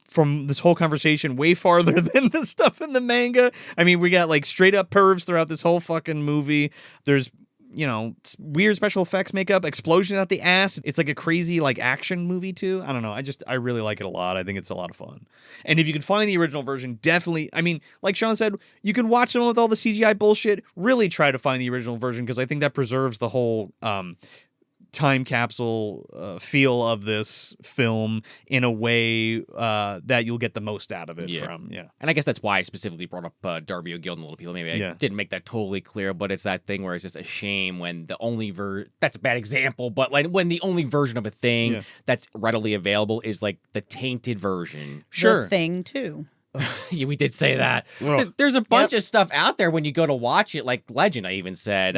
from this whole conversation way farther than the stuff in the manga. I mean, we got like straight up pervs throughout this whole fucking movie. There's, you know, weird special effects makeup, explosions out the ass. It's like a crazy like action movie too. I don't know. I really like it a lot. I think it's a lot of fun. And if you can find the original version, definitely, I mean, like Sean said, you can watch them with all the CGI bullshit. Really try to find the original version, because I think that preserves the whole time capsule feel of this film in a way that you'll get the most out of it from. Yeah. And I guess that's why I specifically brought up Darby O'Gill and the Little People. Maybe I didn't make that totally clear, but it's that thing where it's just a shame when the only that's a bad example, but like when the only version of a thing that's readily available is like the tainted version. The Thing too. Yeah, we did say that. There's a bunch of stuff out there when you go to watch it, like Legend, I even said.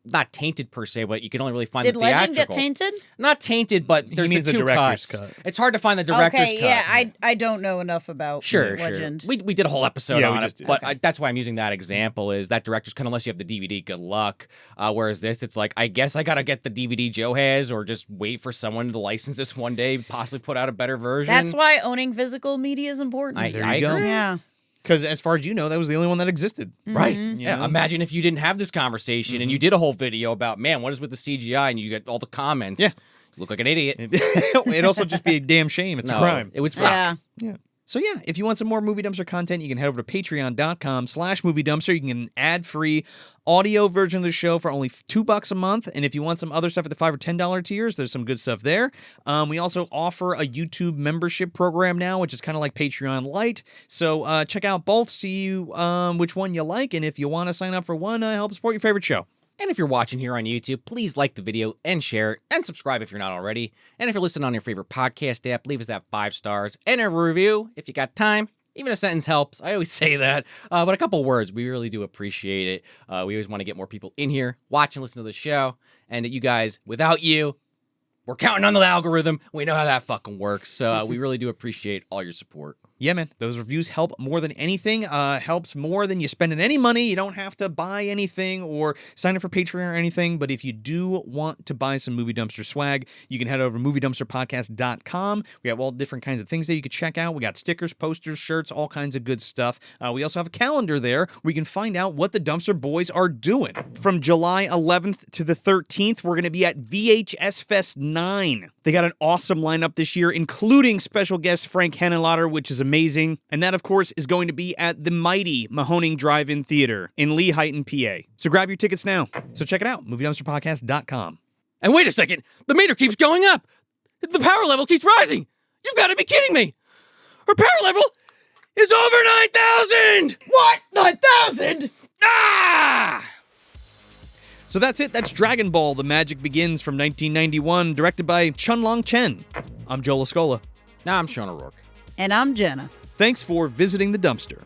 Not tainted per se, but you can only really find the Did theatrical. Legend get tainted? Not tainted, but there's means the the two director's cuts. cut. It's hard to find the director's cut. Okay, yeah, I don't know enough about Legend. We did a whole episode Yeah, we on just it, did. but that's why I'm using that example, is that director's cut, unless you have the DVD, good luck. Whereas this, it's like, I guess I gotta get the DVD Joe has, or just wait for someone to license this one day, possibly put out a better version. That's why owning physical media is important. There you go. Yeah. Because as far as you know, that was the only one that existed. Right. You Yeah. know? Imagine if you didn't have this conversation and you did a whole video about, man, what is with the CGI, and you get all the comments. Yeah. You look like an idiot. It'd also just be a damn shame. It's a crime. It would suck. Yeah. So yeah, if you want some more Movie Dumpster content, you can head over to patreon.com/Movie Dumpster. You can get an ad-free audio version of the show for only $2 a month. And if you want some other stuff at the $5 or $10 tiers, there's some good stuff there. We also offer a YouTube membership program now, which is kind of like Patreon Lite. So check out both, see which one you like. And if you want to sign up for one, help support your favorite show. And if you're watching here on YouTube, please like the video and share it, and subscribe if you're not already. And if you're listening on your favorite podcast app, leave us that 5 stars and a review if you got time. Even a sentence helps. I always say that. But a couple words, we really do appreciate it. We always want to get more people in here, watch and listen to the show. And you guys, without you, we're counting on the algorithm. We know how that fucking works. So we really do appreciate all your support. Yeah, man. Those reviews help more than anything. Helps more than you spending any money. You don't have to buy anything or sign up for Patreon or anything. But if you do want to buy some Movie Dumpster swag, you can head over to moviedumpsterpodcast.com. We have all different kinds of things that you can check out. We got stickers, posters, shirts, all kinds of good stuff. We also have a calendar there where you can find out what the Dumpster Boys are doing. From July 11th to the 13th, we're going to be at VHS Fest 9. They got an awesome lineup this year, including special guest Frank Henenlotter, which is amazing. And that, of course, is going to be at the mighty Mahoning Drive-In Theater in Lehighton, PA. So grab your tickets now. So check it out, moviedumpsterpodcast.com. And wait a second, the meter keeps going up. The power level keeps rising. You've got to be kidding me. Our power level is over 9,000. What? 9,000? Ah! So that's it. That's Dragon Ball: The Magic Begins from 1991, directed by Shenlong Chen. I'm Joe Lascola. Now I'm Sean O'Rourke. And I'm Jenna. Thanks for visiting the dumpster.